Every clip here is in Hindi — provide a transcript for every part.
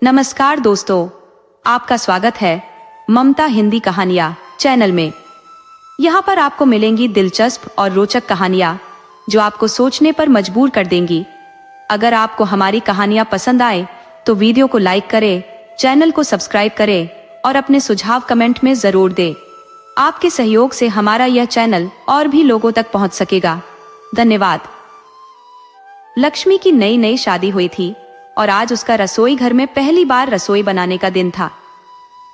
नमस्कार दोस्तों, आपका स्वागत है ममता हिंदी कहानियां चैनल में। यहाँ पर आपको मिलेंगी दिलचस्प और रोचक कहानियां जो आपको सोचने पर मजबूर कर देंगी। अगर आपको हमारी कहानियां पसंद आए तो वीडियो को लाइक करें, चैनल को सब्सक्राइब करें और अपने सुझाव कमेंट में जरूर दें। आपके सहयोग से हमारा यह चैनल और भी लोगों तक पहुंच सकेगा। धन्यवाद। लक्ष्मी की नई नई शादी हुई थी और आज उसका रसोई घर में पहली बार रसोई बनाने का दिन था।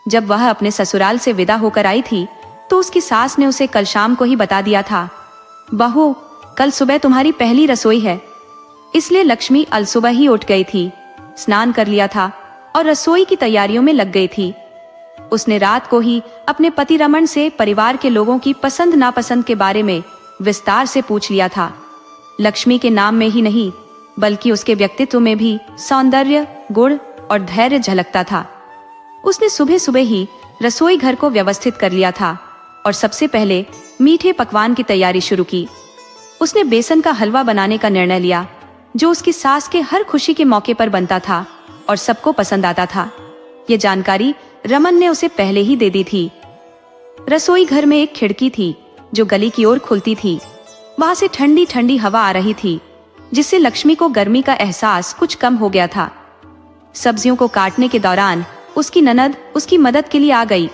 जब वह अपने ससुराल से विदा होकर आई थी तो उसकी सास ने उसे कल शाम को ही बता दिया था, बहू कल सुबह तुम्हारी पहली रसोई है। इसलिए लक्ष्मी अलसुबह ही उठ गई थी, स्नान कर लिया था और रसोई की तैयारियों में लग गई थी। उसने रात को ही अपने पति रमन से परिवार के लोगों की पसंद नापसंद के बारे में विस्तार से पूछ लिया था। लक्ष्मी के नाम में ही नहीं बल्कि उसके व्यक्तित्व में भी सौंदर्य, गुण और धैर्य झलकता था। उसने सुबह सुबह ही रसोई घर को व्यवस्थित कर लिया था और सबसे पहले मीठे पकवान की तैयारी शुरू की। उसने बेसन का हलवा बनाने का निर्णय लिया जो उसकी सास के हर खुशी के मौके पर बनता था और सबको पसंद आता था। ये जानकारी रमन ने उसे पहले ही दे दी थी। रसोई घर में एक खिड़की थी जो गली की ओर खुलती थी। वहां से ठंडी ठंडी हवा आ रही थी जिससे लक्ष्मी को गर्मी का एहसास कुछ कम हो गया था। सब्जियों को काटने के दौरान उसकी ननद उसकी मदद के लिए आ गई।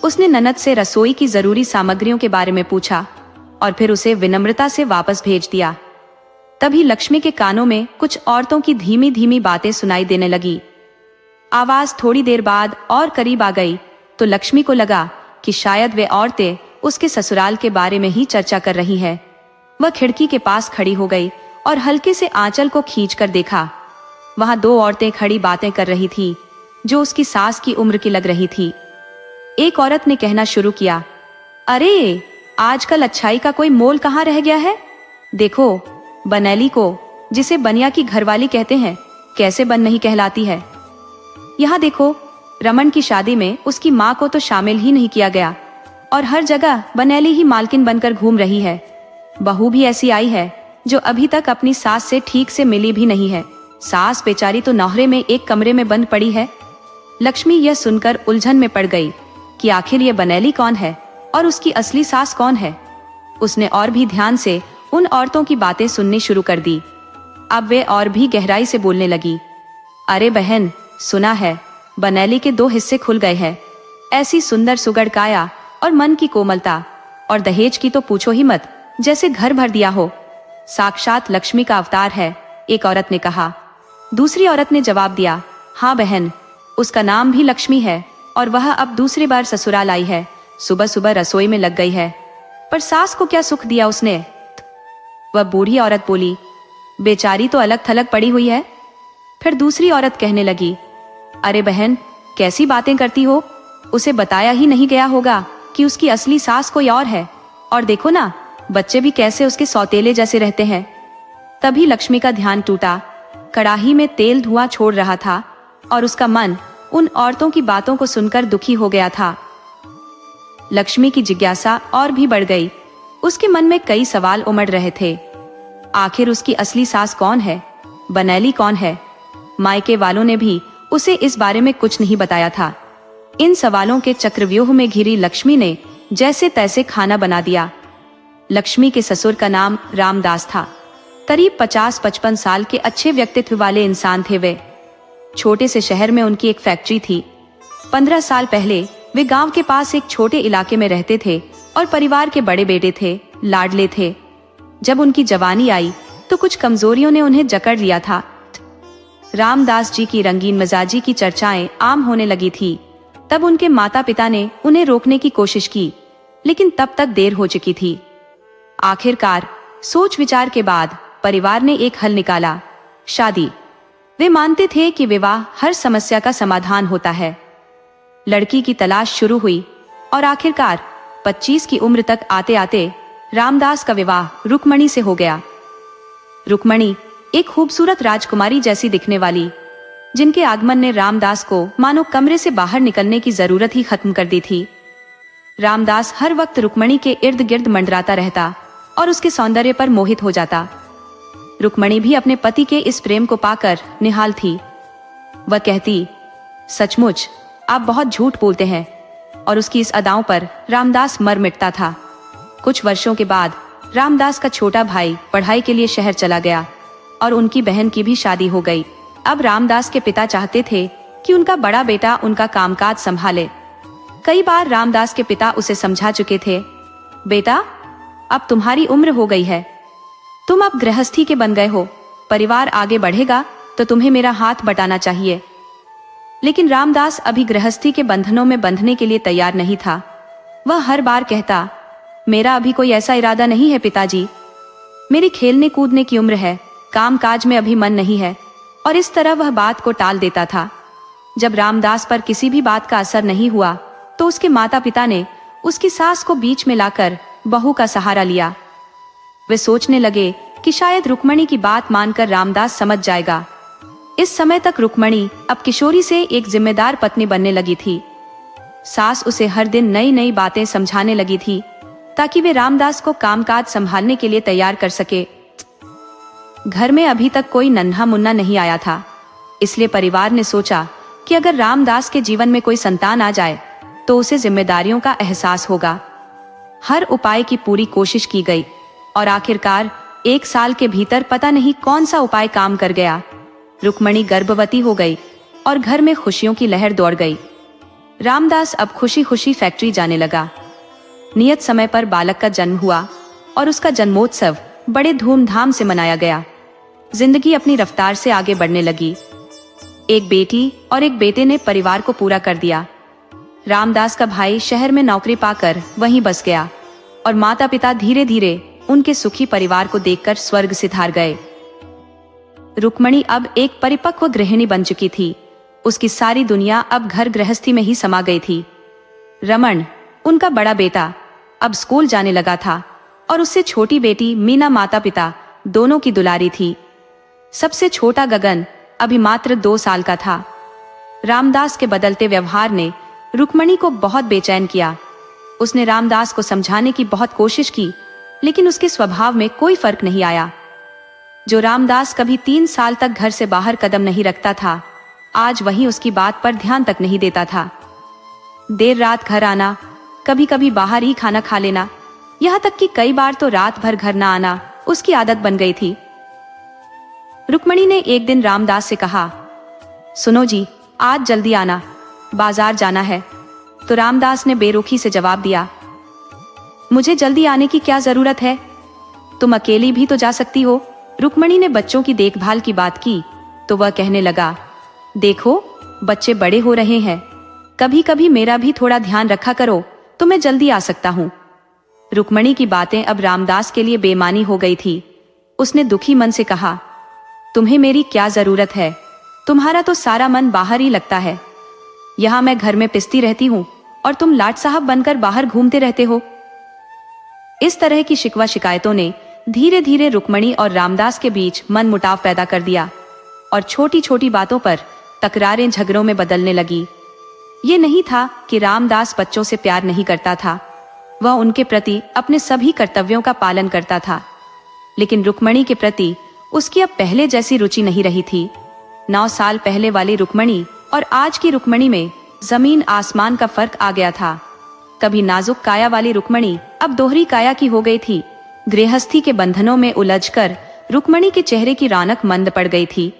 उसने ननद से रसोई की जरूरी सामग्रियों के बारे में पूछा और फिर उसे विनम्रता से वापस भेज दिया। तभी लक्ष्मी के कानों में कुछ औरतों की धीमी धीमी बातें सुनाई देने लगी। आवाज थोड़ी देर बाद और करीब आ गई तो लक्ष्मी को लगा कि शायद वे औरतें उसके ससुराल के बारे में ही चर्चा कर रही हैं। वह खिड़की के पास खड़ी हो गई और हल्के से आंचल को खींचकर देखा। वहां दो औरतें खड़ी बातें कर रही थी जो उसकी सास की उम्र की लग रही थी। एक औरत ने कहना शुरू किया, अरे आजकल अच्छाई का कोई मोल कहाँ रह गया है। देखो बनैली को, जिसे बनिया की घरवाली कहते हैं, कैसे बन नहीं कहलाती है। यहाँ देखो रमन की शादी में उसकी माँ को तो शामिल ही नहीं किया गया और हर जगह बनैली ही मालकिन बनकर घूम रही है। बहू भी ऐसी आई है जो अभी तक अपनी सास से ठीक से मिली भी नहीं है। सास बेचारी तो नौहरे में एक कमरे में बंद पड़ी है। लक्ष्मी यह सुनकर उलझन में पड़ गई कि आखिर ये बनैली कौन है और उसकी असली सास कौन है। उसने और भी ध्यान से उन औरतों की बातें सुननी शुरू कर दी। अब वे और भी गहराई से बोलने लगी, अरे बहन सुना है बनैली के 2 हिस्से खुल गए हैं। ऐसी सुंदर सुगड़ काया और मन की कोमलता, और दहेज की तो पूछो ही मत, जैसे घर भर दिया हो। साक्षात लक्ष्मी का अवतार है, एक औरत ने कहा। दूसरी औरत ने जवाब दिया, हाँ बहन, उसका नाम भी लक्ष्मी है और वह अब दूसरी बार ससुराल आई है। सुबह सुबह रसोई में लग गई है, पर सास को क्या सुख दिया उसने। वह बूढ़ी औरत बोली, बेचारी तो अलग थलग पड़ी हुई है। फिर दूसरी औरत कहने लगी, अरे बहन कैसी बातें करती हो, उसे बताया ही नहीं गया होगा कि उसकी असली सास कोई और है। और देखो ना बच्चे भी कैसे उसके सौतेले जैसे रहते हैं। तभी लक्ष्मी का ध्यान टूटा। कड़ाही में तेल धुआं छोड़ रहा था और उसका मन उन औरतों की बातों को सुनकर दुखी हो गया था। लक्ष्मी की जिज्ञासा और भी बढ़ गई। उसके मन में कई सवाल उमड़ रहे थे। आखिर उसकी असली सास कौन है, बनैली कौन है। मायके वालों ने भी उसे इस बारे में कुछ नहीं बताया था। इन सवालों के चक्रव्यूह में घिरी लक्ष्मी ने जैसे तैसे खाना बना दिया। लक्ष्मी के ससुर का नाम रामदास था। करीब 50-55 साल के अच्छे व्यक्तित्व वाले इंसान थे वे। छोटे से शहर में उनकी एक फैक्ट्री थी। 15 साल पहले वे गांव के पास एक छोटे इलाके में रहते थे और परिवार के बड़े बेटे थे, लाडले थे। जब उनकी जवानी आई तो कुछ कमजोरियों ने उन्हें जकड़ लिया था। रामदास जी की रंगीन मिजाजी की चर्चाएं आम होने लगी थी। तब उनके माता पिता ने उन्हें रोकने की कोशिश की, लेकिन तब तक देर हो चुकी थी। आखिरकार सोच विचार के बाद परिवार ने एक हल निकाला, शादी। वे मानते थे कि विवाह हर समस्या का समाधान होता है। लड़की की तलाश शुरू हुई और आखिरकार 25 की उम्र तक आते आते रामदास का विवाह रुक्मणी से हो गया। रुक्मणी एक खूबसूरत राजकुमारी जैसी दिखने वाली, जिनके आगमन ने रामदास को मानो कमरे से बाहर निकलने की जरूरत ही खत्म कर दी थी। रामदास हर वक्त रुक्मणी के इर्द गिर्द मंडराता रहता और उसके सौंदर्य पर मोहित हो जाता। रुक्मणी भी अपने पति के इस प्रेम को पाकर निहाल थी। वह कहती, सचमुच आप बहुत झूठ बोलते हैं। और उसकी इस अदाओं पर रामदास मर मिटता था। कुछ वर्षों के बाद रामदास का छोटा भाई पढ़ाई के लिए शहर चला गया और उनकी बहन की भी शादी हो गई। अब रामदास के पिता चाहते थे कि उनका बड़ा बेटा उनका कामकाज संभाले। कई बार रामदास के पिता उसे समझा चुके थे, बेटा अब तुम्हारी उम्र हो गई है, तुम अब गृहस्थी के बन गए हो, परिवार आगे बढ़ेगा तो तुम्हें मेरा हाथ बटाना चाहिए। लेकिन रामदास अभी गृहस्थी के बंधनों में बंधने के लिए तैयार नहीं था। वह हर बार कहता, मेरा अभी कोई ऐसा इरादा नहीं है पिताजी, मेरी खेलने कूदने की उम्र है, काम काज में अभी मन नहीं है। और इस तरह वह बात को टाल देता था। जब रामदास पर किसी भी बात का असर नहीं हुआ तो उसके माता पिता ने उसकी सास को बीच में लाकर बहू का सहारा लिया। वे सोचने लगे कि शायद रुक्मणी की बात मानकर रामदास समझ जाएगा। इस समय तक रुक्मणी अब किशोरी से एक जिम्मेदार पत्नी बनने लगी थी। सास उसे हर दिन नई नई बातें समझाने लगी थी ताकि वे रामदास को कामकाज संभालने के लिए तैयार कर सके। घर में अभी तक कोई नन्हा मुन्ना नहीं आया था, इसलिए परिवार ने सोचा कि अगर रामदास के जीवन में कोई संतान आ जाए तो उसे जिम्मेदारियों का एहसास होगा। हर उपाय की पूरी कोशिश की गई और आखिरकार 1 साल के भीतर पता नहीं कौन सा उपाय काम कर गया। रुक्मणी गर्भवती हो गई और घर में खुशियों की लहर दौड़ गई। रामदास अब खुशी खुशी फैक्ट्री जाने लगा। नियत समय पर बालक का जन्म हुआ और उसका जन्मोत्सव बड़े धूमधाम से मनाया गया। जिंदगी अपनी रफ्तार से आगे बढ़ने लगी। एक बेटी और एक बेटे ने परिवार को पूरा कर दिया। रामदास का भाई शहर में नौकरी पाकर वहीं बस गया और माता पिता धीरे धीरे उनके सुखी परिवार को देखकर स्वर्ग सिधार गए। रुक्मणी अब एक परिपक्व गृहिणी बन चुकी थी। उसकी सारी दुनिया अब घर गृहस्थी में ही समा गई थी। रमन, उनका बड़ा बेटा, अब स्कूल जाने लगा था और उससे छोटी बेटी मीना माता पिता दोनों की दुलारी थी। सबसे छोटा गगन अभी मात्र 2 साल का था। रामदास के बदलते व्यवहार ने रुक्मणी को बहुत बेचैन किया। उसने रामदास को समझाने की बहुत कोशिश की, लेकिन उसके स्वभाव में कोई फर्क नहीं आया। जो रामदास कभी 3 साल तक घर से बाहर कदम नहीं रखता था, आज वही उसकी बात पर ध्यान तक नहीं देता था। देर रात घर आना, कभी कभी बाहर ही खाना खा लेना, यहाँ तक कि कई बार तो रात भर घर न आना उसकी आदत बन गई थी। रुक्मणी ने एक दिन रामदास से कहा, सुनो जी, आज जल्दी आना, बाजार जाना है। तो रामदास ने बेरुखी से जवाब दिया, मुझे जल्दी आने की क्या जरूरत है, तुम अकेली भी तो जा सकती हो। रुक्मणी ने बच्चों की देखभाल की बात की तो वह कहने लगा, देखो बच्चे बड़े हो रहे हैं, कभी कभी मेरा भी थोड़ा ध्यान रखा करो तो मैं जल्दी आ सकता हूँ। रुक्मणी की बातें अब रामदास के लिए बेमानी हो गई थी। उसने दुखी मन से कहा, तुम्हें मेरी क्या जरूरत है, तुम्हारा तो सारा मन बाहर ही लगता है। यहाँ मैं घर में पिसती रहती हूँ और तुम लाट साहब बनकर बाहर घूमते रहते हो। इस तरह की शिकवा शिकायतों ने धीरे धीरे रुक्मणी और रामदास के बीच मनमुटाव पैदा कर दिया और छोटी छोटी बातों पर तकरारें झगड़ों में बदलने लगी। ये नहीं था कि रामदास बच्चों से प्यार नहीं करता था, वह उनके प्रति अपने सभी कर्तव्यों का पालन करता था, लेकिन रुक्मणी के प्रति उसकी अब पहले जैसी रुचि नहीं रही थी। 9 साल पहले वाली रुक्मणी और आज की रुक्मणी में जमीन आसमान का फर्क आ गया था। कभी नाजुक काया वाली रुक्मणी अब दोहरी काया की हो गई थी। गृहस्थी के बंधनों में उलझकर रुक्मणी के चेहरे की रौनक मंद पड़ गई थी।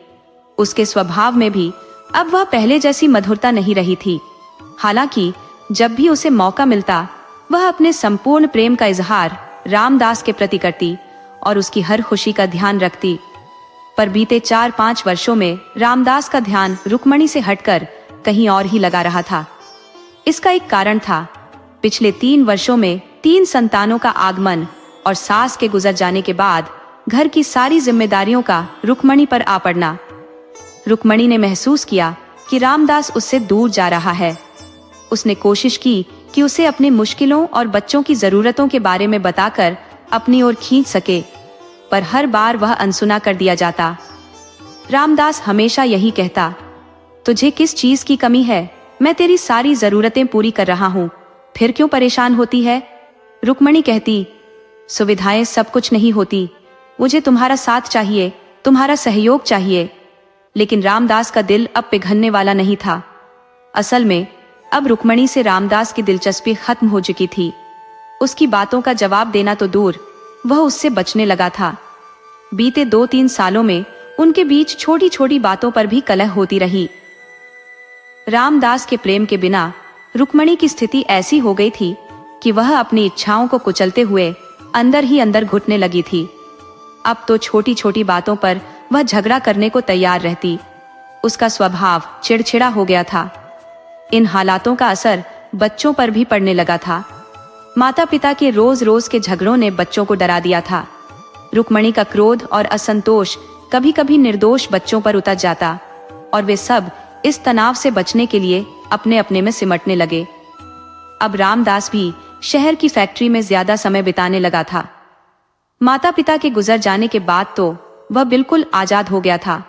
उसके स्वभाव में भी अब वह पहले जैसी मधुरता नहीं रही थी। हालांकि जब भी उसे मौका मिलता वह अपने संपूर्ण प्रेम का इजहार रामदास के प्रति करती और उसकी हर खुशी का ध्यान रखती। पर बीते 4-5 वर्षों में रामदास का ध्यान रुक्मणी से हटकर कहीं और ही लगा रहा था। इसका एक कारण था पिछले 3 वर्षों में 3 संतानों का आगमन और सास के गुजर जाने के बाद घर की सारी जिम्मेदारियों का रुक्मणी पर आ पड़ना। रुक्मणी ने महसूस किया कि रामदास उससे दूर जा रहा है। उसने कोशिश की कि उसे अपनी मुश्किलों और बच्चों की जरूरतों के बारे में बताकर अपनी ओर खींच सके, पर हर बार वह अनसुना कर दिया जाता। रामदास हमेशा यही कहता, तुझे किस चीज की कमी है, मैं तेरी सारी जरूरतें पूरी कर रहा हूँ, फिर क्यों परेशान होती है। रुक्मणी कहती, सुविधाएं सब कुछ नहीं होती, मुझे तुम्हारा साथ चाहिए, तुम्हारा सहयोग चाहिए। लेकिन रामदास का दिल अब पिघलने वाला नहीं था। असल में अब रुक्मणी से रामदास की दिलचस्पी खत्म हो चुकी थी। उसकी बातों का जवाब देना तो दूर, वह उससे बचने लगा था। बीते 2-3 सालों में उनके बीच छोटी छोटी बातों पर भी कलह होती रही। रामदास के प्रेम के बिना रुक्मणी की स्थिति ऐसी हो गई थी कि वह अपनी इच्छाओं को कुचलते हुए अंदर ही अंदर घुटने लगी थी। अब तो छोटी छोटी बातों पर वह झगड़ा करने को तैयार रहती। उसका स्वभाव चिड़चिड़ा हो गया था। इन हालातों का असर बच्चों पर भी पड़ने लगा था। माता पिता के रोज रोज के झगड़ों ने बच्चों को डरा दिया था। रुक्मणी का क्रोध और असंतोष कभी कभी निर्दोष बच्चों पर उतर जाता और वे सब इस तनाव से बचने के लिए अपने अपने में सिमटने लगे। अब रामदास भी शहर की फैक्ट्री में ज्यादा समय बिताने लगा था। माता पिता के गुजर जाने के बाद तो वह बिल्कुल आजाद हो गया था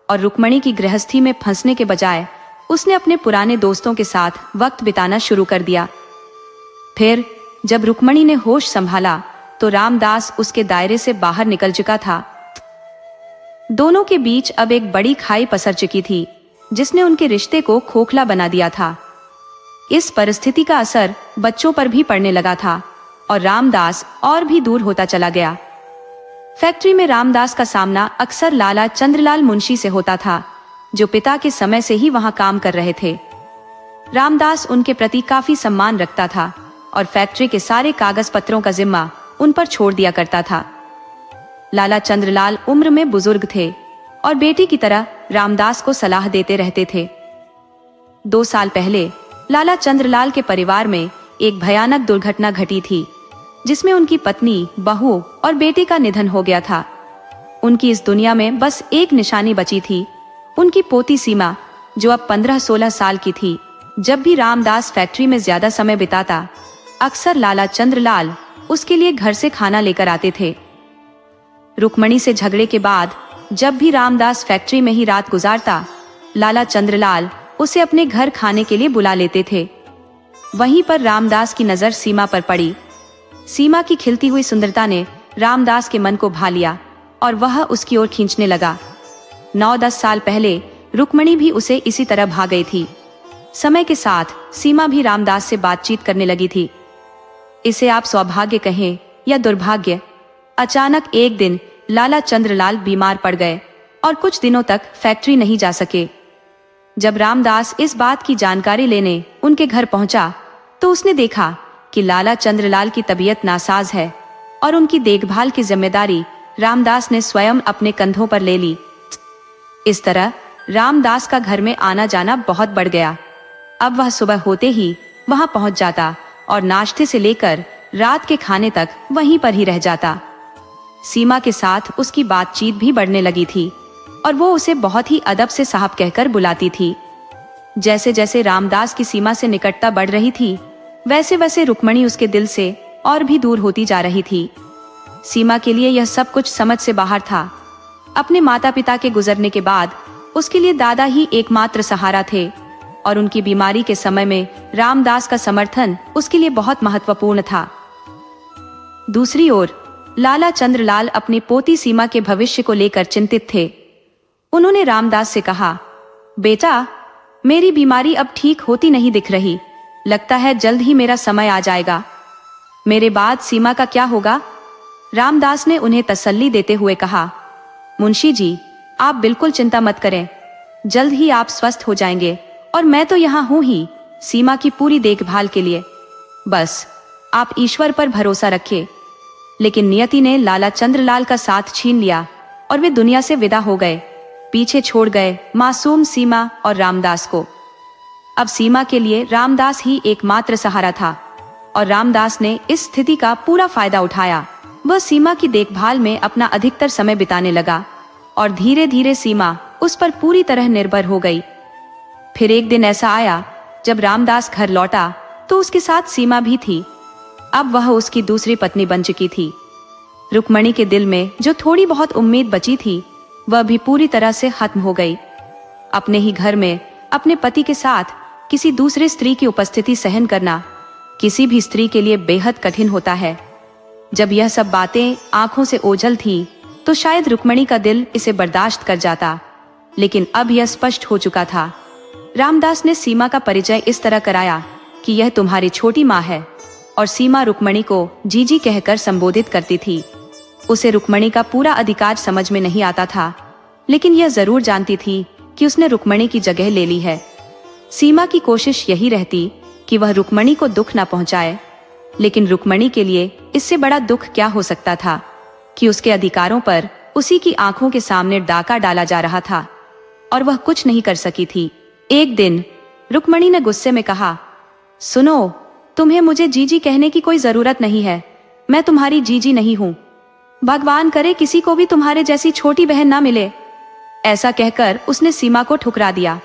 और रुक्मणी की गृहस्थी में फंसने के बजाय उसने अपने पुराने दोस्तों के साथ वक्त बिताना शुरू कर दिया। फिर जब रुक्मणी ने होश संभाला तो रामदास उसके दायरे से बाहर निकल चुका था। दोनों के बीच अब एक बड़ी खाई पसर चुकी थी, जिसने उनके रिश्ते को खोखला बना दिया था। इस परिस्थिति का असर बच्चों पर भी पड़ने लगा था और रामदास और भी दूर होता चला गया। फैक्ट्री में रामदास का सामना अक्सर लाला चंद्रलाल मुंशी से होता था, जो पिता के समय से ही वहां काम कर रहे थे। रामदास उनके प्रति काफी सम्मान रखता था और फैक्ट्री के सारे कागज पत्रों का जिम्मा उन पर छोड़ दिया करता था। लाला चंद्रलाल उम्र में बुजुर्ग थे और बेटी की तरह रामदास को सलाह देते रहते थे। 2 साल पहले लाला चंद्रलाल के परिवार में एक भयानक दुर्घटना घटी थी, जिसमें उनकी पत्नी, बहू और बेटे का निधन हो गया था। उनकी इस दुनिया में बस एक निशानी बची थी, उनकी पोती सीमा, जो अब 15-16 साल की थी। जब भी रामदास फैक्ट्री में ज्यादा समय बिताता, अक्सर लाला चंद्रलाल उसके लिए घर से खाना लेकर आते थे। रुक्मणी से झगड़े के बाद जब भी रामदास फैक्ट्री में ही रात गुजारता, लाला चंद्रलाल उसे अपने घर खाने के लिए बुला लेते थे। वहीं पर रामदास की नजर सीमा पर पड़ी। सीमा की खिलती हुई सुंदरता ने रामदास के मन को भा लिया और वह उसकी ओर खींचने लगा। 9-10 साल पहले रुक्मणी भी उसे इसी तरह भा गई थी। समय के साथ सीमा भी रामदास से बातचीत करने लगी थी। इसे आप सौभाग्य कहें या दुर्भाग्य, अचानक एक दिन लाला चंद्रलाल बीमार पड़ गए और कुछ दिनों तक फैक्ट्री नहीं जा सके। जब रामदास इस बात की जानकारी लेने उनके घर पहुंचा, तो उसने देखा कि लाला चंद्रलाल की तबीयत नासाज है और उनकी देखभाल की जिम्मेदारी रामदास ने स्वयं अपने कंधों पर ले ली। इस तरह रामदास का घर में आना जाना बहुत बढ़ गया। अब वह सुबह होते ही वहां पहुंच जाता और नाश्ते से लेकर रात के खाने तक वहीं पर ही रह जाता। सीमा के साथ उसकी बातचीत भी बढ़ने लगी थी और वो उसे बहुत ही अदब से साहब कहकर बुलाती थी। जैसे जैसे रामदास की सीमा से निकटता बढ़ रही थी, वैसे वैसे रुक्मणी उसके दिल से और भी दूर होती जा रही थी। सीमा के लिए यह सब कुछ समझ से बाहर था। अपने माता पिता के गुजरने के बाद उसके लिए दादा ही एकमात्र सहारा थे और उनकी बीमारी के समय में रामदास का समर्थन उसके लिए बहुत महत्वपूर्ण था। दूसरी ओर लाला चंद्रलाल अपनी पोती सीमा के भविष्य को लेकर चिंतित थे। उन्होंने रामदास से कहा, बेटा, मेरी बीमारी अब ठीक होती नहीं दिख रही। लगता है जल्द ही मेरा समय आ जाएगा। मेरे बाद सीमा का क्या होगा? रामदास ने उन्हें तसल्ली देते हुए कहा, मुंशी जी, आप बिल्कुल चिंता मत करें। जल्द ही आप स्वस्थ हो जाएंगे और मैं तो यहाँ हूँ ही सीमा की पूरी देखभाल के लिए। बस आप ईश्वर पर भरोसा रखिए। लेकिन नियति ने लाला चंद्रलाल का साथ छीन लिया और वे दुनिया से विदा हो गए। पीछे छोड़ गए मासूम सीमा और रामदास को। अब सीमा के लिए रामदास ही एकमात्र सहारा था और रामदास ने इस स्थिति का पूरा फायदा उठाया। वह सीमा की देखभाल में अपना अधिकतर समय बिताने लगा और धीरे धीरे सीमा उस पर पूरी तरह निर्भर हो गई। फिर एक दिन ऐसा आया जब रामदास घर लौटा तो उसके साथ सीमा भी थी। अब वह उसकी दूसरी पत्नी बन चुकी थी। रुक्मणी के दिल में जो थोड़ी बहुत उम्मीद बची थी, वह भी पूरी तरह से खत्म हो गई। अपने ही घर में अपने पति के साथ किसी दूसरे स्त्री की उपस्थिति सहन करना किसी भी स्त्री के लिए बेहद कठिन होता है। जब यह सब बातें आंखों से ओझल थी, तो शायद रुक्मणी का दिल इसे बर्दाश्त कर जाता, लेकिन अब यह स्पष्ट हो चुका था। रामदास ने सीमा का परिचय इस तरह कराया कि यह तुम्हारी छोटी माँ है, और सीमा रुक्मणी को जीजी कहकर संबोधित करती थी। उसे रुक्मणी का पूरा अधिकार समझ में नहीं आता था, लेकिन यह जरूर जानती थी कि उसने रुक्मणी की जगह ले ली है। सीमा की कोशिश यही रहती कि वह रुक्मणी को दुख न पहुंचाए, लेकिन रुक्मणी के लिए इससे बड़ा दुख क्या हो सकता था कि उसके अधिकारों पर उसी की आंखों के सामने डाका डाला जा रहा था और वह कुछ नहीं कर सकी थी। एक दिन रुक्मणी ने गुस्से में कहा, सुनो, तुम्हें मुझे जीजी कहने की कोई जरूरत नहीं है। मैं तुम्हारी जीजी नहीं हूँ। भगवान करे किसी को भी तुम्हारे जैसी छोटी बहन ना मिले। ऐसा कहकर उसने सीमा को ठुकरा दिया।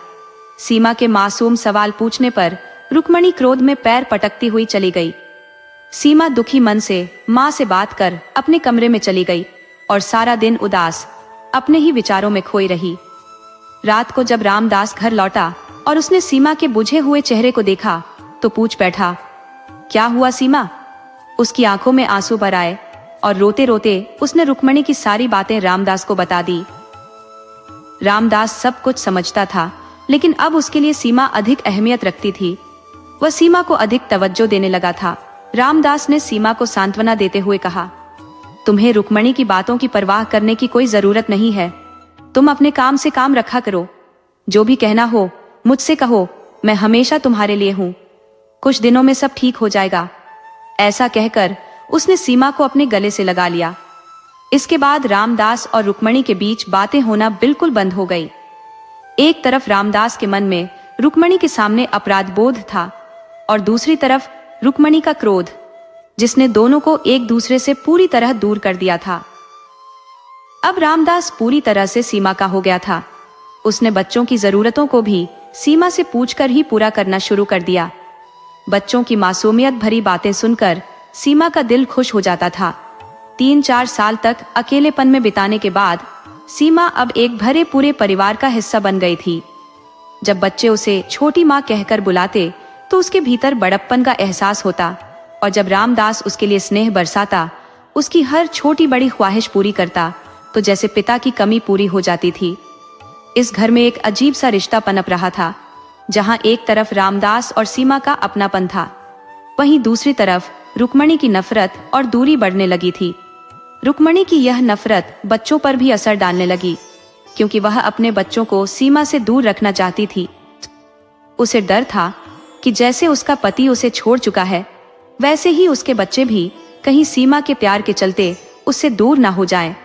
सीमा के मासूम सवाल पूछने पर रुक्मणी क्रोध में पैर पटकती हुई चली गई। सीमा दुखी मन से माँ से बात कर अपने कमरे में चली गई और सारा दिन उदास अपने ही विचारों में खोई रही। रात को जब रामदास घर लौटा और उसने सीमा के बुझे हुए चेहरे को देखा तो पूछ बैठा, क्या हुआ सीमा? उसकी आंखों में आंसू भर आए और रोते रोते उसने रुक्मणी की सारी बातें रामदास को बता दी। रामदास सब कुछ समझता था, लेकिन अब उसके लिए सीमा अधिक अहमियत रखती थी। वह सीमा को अधिक तवज्जो देने लगा था। रामदास ने सीमा को सांत्वना देते हुए कहा, तुम्हें रुक्मणी की बातों की परवाह करने की कोई जरूरत नहीं है। तुम अपने काम से काम रखा करो। जो भी कहना हो मुझसे कहो, मैं हमेशा तुम्हारे लिए हूँ। कुछ दिनों में सब ठीक हो जाएगा। ऐसा कहकर उसने सीमा को अपने गले से लगा लिया। इसके बाद रामदास और रुक्मणी के बीच बातें होना बिल्कुल बंद हो गई। एक तरफ रामदास के मन में रुक्मणी के सामने अपराध बोध था और दूसरी तरफ रुक्मणी का क्रोध, जिसने दोनों को एक दूसरे से पूरी तरह दूर कर दिया था। अब रामदास पूरी तरह से सीमा का हो गया था। उसने बच्चों की जरूरतों को भी सीमा से पूछकर ही पूरा करना शुरू कर दिया। बच्चों की मासूमियत भरी बातें सुनकर सीमा का दिल खुश हो जाता था। 3-4 साल तक अकेलेपन में बिताने के बाद सीमा अब एक भरे पूरे परिवार का हिस्सा बन गई थी। जब बच्चे उसे छोटी माँ कहकर बुलाते तो उसके भीतर बड़प्पन का एहसास होता, और जब रामदास उसके लिए स्नेह बरसाता, उसकी हर छोटी बड़ी ख्वाहिश पूरी करता, तो जैसे पिता की कमी पूरी हो जाती थी। इस घर में एक अजीब सा रिश्ता पनप रहा था, जहां एक तरफ रामदास और सीमा का अपनापन था, वहीं दूसरी तरफ रुक्मणी की नफरत और दूरी बढ़ने लगी थी। रुक्मणी की यह नफरत बच्चों पर भी असर डालने लगी, क्योंकि वह अपने बच्चों को सीमा से दूर रखना चाहती थी। उसे डर था कि जैसे उसका पति उसे छोड़ चुका है, वैसे ही उसके बच्चे भी कहीं सीमा के प्यार के चलते उससे दूर ना हो जाएं।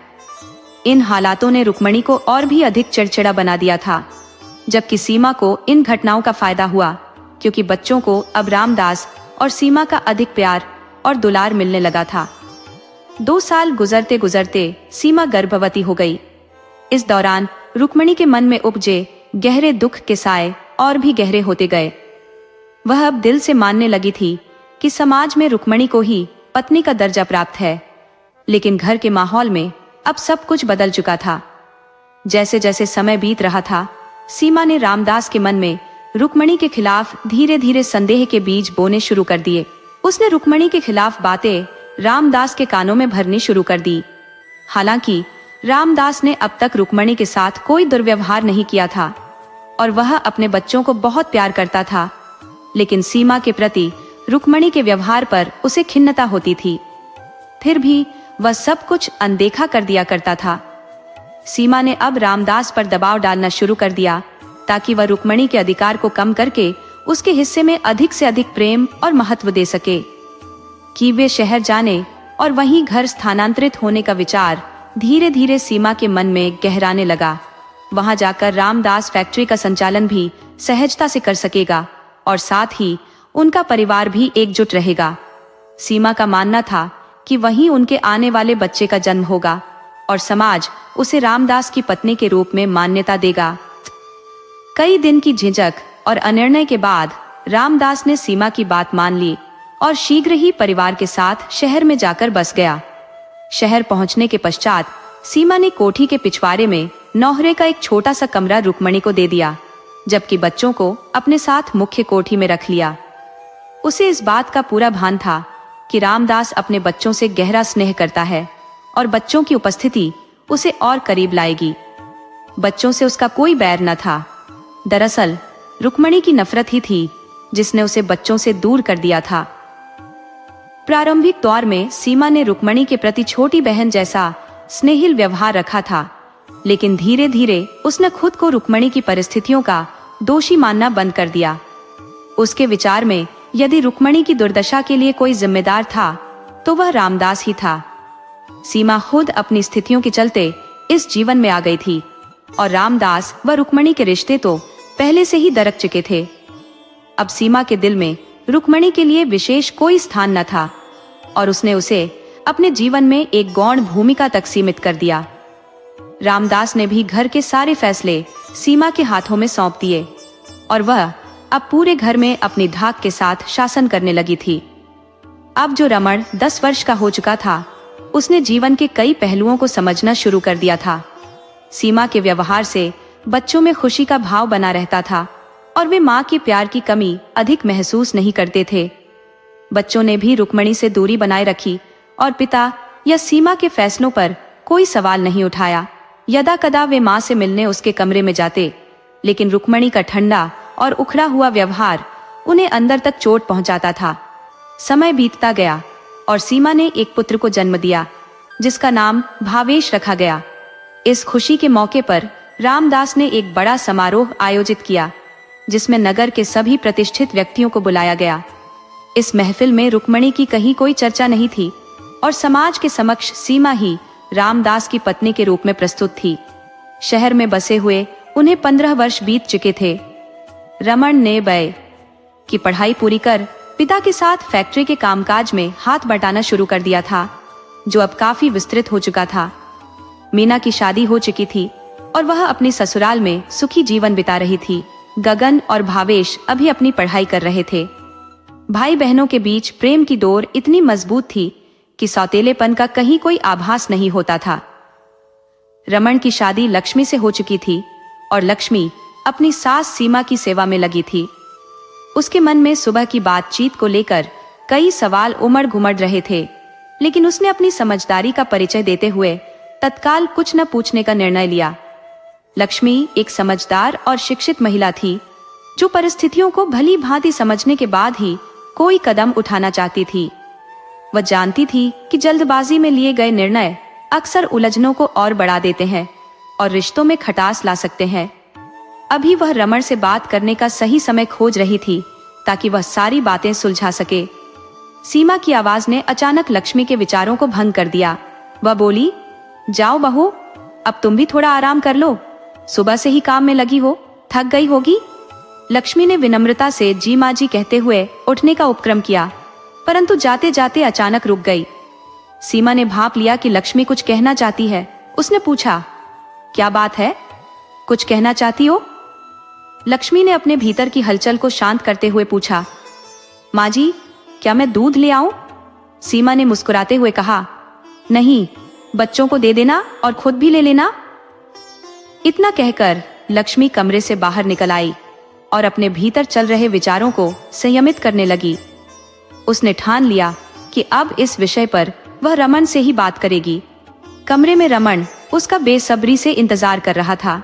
इन हालातों ने रुक्मणी को और भी अधिक चिड़चिड़ा बना दिया था, जबकि सीमा को इन घटनाओं का फायदा हुआ, क्योंकि बच्चों को अब रामदास और सीमा का अधिक प्यार और दुलार मिलने लगा था। 2 साल गुजरते गुजरते सीमा गर्भवती हो गई। इस दौरान रुक्मणी के मन में उपजे गहरे दुख के साए और भी गहरे होते गए। वह अब दिल से मानने लगी थी कि समाज में रुक्मणी को ही पत्नी का दर्जा प्राप्त है, लेकिन घर के माहौल में अब सब कुछ बदल चुका था। जैसे जैसे समय बीत रहा था, सीमा ने रामदास के मन में रुक्मणी के खिलाफ धीरे धीरे संदेह के बीज बोने शुरू कर दिए। उसने रुक्मणी के खिलाफ बातें रामदास के कानों में भरनी शुरू कर दी। हालांकि रामदास ने अब तक रुक्मणी के साथ कोई दुर्व्यवहार नहीं किया था और वह अपने बच्चों को बहुत प्यार करता था, लेकिन सीमा के प्रति रुक्मणी के व्यवहार पर उसे खिन्नता होती थी। फिर भी वह सब कुछ अनदेखा कर दिया करता था। सीमा ने अब रामदास पर दबाव डालना शुरू कर दिया, ताकि वह रुक्मणी के अधिकार को कम करके उसके हिस्से में अधिक से अधिक प्रेम और महत्व दे सके। कि वे शहर जाने और वहीं घर स्थानांतरित होने का विचार धीरे धीरे सीमा के मन में गहराने लगा। वहां जाकर रामदास फैक्ट्री का संचालन भी सहजता से कर सकेगा और साथ ही उनका परिवार भी एकजुट रहेगा। सीमा का मानना था कि वहीं उनके आने वाले बच्चे का जन्म होगा और समाज उसे रामदास की पत्नी के रूप में मान्यता देगा। कई दिन की झिझक और अनिर्णय के बाद रामदास ने सीमा की बात मान ली और शीघ्र ही परिवार के साथ शहर में जाकर बस गया। शहर पहुंचने के पश्चात सीमा ने कोठी के पिछवाड़े में नौहरे का एक छोटा सा कमरा रुक्मणी को दे दिया, जबकि बच्चों को अपने साथ मुख्य कोठी में रख लिया। उसे इस बात का पूरा भान था कि रामदास अपने बच्चों से गहरा स्नेह करता है और बच्चों की उपस्थिति उसे और करीब लाएगी। बच्चों से उसका कोई बैर न था। दरअसल रुक्मणी की नफरत ही थी जिसने उसे बच्चों से दूर कर दिया था। प्रारंभिक दौर में सीमा ने रुक्मणी के प्रति छोटी बहन जैसा स्नेहिल व्यवहार रखा था, लेकिन धीरे धीरे उसने खुद को रुक्मणी की परिस्थितियों का दोषी मानना बंद कर दिया। उसके विचार में यदि रुक्मणी की दुर्दशा के लिए कोई जिम्मेदार था तो वह रामदास ही था। सीमा खुद अपनी स्थितियों के चलते इस जीवन में आ गई थी और रामदास व रुक्मणी के रिश्ते तो पहले से ही दरक चुके थे। अब सीमा के दिल में रुक्मणी के लिए विशेष कोई स्थान न था और उसने उसे अपने जीवन में एक गौण भूमिका तक सीमित कर दिया। रामदास ने भी घर के सारे फैसले सीमा के हाथों में सौंप दिए और वह अब पूरे घर में अपनी धाक के साथ शासन करने लगी थी। अब जो रमण 10 वर्ष का हो चुका था, उसने जीवन के कई पहलुओं को समझना शुरू कर दिया था। सीमा के व्यवहार से बच्चों में खुशी का भाव बना रहता था और वे माँ के प्यार की कमी अधिक महसूस नहीं करते थे। बच्चों ने भी रुक्मणी से दूरी बनाए रखी और पिता या सीमा के फैसलों पर कोई सवाल नहीं उठाया। यदा कदा वे माँ से मिलने उसके कमरे में जाते, लेकिन रुक्मणी का ठंडा और उखड़ा हुआ व्यवहार उन्हें अंदर तक चोट पहुंचाता था। समय बीतता गया और सीमा ने एक पुत्र को जन्म दिया जिसका नाम भावेश रखा गया। इस खुशी के मौके पर रामदास ने एक बड़ा समारोह आयोजित किया जिसमें नगर के सभी प्रतिष्ठित व्यक्तियों को बुलाया गया। इस महफिल में रुक्मणी की कहीं कोई चर्चा नहीं थी और समाज के समक्ष सीमा ही रामदास की पत्नी के रूप में प्रस्तुत थी। शहर में बसे हुए उन्हें 15 वर्ष बीत चुके थे। रमण ने BA की पढ़ाई पूरी कर पिता के साथ फैक्ट्री के कामकाज में हाथ बटाना शुरू कर दिया था, जो अब काफी विस्तृत हो चुका था। मीना की शादी हो चुकी थी और वह अपने ससुराल में सुखी जीवन बिता रही थी। गगन और भावेश अभी अपनी पढ़ाई कर रहे थे। भाई बहनों के बीच प्रेम की डोर इतनी मजबूत थी कि सौतेलेपन का कहीं कोई आभास नहीं होता था। रमण की शादी लक्ष्मी से हो चुकी थी और लक्ष्मी अपनी सास सीमा की सेवा में लगी थी। उसके मन में सुबह की बातचीत को लेकर कई सवाल उमड़ घुमड़ रहे थे, लेकिन उसने अपनी समझदारी का परिचय देते हुए तत्काल कुछ न पूछने का निर्णय लिया। लक्ष्मी एक समझदार और शिक्षित महिला थी जो परिस्थितियों को भली भांति समझने के बाद ही कोई कदम उठाना चाहती थी। वह जानती थी कि जल्दबाजी में लिए गए निर्णय अक्सर उलझनों को और बढ़ा देते हैं और रिश्तों में खटास ला सकते हैं। अभी वह रमण से बात करने का सही समय खोज रही थी ताकि वह सारी बातें सुलझा सके। सीमा की आवाज ने अचानक लक्ष्मी के विचारों को भंग कर दिया। वह बोली, जाओ बहू, अब तुम भी थोड़ा आराम कर लो। सुबह से ही काम में लगी हो, थक गई होगी। लक्ष्मी ने विनम्रता से जी माँ जी कहते हुए उठने का उपक्रम किया, परंतु जाते जाते अचानक रुक गई। सीमा ने भांप लिया कि लक्ष्मी कुछ कहना चाहती है। उसने पूछा, क्या बात है, कुछ कहना चाहती हो? लक्ष्मी ने अपने भीतर की हलचल को शांत करते हुए पूछा, माँ जी, क्या मैं दूध ले आऊं? सीमा ने मुस्कुराते हुए कहा, नहीं, बच्चों को दे देना और खुद भी ले लेना। इतना कहकर लक्ष्मी कमरे से बाहर निकल आई और अपने भीतर चल रहे विचारों को संयमित करने लगी। उसने ठान लिया कि अब इस विषय पर वह रमन से ही बात करेगी। कमरे में रमन उसका बेसब्री से इंतजार कर रहा था।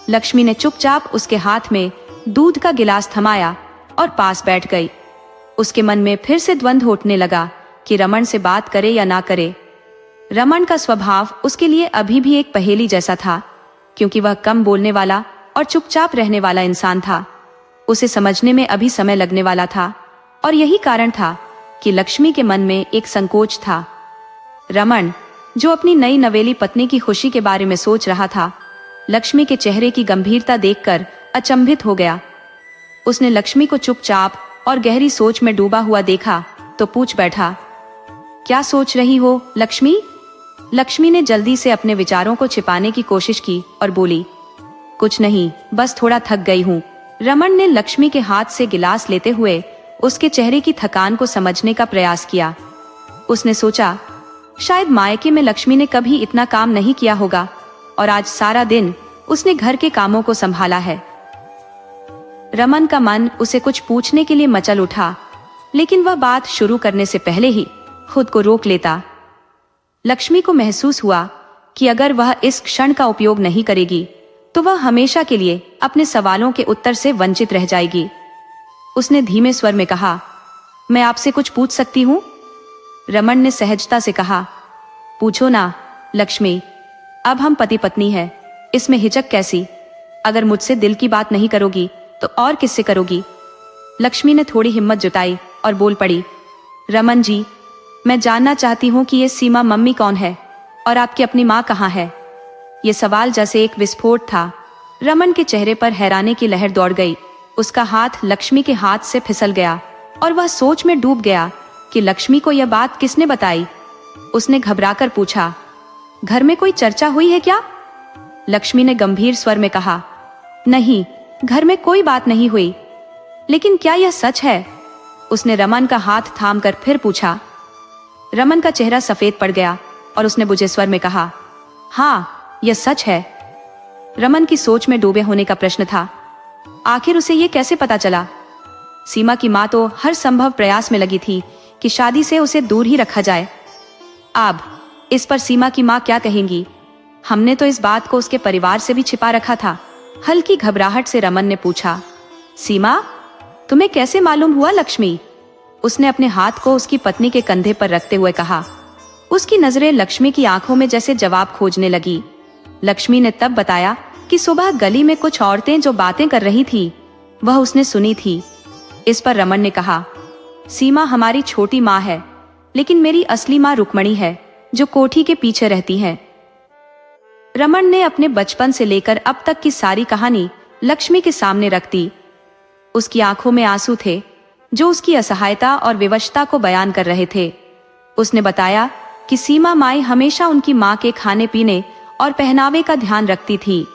लक्ष्मी ने चुपचाप उसके हाथ में दूध का गिलास थमाया और पास बैठ गई। उसके मन में फिर से द्वंद्व उठने लगा कि रमन से बात करे या ना करे। रमन का स्वभाव उसके लिए अभी भी एक पहेली जैसा था, क्योंकि वह कम बोलने वाला और चुपचाप रहने वाला इंसान था। उसे समझने में अभी समय लगने वाला था और यही कारण था कि लक्ष्मी के मन में एक संकोच था। रमन, जो अपनी नई नवेली पत्नी की खुशी के बारे में सोच रहा था, लक्ष्मी के चेहरे की गंभीरता देखकर अचंभित हो गया। उसने लक्ष्मी को चुपचाप और गहरी सोच में डूबा हुआ देखा तो पूछ बैठा, क्या सोच रही हो लक्ष्मी? लक्ष्मी ने जल्दी से अपने विचारों को छिपाने की कोशिश की और बोली, कुछ नहीं, बस थोड़ा थक गई हूँ। रमन ने लक्ष्मी के हाथ से गिलास लेते हुए उसके चेहरे की थकान को समझने का प्रयास किया। उसने सोचा, शायद मायके में लक्ष्मी ने कभी इतना काम नहीं किया होगा और आज सारा दिन उसने घर के कामों को संभाला है। रमन का मन उसे कुछ पूछने के लिए मचल उठा, लेकिन वह बात शुरू करने से पहले ही खुद को रोक लेता। लक्ष्मी को महसूस हुआ कि अगर वह इस क्षण का उपयोग नहीं करेगी तो वह हमेशा के लिए अपने सवालों के उत्तर से वंचित रह जाएगी। उसने धीमे स्वर में कहा, मैं आपसे कुछ पूछ सकती हूँ? रमन ने सहजता से कहा, पूछो ना लक्ष्मी, अब हम पति पत्नी हैं, इसमें हिचक कैसी? अगर मुझसे दिल की बात नहीं करोगी तो और किससे करोगी? लक्ष्मी ने थोड़ी हिम्मत जुटाई और बोल पड़ी, रमन जी, मैं जानना चाहती हूँ कि ये सीमा मम्मी कौन है और आपकी अपनी माँ कहाँ है? ये सवाल जैसे एक विस्फोट था। रमन के चेहरे पर हैरानी की लहर दौड़ गई। उसका हाथ लक्ष्मी के हाथ से फिसल गया और वह सोच में डूब गया कि लक्ष्मी को यह बात किसने बताई। उसने घबराकर पूछा, घर में कोई चर्चा हुई है क्या? लक्ष्मी ने गंभीर स्वर में कहा, नहीं, घर में कोई बात नहीं हुई। लेकिन क्या यह सच है? उसने रमन का हाथ थामकर फिर पूछा। रमन का चेहरा सफेद पड़ गया और उसने बुझे स्वर में कहा, हाँ, यह सच है। रमन की सोच में डूबे होने का प्रश्न था। आखिर उसे यह कैसे पता चला? सीमा की माँ तो हर संभव प्रयास में लगी थी कि शादी से उसे दूर ही रखा जाए। अब इस पर सीमा की माँ क्या कहेंगी? हमने तो इस बात को उसके परिवार से भी छिपा रखा था। हल्की घबराहट से रमन ने पूछा, सीमा, तुम्हें कैसे मालूम हुआ लक्ष्मी? उसने अपने हाथ को उसकी पत्नी के कंधे पर रखते हुए कहा। उसकी नजरें लक्ष्मी की आंखों में जैसे जवाब खोजने लगी। लक्ष्मी ने तब बताया कि सुबह गली में कुछ औरतें जो बातें कर रही थी वह उसने सुनी थी। इस पर रमन ने कहा, सीमा हमारी छोटी माँ है, लेकिन मेरी असली माँ रुक्मणी है जो कोठी के पीछे रहती है। रमन ने अपने बचपन से लेकर अब तक की सारी कहानी लक्ष्मी के सामने रख दी। उसकी आंखों में आंसू थे जो उसकी असहायता और विवशता को बयान कर रहे थे। उसने बताया कि सीमा माई हमेशा उनकी माँ के खाने पीने और पहनावे का ध्यान रखती थी।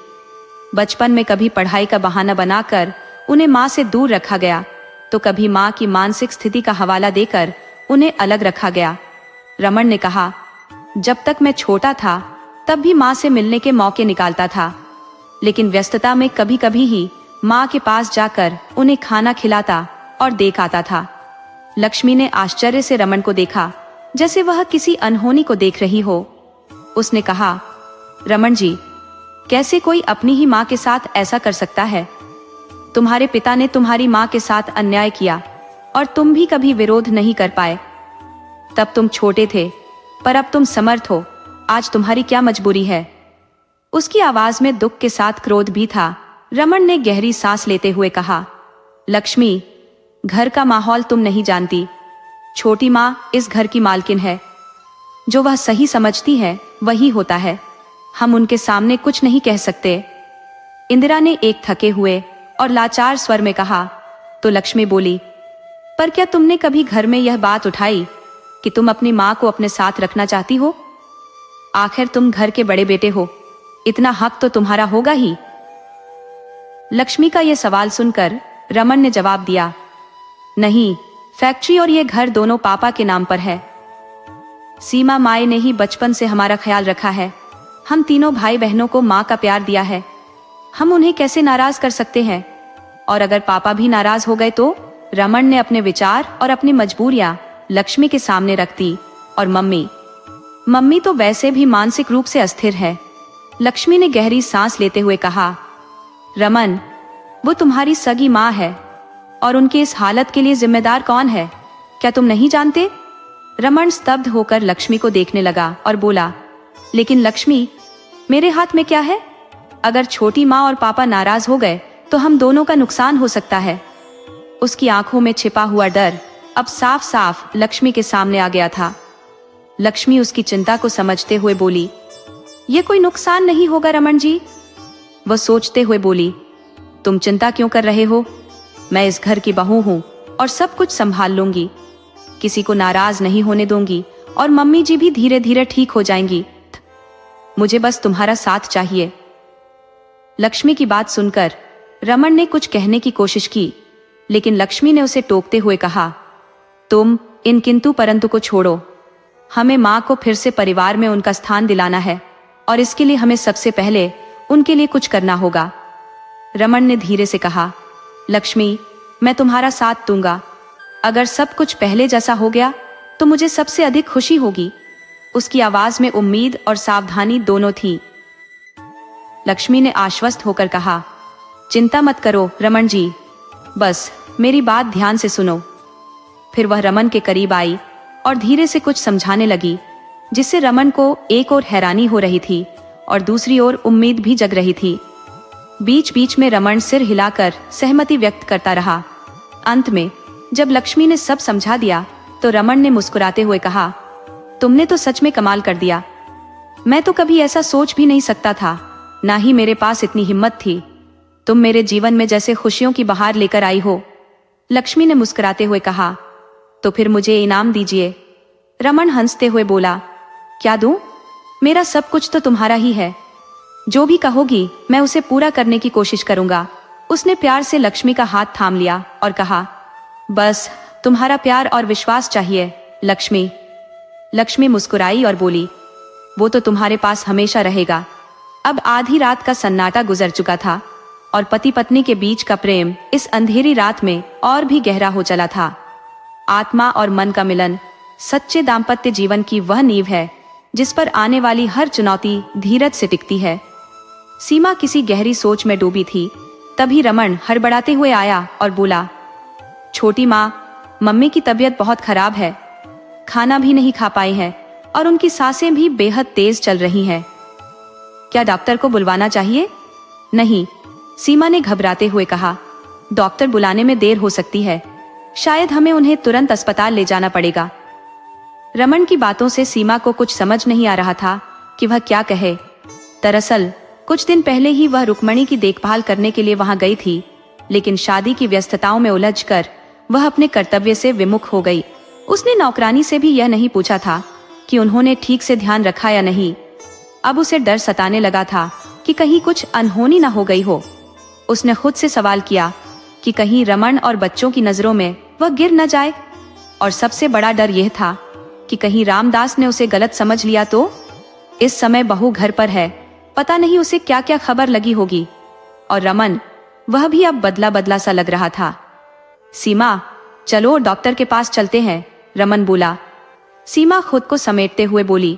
बचपन में कभी पढ़ाई का बहाना बनाकर उन्हें माँ से दूर रखा गया, तो कभी माँ की मानसिक स्थिति का हवाला देकर उन्हें अलग रखा गया। रमन ने कहा, जब तक मैं छोटा था तब भी माँ से मिलने के मौके निकालता था, लेकिन व्यस्तता में कभी कभी ही माँ के पास जाकर उन्हें खाना खिलाता और देख आता था। लक्ष्मी ने आश्चर्य से रमन को देखा, जैसे वह किसी अनहोनी को देख रही हो। उसने कहा, रमन जी, कैसे कोई अपनी ही माँ के साथ ऐसा कर सकता है? तुम्हारे पिता ने तुम्हारी माँ के साथ अन्याय किया और तुम भी कभी विरोध नहीं कर पाए। तब तुम छोटे थे, पर अब तुम समर्थ हो। आज तुम्हारी क्या मजबूरी है? उसकी आवाज में दुख के साथ क्रोध भी था। रमन ने गहरी सांस लेते हुए कहा, लक्ष्मी, घर का माहौल तुम नहीं जानती। छोटी माँ इस घर की मालकिन है। जो वह सही समझती है वही होता है। हम उनके सामने कुछ नहीं कह सकते। इंदिरा ने एक थके हुए और लाचार स्वर में कहा। तो लक्ष्मी बोली, पर क्या तुमने कभी घर में यह बात उठाई कि तुम अपनी माँ को अपने साथ रखना चाहती हो? आखिर तुम घर के बड़े बेटे हो, इतना हक तो तुम्हारा होगा ही। लक्ष्मी का यह सवाल सुनकर रमन ने जवाब दिया, नहीं, फैक्ट्री और ये घर दोनों पापा के नाम पर है। सीमा माई ने ही बचपन से हमारा ख्याल रखा है। हम तीनों भाई बहनों को माँ का प्यार दिया है। हम उन्हें कैसे नाराज कर सकते हैं? और अगर पापा भी नाराज हो गए तो? रमन ने अपने विचार और अपनी मजबूरियां लक्ष्मी के सामने रख दी। और मम्मी तो वैसे भी मानसिक रूप से अस्थिर है। लक्ष्मी ने गहरी सांस लेते हुए कहा, रमन, वो तुम्हारी सगी माँ है और उनकी इस हालत के लिए जिम्मेदार कौन है, क्या तुम नहीं जानते? रमन स्तब्ध होकर लक्ष्मी को देखने लगा और बोला, लेकिन लक्ष्मी, मेरे हाथ में क्या है? अगर छोटी माँ और पापा नाराज हो गए तो हम दोनों का नुकसान हो सकता है। उसकी आंखों में छिपा हुआ डर अब साफ साफ लक्ष्मी के सामने आ गया था। लक्ष्मी उसकी चिंता को समझते हुए बोली, ये कोई नुकसान नहीं होगा रमन जी। वह सोचते हुए बोली, तुम चिंता क्यों कर रहे हो? मैं इस घर की बहू हूँ और सब कुछ संभाल लूंगी। किसी को नाराज नहीं होने दूंगी और मम्मी जी भी धीरे धीरे ठीक हो जाएंगी। मुझे बस तुम्हारा साथ चाहिए। लक्ष्मी की बात सुनकर रमन ने कुछ कहने की कोशिश की, लेकिन लक्ष्मी ने उसे टोकते हुए कहा, तुम इन किंतु परंतु को छोड़ो। हमें माँ को फिर से परिवार में उनका स्थान दिलाना है और इसके लिए हमें सबसे पहले उनके लिए कुछ करना होगा। रमन ने धीरे से कहा, लक्ष्मी, मैं तुम्हारा साथ दूंगा। अगर सब कुछ पहले जैसा हो गया तो मुझे सबसे अधिक खुशी होगी। उसकी आवाज में उम्मीद और सावधानी दोनों थी। लक्ष्मी ने आश्वस्त होकर कहा, चिंता मत करो रमन जी, बस मेरी बात ध्यान से सुनो। फिर वह रमन के करीब आई और धीरे से कुछ समझाने लगी, जिससे रमन को एक ओर हैरानी हो रही थी और दूसरी ओर उम्मीद भी जग रही थी। बीच बीच में रमन सिर हिलाकर सहमति व्यक्त करता रहा। अंत में जब लक्ष्मी ने सब समझा दिया तो रमन ने मुस्कुराते हुए कहा, तुमने तो सच में कमाल कर दिया। मैं तो कभी ऐसा सोच भी नहीं सकता था, ना ही मेरे पास इतनी हिम्मत थी। तुम मेरे जीवन में जैसे खुशियों की बहार लेकर आई हो। लक्ष्मी ने मुस्कुराते हुए कहा, तो फिर मुझे इनाम दीजिए। रमन हंसते हुए बोला, क्या दूं? मेरा सब कुछ तो तुम्हारा ही है। जो भी कहोगी मैं उसे पूरा करने की कोशिश करूंगा। उसने प्यार से लक्ष्मी का हाथ थाम लिया और कहा, बस तुम्हारा प्यार और विश्वास चाहिए लक्ष्मी। लक्ष्मी मुस्कुराई और बोली, वो तो तुम्हारे पास हमेशा रहेगा। अब आधी रात का सन्नाटा गुजर चुका था और पति पत्नी के बीच का प्रेम इस अंधेरी रात में और भी गहरा हो चला था। आत्मा और मन का मिलन सच्चे दाम्पत्य जीवन की वह नींव है जिस पर आने वाली हर चुनौती धीरज से टिकती है। सीमा किसी गहरी सोच में डूबी थी। तभी रमन हड़बड़ाते हुए आया और बोला, छोटी माँ, मम्मी की तबीयत बहुत खराब है। खाना भी नहीं खा पाई है और उनकी सांसें भी बेहद तेज चल रही हैं। क्या डॉक्टर को बुलवाना चाहिए? नहीं, सीमा ने घबराते हुए कहा, डॉक्टर बुलाने में देर हो सकती है। शायद हमें उन्हें तुरंत अस्पताल ले जाना पड़ेगा। रमन की बातों से सीमा को कुछ समझ नहीं आ रहा था कि वह क्या कहे। दरअसल कुछ दिन पहले ही वह रुक्मणी की देखभाल करने के लिए वहां गई थी, लेकिन शादी की व्यस्तताओं में उलझकर वह अपने कर्तव्य से विमुख हो गई। उसने नौकरानी से भी यह नहीं पूछा था कि उन्होंने ठीक से ध्यान रखा या नहीं। अब उसे डर सताने लगा था कि कहीं कुछ अनहोनी न हो गई हो। उसने खुद से सवाल किया कि कहीं रमन और बच्चों की नजरों में वह गिर न जाए, और सबसे बड़ा डर यह था कि कहीं रामदास ने उसे गलत समझ लिया तो। इस समय बहू घर पर है, पता नहीं उसे क्या क्या खबर लगी होगी। और रमन, वह भी अब बदला बदला सा लग रहा था। सीमा, चलो डॉक्टर के पास चलते हैं, रमन बोला। सीमा खुद को समेटते हुए बोली,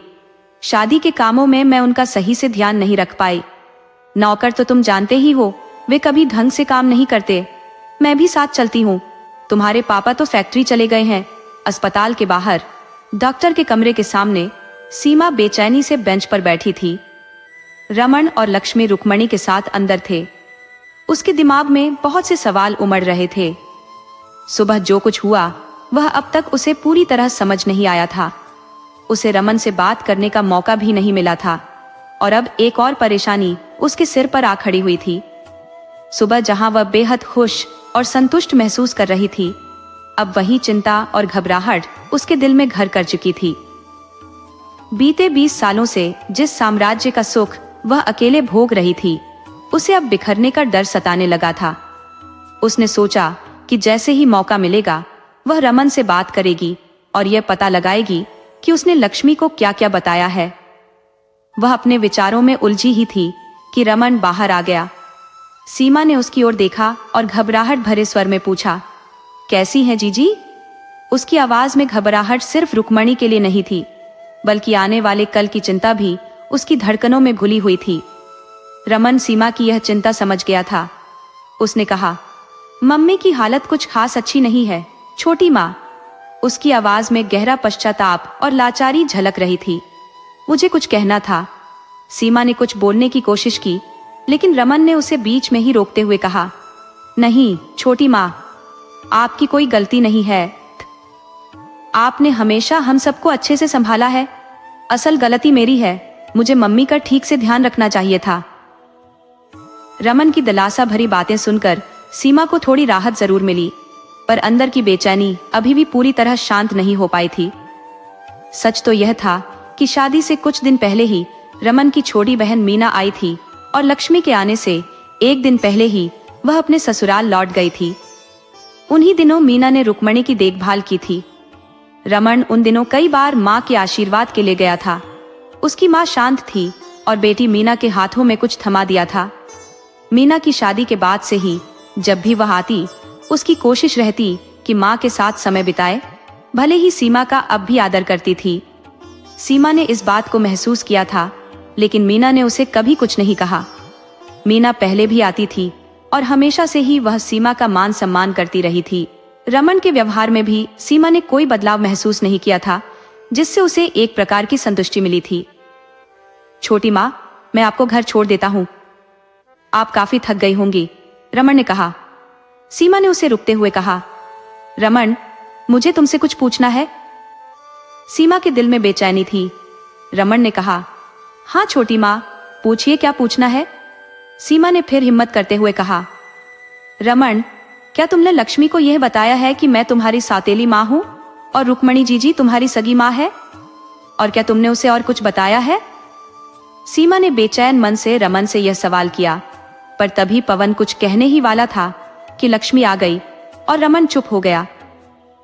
शादी के कामों में मैं उनका सही से ध्यान नहीं रख पाई। नौकर तो तुम जानते ही हो, वे कभी ढंग से काम नहीं करते। मैं भी साथ चलती हूँ। तुम्हारे पापा तो फैक्ट्री चले गए हैं। अस्पताल के बाहर डॉक्टर के कमरे के सामने सीमा बेचैनी से बेंच पर बैठी थी। रमन और लक्ष्मी रुक्मणी के साथ अंदर थे। उसके दिमाग में बहुत से सवाल उमड़ रहे थे। सुबह जो कुछ हुआ वह अब तक उसे पूरी तरह समझ नहीं आया था। उसे रमन से बात करने का मौका भी नहीं मिला था और अब एक और परेशानी उसके सिर पर आ खड़ी हुई थी। सुबह जहां वह बेहद खुश और संतुष्ट महसूस कर रही थी, अब वही चिंता और घबराहट उसके दिल में घर कर चुकी थी। बीते 20 सालों से जिस साम्राज्य का सुख वह अकेले भोग रही थी, उसे अब बिखरने का डर सताने लगा था। उसने सोचा कि जैसे ही मौका मिलेगा वह रमन से बात करेगी और यह पता लगाएगी कि उसने लक्ष्मी को क्या क्या बताया है। वह अपने विचारों में उलझी ही थी कि रमन बाहर आ गया। सीमा ने उसकी ओर देखा और घबराहट भरे स्वर में पूछा, कैसी हैं जीजी? उसकी आवाज में घबराहट सिर्फ रुक्मणी के लिए नहीं थी, बल्कि आने वाले कल की चिंता भी उसकी धड़कनों में घुली हुई थी। रमन सीमा की यह चिंता समझ गया था। उसने कहा, मम्मी की हालत कुछ खास अच्छी नहीं है छोटी माँ। उसकी आवाज में गहरा पश्चाताप और लाचारी झलक रही थी। मुझे कुछ कहना था। सीमा ने कुछ बोलने की कोशिश की, लेकिन रमन ने उसे बीच में ही रोकते हुए कहा, नहीं छोटी माँ, आपकी कोई गलती नहीं है। आपने हमेशा हम सबको अच्छे से संभाला है। असल गलती मेरी है। मुझे मम्मी का ठीक से ध्यान रखना चाहिए था। रमन की दिलासा भरी बातें सुनकर सीमा को थोड़ी राहत जरूर मिली, पर अंदर की बेचैनी अभी भी पूरी तरह शांत नहीं हो पाई थी। सच तो यह था कि शादी से कुछ दिन पहले ही रमन की छोटी बहन मीना आई थी और लक्ष्मी के आने से एक दिन पहले ही वह अपने ससुराल लौट गई थी। उन्हीं दिनों मीना ने रुक्मणी की देखभाल की थी। रमन उन दिनों कई बार माँ के आशीर्वाद के लिए गया था। उसकी माँ शांत थी और बेटी मीना के हाथों में कुछ थमा दिया था। मीना की शादी के बाद से ही जब भी वह आती, उसकी कोशिश रहती कि माँ के साथ समय बिताए। भले ही सीमा का अब भी आदर करती थी। सीमा ने इस बात को महसूस किया था, लेकिन मीना ने उसे कभी कुछ नहीं कहा। मीना पहले भी आती थी और हमेशा से ही वह सीमा का मान सम्मान करती रही थी। रमन के व्यवहार में भी सीमा ने कोई बदलाव महसूस नहीं किया था, जिससे उसे एक प्रकार की संतुष्टि मिली थी। छोटी माँ, मैं आपको घर छोड़ देता हूँ, आप काफी थक गई होंगी, रमन ने कहा। सीमा ने उसे रुकते हुए कहा, रमन, मुझे तुमसे कुछ पूछना है। सीमा के दिल में बेचैनी थी। रमन ने कहा, हाँ छोटी माँ, पूछिए क्या पूछना है। सीमा ने फिर हिम्मत करते हुए कहा, रमन, क्या तुमने लक्ष्मी को यह बताया है कि मैं तुम्हारी सौतेली माँ हूँ और रुक्मणी जीजी तुम्हारी सगी माँ है? और क्या तुमने उसे और कुछ बताया है? सीमा ने बेचैन मन से रमन से यह सवाल किया, पर तभी पवन कुछ कहने ही वाला था कि लक्ष्मी आ गई और रमन चुप हो गया।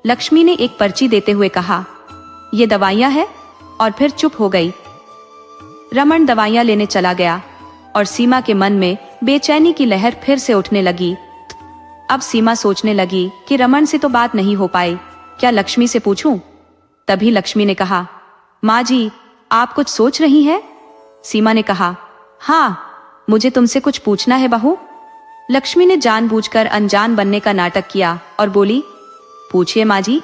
लक्ष्मी ने एक पर्ची देते हुए कहा, ये दवाइयां हैं, और फिर चुप हो गई। रमन दवाइयां लेने चला गया और सीमा के मन में बेचैनी की लहर फिर से उठने लगी। अब सीमा सोचने लगी कि रमन से तो बात नहीं हो पाई, क्या लक्ष्मी से पूछूं? तभी लक्ष्मी ने कहा, माँ जी, आप कुछ सोच रही हैं? सीमा ने कहा, हाँ, मुझे तुमसे कुछ पूछना है बहू। लक्ष्मी ने जानबूझकर अनजान बनने का नाटक किया और बोली, पूछिए माँ जी।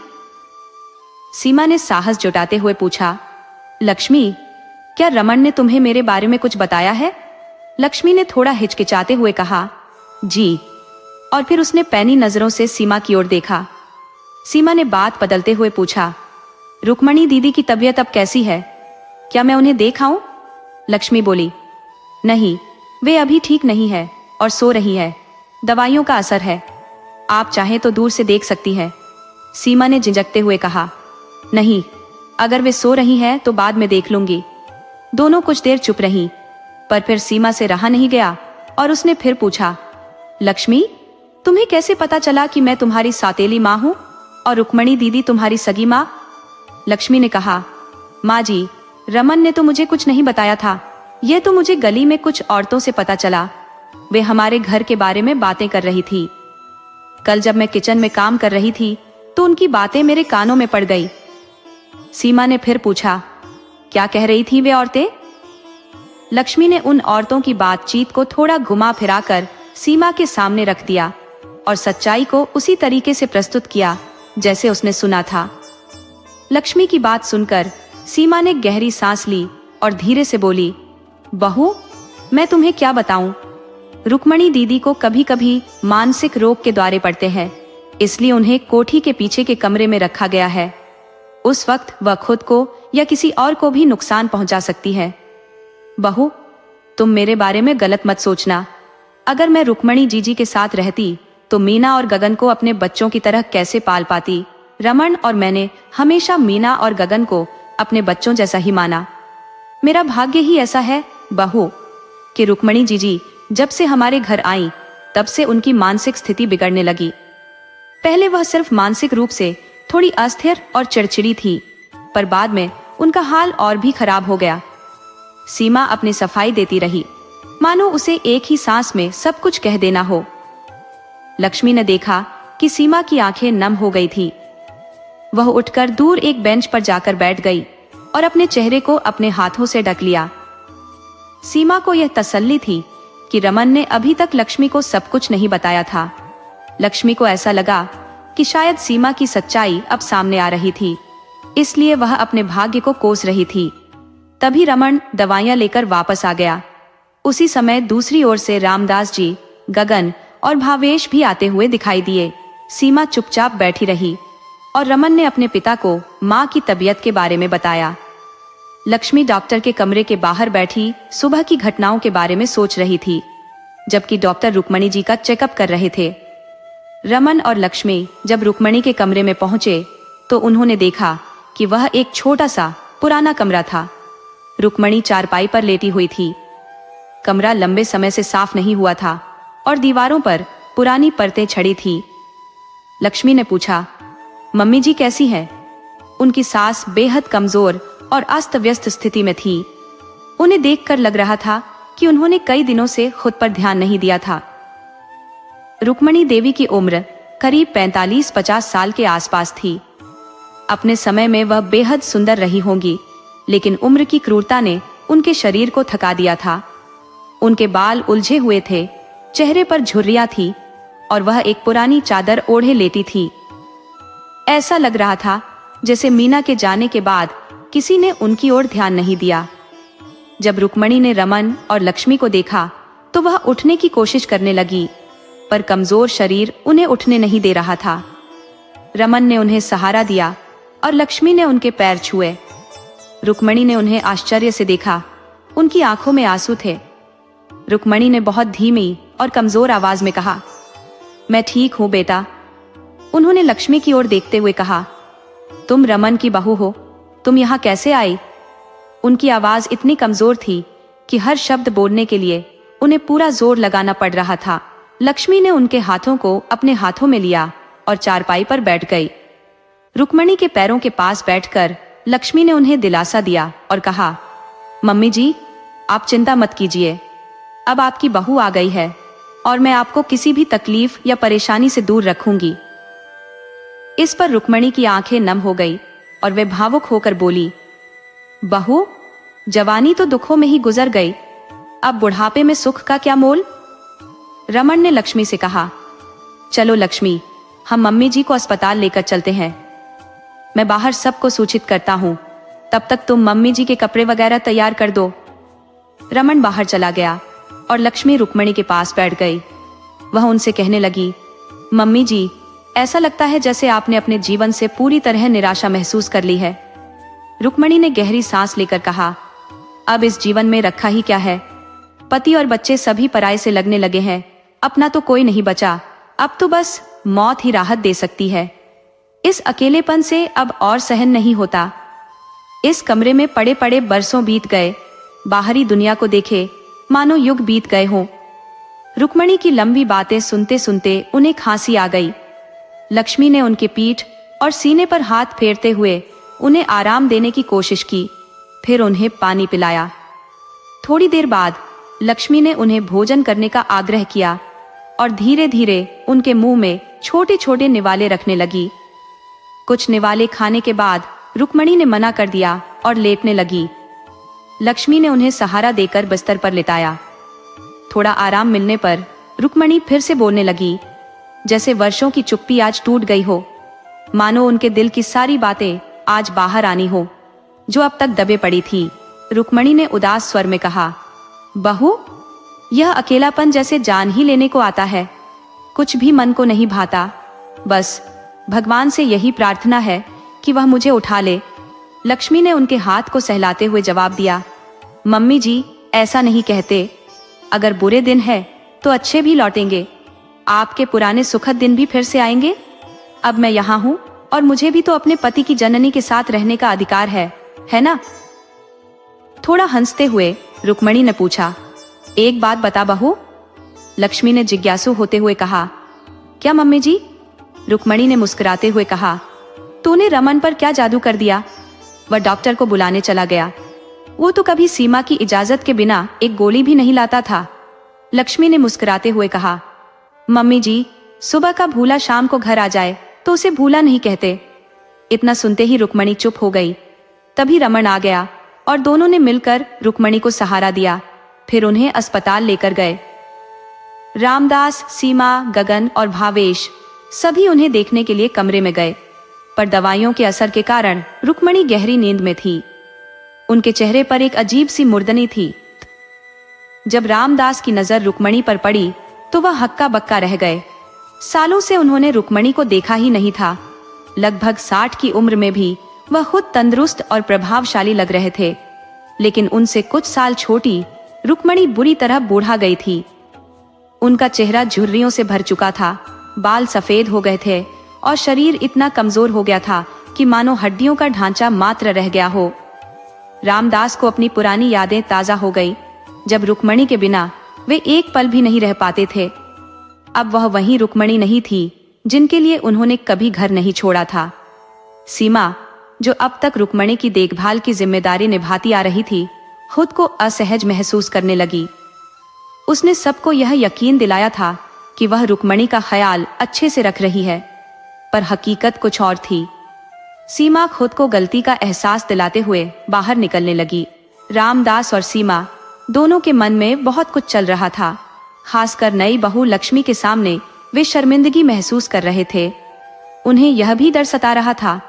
सीमा ने साहस जुटाते हुए पूछा, लक्ष्मी, क्या रमन ने तुम्हें मेरे बारे में कुछ बताया है? लक्ष्मी ने थोड़ा हिचकिचाते हुए कहा, जी। और फिर उसने पैनी नजरों से सीमा की ओर देखा। सीमा ने बात बदलते हुए पूछा, रुक्मणी दीदी की तबीयत अब कैसी है? क्या मैं उन्हें देख आऊं? लक्ष्मी बोली, नहीं, वे अभी ठीक नहीं है और सो रही है, दवाइयों का असर है, आप चाहें तो दूर से देख सकती है। सीमा ने झिझकते हुए कहा, नहीं, अगर वे सो रही हैं तो बाद में देख लूंगी। दोनों कुछ देर चुप रहीं, पर फिर सीमा से रहा नहीं गया और उसने फिर पूछा, लक्ष्मी, तुम्हें कैसे पता चला कि मैं तुम्हारी सौतेली माँ हूँ और रुक्मणी दीदी तुम्हारी सगी माँ? लक्ष्मी ने कहा, माँ जी, रमन ने तो मुझे कुछ नहीं बताया था, यह तो मुझे गली में कुछ औरतों से पता चला। वे हमारे घर के बारे में बातें कर रही थी। कल जब मैं किचन में काम कर रही थी तो उनकी बातें मेरे कानों में पड़ गई। सीमा ने फिर पूछा, क्या कह रही थी वे औरतें? लक्ष्मी ने उन औरतों की बातचीत को थोड़ा घुमा फिराकर सीमा के सामने रख दिया और सच्चाई को उसी तरीके से प्रस्तुत किया जैसे उसने सुना था। लक्ष्मी की बात सुनकर सीमा ने गहरी सांस ली और धीरे से बोली, बहू, मैं तुम्हें क्या बताऊं, रुक्मणी दीदी को कभी कभी मानसिक रोग के द्वारे पड़ते हैं, इसलिए उन्हें कोठी के पीछे के कमरे में रखा गया है। उस वक्त वह खुद को या किसी और को भी नुकसान पहुंचा सकती है। बहू, तुम मेरे बारे में गलत मत सोचना। अगर मैं रुक्मणी जीजी के साथ रहती तो मीना और गगन को अपने बच्चों की तरह कैसे पाल पाती। रमन और मैंने हमेशा मीना और गगन को अपने बच्चों जैसा ही माना। मेरा भाग्य ही ऐसा है बहू कि रुक्मणी जीजी जब से हमारे घर आई तब से उनकी मानसिक स्थिति बिगड़ने लगी। पहले वह सिर्फ मानसिक रूप से थोड़ी अस्थिर और चिड़चिड़ी थी, पर बाद में उनका हाल और भी खराब हो गया। सीमा अपनी सफाई देती रही, मानो उसे एक ही सांस में सब कुछ कह देना हो। लक्ष्मी ने देखा कि सीमा की आंखें नम हो गई थी। वह उठकर दूर एक बेंच पर जाकर बैठ गई और अपने चेहरे को अपने हाथों से ढक लिया। सीमा को यह तसल्ली थी कि रमन ने अभी तक लक्ष्मी को सब कुछ नहीं बताया था। लक्ष्मी को ऐसा लगा कि शायद सीमा की सच्चाई अब सामने आ रही थी, इसलिए वह अपने भाग्य को कोस रही थी। तभी रमन दवाइयां लेकर वापस आ गया। उसी समय दूसरी ओर से रामदास जी, गगन और भावेश भी आते हुए दिखाई दिए। सीमा चुपचाप बैठी रही और रमन ने अपने पिता को माँ की तबीयत के बारे में बताया। लक्ष्मी डॉक्टर के कमरे के बाहर बैठी सुबह की घटनाओं के बारे में सोच रही थी, जबकि डॉक्टर रुक्मणी जी का चेकअप कर रहे थे। रमन और लक्ष्मी जब रुक्मणी के कमरे में पहुंचे तो उन्होंने देखा कि वह एक छोटा सा पुराना कमरा था। रुक्मणी चारपाई पर लेटी हुई थी। कमरा लंबे समय से साफ नहीं हुआ था और दीवारों पर पुरानी परतें छड़ी थी। लक्ष्मी ने पूछा, मम्मी जी कैसी हैं? उनकी सास बेहद कमजोर और अस्त व्यस्त स्थिति में थी। उन्हें देखकर लग रहा था कि उन्होंने कई दिनों से खुद पर ध्यान नहीं दिया था। रुक्मणी देवी की उम्र करीब 45-50 साल के आसपास थी। अपने समय में वह बेहद सुंदर रही होंगी, लेकिन उम्र की क्रूरता ने उनके शरीर को थका दिया था। उनके बाल उलझे हुए थे, चेहरे पर झुर्रियां थी और वह एक पुरानी चादर ओढ़े लेटी थी। ऐसा लग रहा था जैसे मीना के जाने के बाद किसी ने उनकी ओर ध्यान नहीं दिया। जब रुक्मणी ने रमन और लक्ष्मी को देखा तो वह उठने की कोशिश करने लगी, पर कमजोर शरीर उन्हें उठने नहीं दे रहा था। रमन ने उन्हें सहारा दिया और लक्ष्मी ने उनके पैर छुए। रुक्मणी ने उन्हें आश्चर्य से देखा, उनकी आंखों में आंसू थे। रुक्मणी ने बहुत धीमी और कमजोर आवाज में कहा, मैं ठीक हूं बेटा। उन्होंने लक्ष्मी की ओर देखते हुए कहा, तुम रमन की बहू हो, तुम यहाँ कैसे आई? उनकी आवाज इतनी कमजोर थी कि हर शब्द बोलने के लिए उन्हें पूरा जोर लगाना पड़ रहा था। लक्ष्मी ने उनके हाथों को अपने हाथों में लिया और चारपाई पर बैठ गई। रुक्मणी के पैरों के पास बैठकर लक्ष्मी ने उन्हें दिलासा दिया और कहा, मम्मी जी, आप चिंता मत कीजिए, अब आपकी बहू आ गई है और मैं आपको किसी भी तकलीफ या परेशानी से दूर रखूंगी। इस पर रुक्मणी की आंखें नम हो गई और वे भावुक होकर बोली, बहू, जवानी तो दुखों में ही गुजर गई, अब बुढ़ापे में सुख का क्या मोल? रमन ने लक्ष्मी से कहा, चलो लक्ष्मी, हम मम्मी जी को अस्पताल लेकर चलते हैं। मैं बाहर सबको सूचित करता हूँ, तब तक तुम मम्मी जी के कपड़े वगैरह तैयार कर दो। रमन बाहर चला गया और लक्ष्मी रुक्मणी के पास बैठ गई। वह उनसे कहने लगी, मम्मी जी, ऐसा लगता है जैसे आपने अपने जीवन से पूरी तरह निराशा महसूस कर ली है। रुक्मणी ने गहरी सांस लेकर कहा, अब इस जीवन में रखा ही क्या है? पति और बच्चे सभी पराये से लगने लगे हैं, अपना तो कोई नहीं बचा। अब तो बस मौत ही राहत दे सकती है। इस अकेलेपन से अब और सहन नहीं होता। इस कमरे में पड़े पड़े बरसों बीत गए, बाहरी दुनिया को देखे मानो युग बीत गए हों। रुक्मणी की लंबी बातें सुनते सुनते उन्हें खांसी आ गई। लक्ष्मी ने उनके पीठ और सीने पर हाथ फेरते हुए उन्हें आराम देने की कोशिश की, फिर उन्हें पानी पिलाया। थोड़ी देर बाद लक्ष्मी ने उन्हें भोजन करने का आग्रह किया और धीरे धीरे उनके मुंह में छोटे छोटे निवाले रखने लगी। कुछ निवाले खाने के बाद रुक्मणी ने मना कर दिया और लेटने लगी। लक्ष्मी ने उन्हें सहारा देकर बिस्तर पर लेटाया। थोड़ा आराम मिलने पर रुक्मणी फिर से बोलने लगी, जैसे वर्षों की चुप्पी आज टूट गई हो, मानो उनके दिल की सारी बातें आज बाहर आनी हो जो अब तक दबे पड़ी थी। रुक्मणी ने उदास स्वर में कहा, बहू, यह अकेलापन जैसे जान ही लेने को आता है, कुछ भी मन को नहीं भाता। बस भगवान से यही प्रार्थना है कि वह मुझे उठा ले। लक्ष्मी ने उनके हाथ को सहलाते हुए जवाब दिया, मम्मी जी, ऐसा नहीं कहते। अगर बुरे दिन है तो अच्छे भी लौटेंगे। आपके पुराने सुखद दिन भी फिर से आएंगे। अब मैं यहाँ हूँ और मुझे भी तो अपने पति की जननी के साथ रहने का अधिकार है ना? थोड़ा हंसते हुए रुक्मणी ने पूछा, एक बात बता बहू। लक्ष्मी ने जिज्ञासु होते हुए कहा, क्या मम्मी जी? रुक्मणी ने मुस्कुराते हुए कहा, तूने रमन पर क्या जादू कर दिया? वह डॉक्टर को बुलाने चला गया। वो तो कभी सीमा की इजाजत के बिना एक गोली भी नहीं लाता था। लक्ष्मी ने मुस्कुराते हुए कहा, मम्मी जी, सुबह का भूला शाम को घर आ जाए तो उसे भूला नहीं कहते। इतना सुनते ही रुक्मणी चुप हो गई। तभी रमन आ गया और दोनों ने मिलकर रुक्मणी को सहारा दिया, फिर उन्हें अस्पताल लेकर गए। रामदास, सीमा, गगन और भावेश सभी उन्हें देखने के लिए कमरे में गए, पर दवाइयों के असर के कारण रुक्मणी गहरी नींद में थी। उनके चेहरे पर एक अजीब सी मुर्दनी थी। जब रामदास की नजर रुक्मणी पर पड़ी तो वह हक्का बक्का रह गए। सालों से उन्होंने रुक्मणी को देखा ही नहीं था। लगभग 60 की उम्र में भी वह खुद तंदुरुस्त और प्रभावशाली लग रहे थे, लेकिन उनसे कुछ साल छोटी रुक्मणी बुरी तरह बूढ़ा गई थी। उनका चेहरा झुर्रियों से भर चुका था, बाल सफेद हो गए थे और शरीर इतना कमजोर हो गया था कि मानो हड्डियों का ढांचा मात्र रह गया हो। रामदास को अपनी पुरानी यादें ताजा हो गई, जब रुक्मणी के बिना वे एक पल भी नहीं रह पाते थे। अब वह वही रुक्मणी नहीं थी जिनके लिए उन्होंने कभी घर नहीं छोड़ा था। सीमा, जो अब तक रुक्मणी की देखभाल की जिम्मेदारी निभाती आ रही थी, खुद को असहज महसूस करने लगी। उसने सबको यह यकीन दिलाया था कि वह रुक्मणी का ख्याल अच्छे से रख रही है, पर हकीकत कुछ और थी। सीमा खुद को गलती का एहसास दिलाते हुए बाहर निकलने लगी। रामदास और सीमा दोनों के मन में बहुत कुछ चल रहा था। खासकर नई बहू लक्ष्मी के सामने वे शर्मिंदगी महसूस कर रहे थे। उन्हें यह भी डर सता रहा था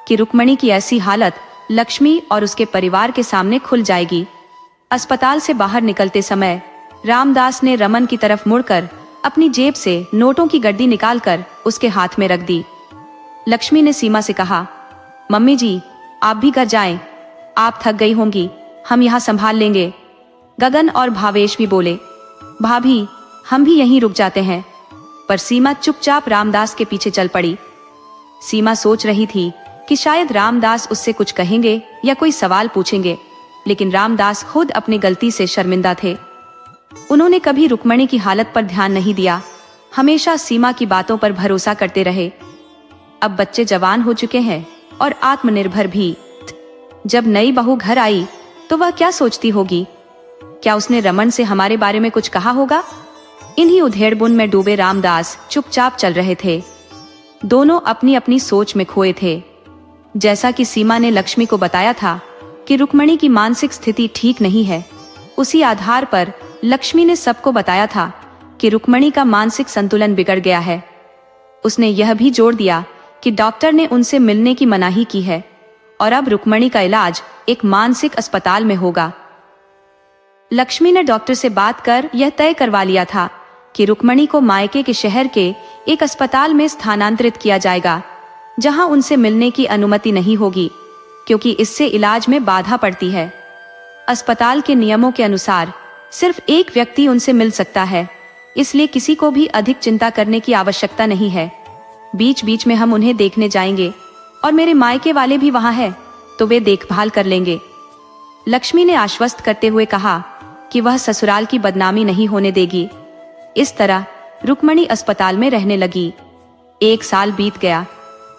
कि रुक्मणी की ऐसी हालत लक्ष्मी और उसके परिवार के सामने खुल जाएगी। अस्पताल से बाहर निकलते समय रामदास ने रमन की तरफ मुड़कर अपनी जेब से नोटों की गड्डी निकालकर उसके हाथ में रख दी। लक्ष्मी ने सीमा से कहा, मम्मी जी आप भी घर जाएं, आप थक गई होंगी, हम यहाँ संभाल लेंगे। गगन और भावेश भी बोले, भाभी हम भी यहीं रुक जाते हैं। पर सीमा चुपचाप रामदास के पीछे चल पड़ी। सीमा सोच रही थी कि शायद रामदास उससे कुछ कहेंगे या कोई सवाल पूछेंगे, लेकिन रामदास खुद अपनी गलती से शर्मिंदा थे। उन्होंने कभी रुक्मणी की हालत पर ध्यान नहीं दिया, हमेशा सीमा की बातों पर भरोसा करते रहे। अब बच्चे जवान हो चुके हैं और आत्मनिर्भर भी। जब नई बहू घर आई तो वह क्या सोचती होगी? क्या उसने रमन से हमारे बारे में कुछ कहा होगा? इन्हीं उधेड़बुन में डूबे रामदास चुपचाप चल रहे थे। दोनों अपनी अपनी सोच में खोए थे। जैसा कि सीमा ने लक्ष्मी को बताया था कि रुक्मणी की मानसिक स्थिति ठीक नहीं है, उसी आधार पर लक्ष्मी ने सबको बताया था कि रुक्मणी का मानसिक संतुलन बिगड़ गया है। उसने यह भी जोड़ दिया कि डॉक्टर ने उनसे मिलने की मनाही की है और अब रुक्मणी का इलाज एक मानसिक अस्पताल में होगा। लक्ष्मी ने डॉक्टर से बात कर यह तय करवा लिया था कि रुक्मणी को मायके के शहर के एक अस्पताल में स्थानांतरित किया जाएगा, जहां उनसे मिलने की अनुमति नहीं होगी, क्योंकि इससे इलाज में बाधा पड़ती है। अस्पताल के नियमों के अनुसार सिर्फ एक व्यक्ति उनसे मिल सकता है, इसलिए किसी को भी अधिक चिंता करने की आवश्यकता नहीं है। बीच बीच में हम उन्हें देखने जाएंगे और मेरे मायके वाले भी वहां हैं, तो वे देखभाल कर लेंगे। लक्ष्मी ने आश्वस्त करते हुए कहा कि वह ससुराल की बदनामी नहीं होने देगी। इस तरह रुक्मणी अस्पताल में रहने लगी। 1 साल बीत गया।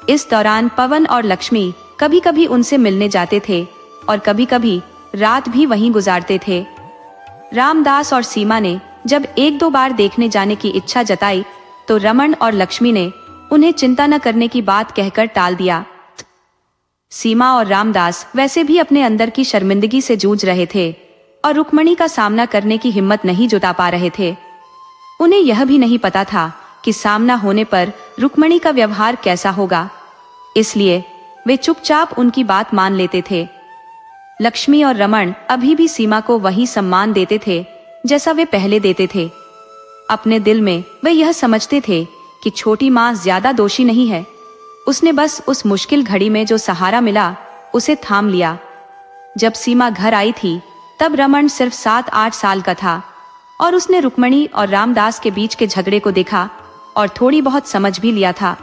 इस दौरान पवन और लक्ष्मी कभी कभी उनसे मिलने जाते थे और कभी कभी रात भी वहीं गुजारते थे। रामदास और सीमा ने जब 1-2 बार देखने जाने की इच्छा जताई तो रमन और लक्ष्मी ने उन्हें चिंता न करने की बात कहकर टाल दिया। सीमा और रामदास वैसे भी अपने अंदर की शर्मिंदगी से जूझ रहे थे और रुक्मणी का सामना करने की हिम्मत नहीं जुटा पा रहे थे। उन्हें यह भी नहीं पता था कि सामना होने पर रुक्मणी का व्यवहार कैसा होगा, इसलिए वे चुपचाप उनकी बात मान लेते थे। लक्ष्मी और रमन अभी भी सीमा को वही सम्मान देते थे जैसा वे पहले देते थे। अपने दिल में वे यह समझते थे कि छोटी माँ ज्यादा दोषी नहीं है, उसने बस उस मुश्किल घड़ी में जो सहारा मिला उसे थाम लिया। जब सीमा घर आई थी तब रमन सिर्फ 7-8 साल का था और उसने रुक्मणी और रामदास के बीच के झगड़े को देखा और थोड़ी बहुत समझ भी लिया था।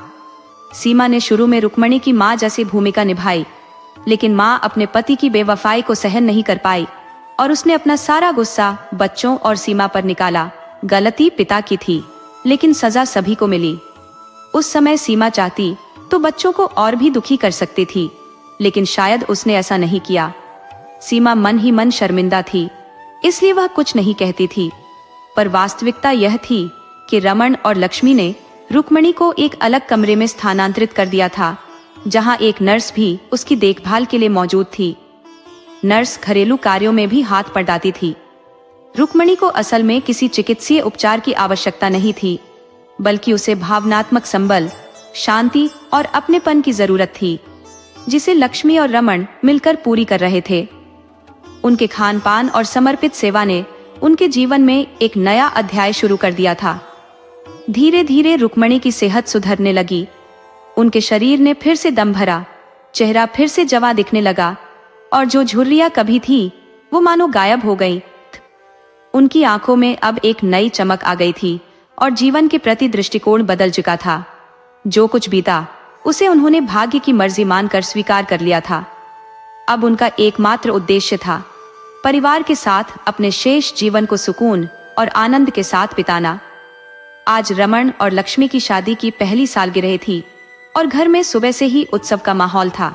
सीमा ने शुरू में रुक्मणी की माँ जैसी भूमिका निभाई, लेकिन माँ अपने पति की बेवफाई को सहन नहीं कर पाई और उसने अपना सारा गुस्सा बच्चों और सीमा पर निकाला। गलती पिता की थी, लेकिन सजा सभी को मिली। उस समय सीमा चाहती तो बच्चों को और भी दुखी कर सकती थी, लेकिन शायद उसने ऐसा नहीं किया। सीमा मन ही मन शर्मिंदा थी, इसलिए वह कुछ नहीं कहती थी। पर वास्तविकता यह थी कि रमन और लक्ष्मी ने रुक्मणी को एक अलग कमरे में स्थानांतरित कर दिया था, जहां एक नर्स भी उसकी देखभाल के लिए मौजूद थी। नर्स घरेलू कार्यों में भी हाथ बटाती थी। रुक्मणी को असल में किसी चिकित्सीय उपचार की आवश्यकता नहीं थी, बल्कि उसे भावनात्मक संबल, शांति और अपनेपन की जरूरत थी, जिसे लक्ष्मी और रमन मिलकर पूरी कर रहे थे। उनके खान पान और समर्पित सेवा ने उनके जीवन में एक नया अध्याय शुरू कर दिया था। धीरे धीरे रुक्मणी की सेहत सुधरने लगी। उनके शरीर ने फिर से दम भरा, चेहरा फिर से जवां दिखने लगा और जो झुर्रियां कभी थी वो मानो गायब हो गई। उनकी आंखों में अब एक नई चमक आ गई थी और जीवन के प्रति दृष्टिकोण बदल चुका था। जो कुछ बीता उसे उन्होंने भाग्य की मर्जी मानकर स्वीकार कर लिया था। अब उनका एकमात्र उद्देश्य था परिवार के साथ अपने शेष जीवन को सुकून और आनंद के साथ बिताना। आज रमन और लक्ष्मी की शादी की पहली सालगिरह थी और घर में सुबह से ही उत्सव का माहौल था।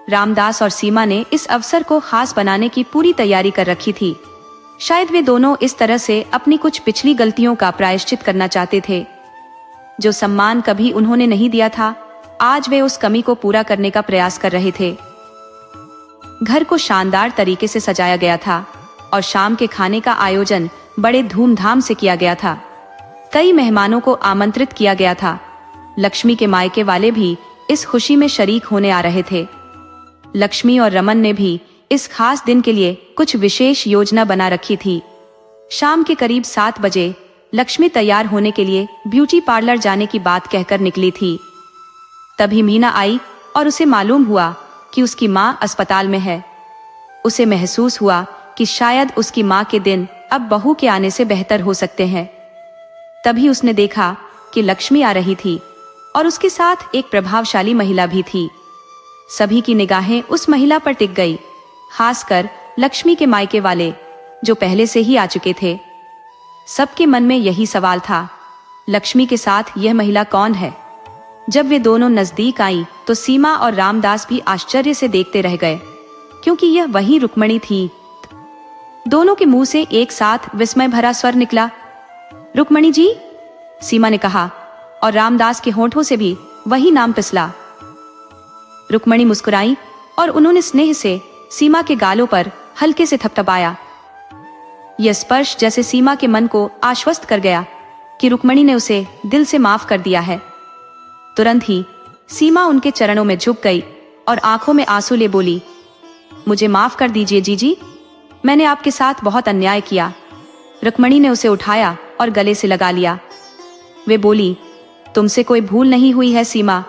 रामदास और सीमा ने इस अवसर को खास बनाने की पूरी तैयारी कर रखी थी। शायद वे दोनों इस तरह से अपनी कुछ पिछली गलतियों का प्रायश्चित करना चाहते थे। जो सम्मान कभी उन्होंने नहीं दिया था, आज वे उस कमी को पूरा करने का प्रयास कर रहे थे। घर को शानदार तरीके से सजाया गया था और शाम के खाने का आयोजन बड़े धूमधाम से किया गया था। कई मेहमानों को आमंत्रित किया गया था। लक्ष्मी के मायके वाले भी इस खुशी में शरीक होने आ रहे थे। लक्ष्मी और रमन ने भी इस खास दिन के लिए कुछ विशेष योजना बना रखी थी। शाम के करीब 7 बजे लक्ष्मी तैयार होने के लिए ब्यूटी पार्लर जाने की बात कहकर निकली थी। तभी मीना आई और उसे मालूम हुआ कि उसकी माँ अस्पताल में है। उसे महसूस हुआ कि शायद उसकी माँ के दिन अब बहू के आने से बेहतर हो सकते हैं। तभी उसने देखा कि लक्ष्मी आ रही थी और उसके साथ एक प्रभावशाली महिला भी थी। सभी की निगाहें उस महिला पर टिक गई, खासकर लक्ष्मी के मायके वाले जो पहले से ही आ चुके थे। सबके मन में यही सवाल था, लक्ष्मी के साथ यह महिला कौन है? जब वे दोनों नजदीक आई तो सीमा और रामदास भी आश्चर्य से देखते रह गए, क्योंकि यह वही रुक्मणी थी। दोनों के मुंह से एक साथ विस्मय भरा स्वर निकला, रुक्मणी जी, सीमा ने कहा, और रामदास के होंठों से भी वही नाम पिसला। रुक्मणी मुस्कुराई और उन्होंने स्नेह से सीमा के गालों पर हल्के से थपथपाया। यह स्पर्श जैसे सीमा के मन को आश्वस्त कर गया कि रुक्मणी ने उसे दिल से माफ कर दिया है। तुरंत ही सीमा उनके चरणों में झुक गई और आंखों में आंसू ले बोली, मुझे माफ कर दीजिए जीजी, मैंने आपके साथ बहुत अन्याय किया। रुक्मणी ने उसे उठाया और गले से लगा लिया। वे बोली, तुमसे कोई भूल नहीं हुई है सीमा,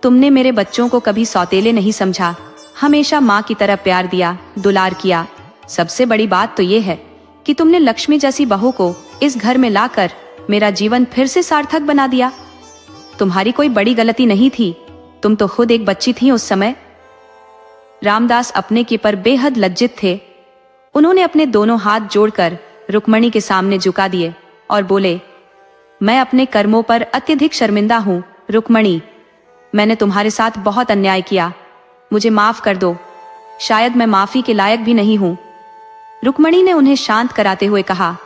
तुमने मेरे बच्चों को कभी सौतेले नहीं समझा, हमेशा माँ की तरह प्यार दिया, दुलार किया। सबसे बड़ी बात तो ये है कि तुमने लक्ष्मी जैसी बहू को इस घर में लाकर मेरा जीवन फिर से सार्थक बना दिया। तुम्हारी कोई बड़ी गलती नहीं थी, तुम तो खुद एक बच्ची थी उस समय। रामदास अपने के पर बेहद लज्जित थे। उन्होंने अपने दोनों हाथ जोड़कर रुक्मणी के सामने झुका दिए और बोले, मैं अपने कर्मों पर अत्यधिक शर्मिंदा हूँ रुक्मणी, मैंने तुम्हारे साथ बहुत अन्याय किया, मुझे माफ कर दो, शायद मैं माफी के लायक भी नहीं हूँ। रुक्मणी ने उन्हें शांत कराते हुए कहा,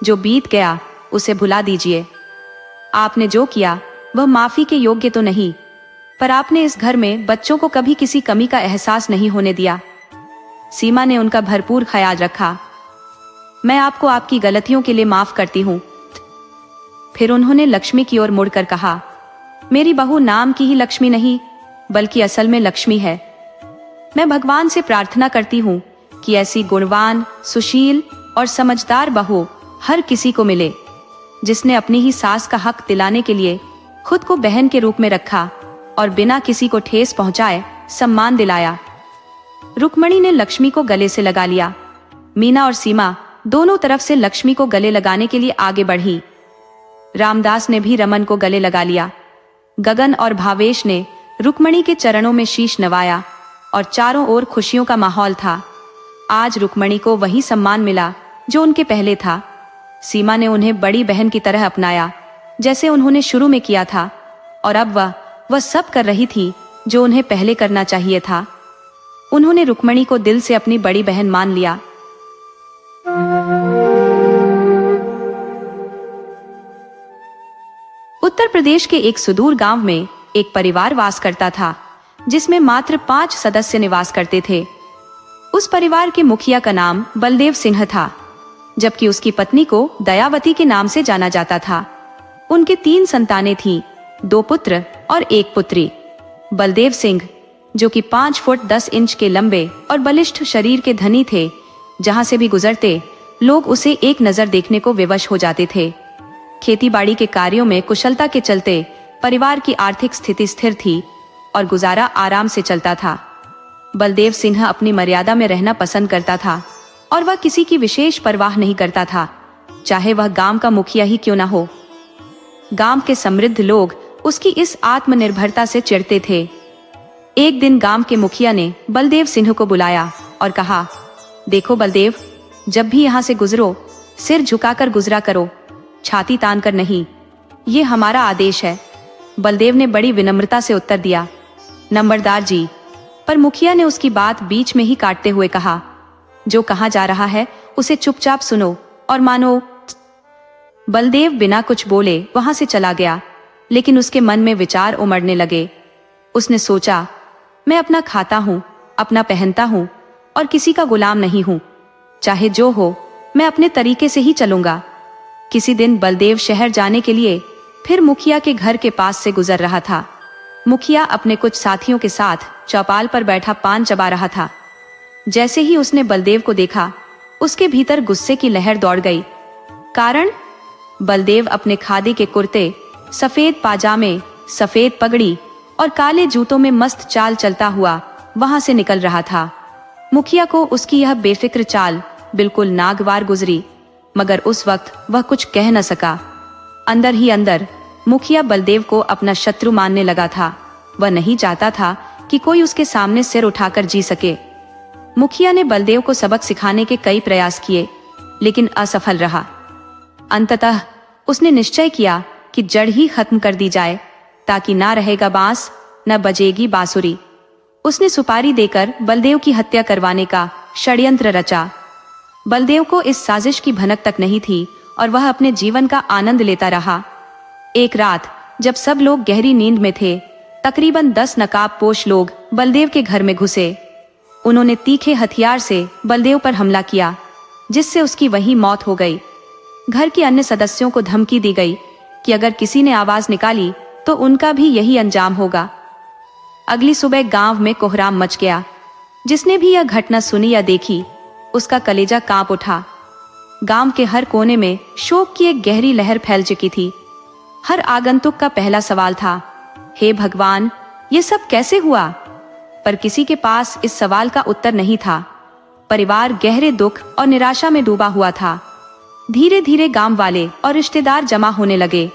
जो बीत गया उसे भुला दीजिए। आपने जो किया वह माफी के योग्य तो नहीं, पर आपने इस घर में बच्चों को कभी किसी कमी का एहसास नहीं होने दिया। सीमा ने उनका भरपूर ख्याल रखा। मैं आपको आपकी गलतियों के लिए माफ करती हूँ। फिर उन्होंने लक्ष्मी की ओर मुड़कर कहा, मेरी बहू नाम की ही लक्ष्मी नहीं बल्कि असल में लक्ष्मी है। मैं भगवान से प्रार्थना करती हूँ कि ऐसी गुणवान, सुशील और समझदार बहू हर किसी को मिले, जिसने अपनी ही सास का हक दिलाने के लिए खुद को बहन के रूप में रखा और बिना किसी को ठेस पहुंचाए सम्मान दिलाया। रुक्मणी ने लक्ष्मी को गले से लगा लिया। मीना और सीमा दोनों तरफ से लक्ष्मी को गले लगाने के लिए आगे बढ़ी। रामदास ने भी रमन को गले लगा लिया। गगन और भावेश ने रुक्मणी के चरणों में शीश नवाया और चारों ओर खुशियों का माहौल था। आज रुक्मणी को वही सम्मान मिला जो उनके पहले था। सीमा ने उन्हें बड़ी बहन की तरह अपनाया, जैसे उन्होंने शुरू में किया था, और अब वह सब कर रही थी जो उन्हें पहले करना चाहिए था। उन्होंने रुक्मणी को दिल से अपनी बड़ी बहन मान लिया। उत्तर प्रदेश के एक सुदूर गांव में एक परिवार वास करता था, जिसमें मात्र 5 सदस्य निवास करते थे। उस परिवार के मुखिया का नाम बलदेव सिंह था, जबकि उसकी पत्नी को दयावती के नाम से जाना जाता था। उनके 3 संतानें थीं, 2 पुत्र और 1 पुत्री। बलदेव सिंह, जो कि 5 फुट 10 इंच के लंबे और बलिष्ठ शरीर के धनी थे, जहां से भी गुजरते लोग उसे एक नजर देखने को विवश हो जाते थे। खेतीबाड़ी के कार्यों में कुशलता के चलते परिवार की आर्थिक स्थिति स्थिर थी और गुजारा आराम से चलता था। बलदेव सिंह अपनी मर्यादा में रहना पसंद करता था और वह किसी की विशेष परवाह नहीं करता था, चाहे वह गांव का मुखिया ही क्यों न हो। गांव के समृद्ध लोग उसकी इस आत्मनिर्भरता से चिढ़ते थे। एक दिन गांव के मुखिया ने बलदेव सिंह को बुलाया और कहा, देखो बलदेव, जब भी यहाँ से गुजरो सिर झुकाकर गुजरा करो, छाती तान कर नहीं, ये हमारा आदेश है। बलदेव ने बड़ी विनम्रता से उत्तर दिया, नंबरदार जी। पर मुखिया ने उसकी बात बीच में ही काटते हुए कहा, जो कहा जा रहा है उसे चुपचाप सुनो और मानो। बलदेव बिना कुछ बोले वहां से चला गया, लेकिन उसके मन में विचार उमड़ने लगे। उसने सोचा, मैं अपना खाता हूँ, अपना पहनता हूँ और किसी का गुलाम नहीं हूँ। चाहे जो हो, मैं अपने तरीके से ही चलूंगा। किसी दिन बलदेव शहर जाने के लिए फिर मुखिया के घर के पास से गुजर रहा था। मुखिया अपने कुछ साथियों के साथ चौपाल पर बैठा पान चबा रहा था। जैसे ही उसने बलदेव को देखा, उसके भीतर गुस्से की लहर दौड़ गई। कारण? बलदेव अपने खादी के कुर्ते, सफेद पाजामे, सफेद पगड़ी और काले जूतों में मस्त चाल चलता हुआ वहां से निकल रहा था। मुखिया को उसकी यह बेफिक्र चाल बिल्कुल नागवार गुजरी, मगर उस वक्त वह कुछ कह न सका। अंदर ही अंदर मुखिया बलदेव को अपना शत्रु मानने लगा था। वह नहीं चाहता था कि कोई उसके सामने सिर उठाकर जी सके। मुखिया ने बलदेव को सबक सिखाने के कई प्रयास किए, लेकिन असफल रहा। अंततः उसने निश्चय किया कि जड़ ही खत्म कर दी जाए, ताकि ना रहेगा बांस, न बजेगी बांसुरी। उसने सुपारी देकर बलदेव की हत्या करवाने का षड्यंत्र रचा। बलदेव को इस साजिश की भनक तक नहीं थी और वह अपने जीवन का आनंद लेता रहा। एक रात जब सब लोग गहरी नींद में थे, तकरीबन 10 नकाबपोश लोग बलदेव के घर में घुसे। उन्होंने तीखे हथियार से बलदेव पर हमला किया, जिससे उसकी वहीं मौत हो गई। घर के अन्य सदस्यों को धमकी दी गई कि अगर किसी ने आवाज निकाली तो उनका भी यही अंजाम होगा। अगली सुबह गांव में कोहराम मच गया। जिसने भी यह घटना सुनी या देखी, उसका कलेजा कांप उठा। गांव के हर कोने में शोक की एक गहरी लहर फैल चुकी थी। हर आगंतुक का पहला सवाल था, हे भगवान, ये सब कैसे हुआ? पर किसी के पास इस सवाल का उत्तर नहीं था। परिवार गहरे दुख और निराशा में डूबा हुआ था। धीरे धीरे गांव वाले और रिश्तेदार जमा होने लगे।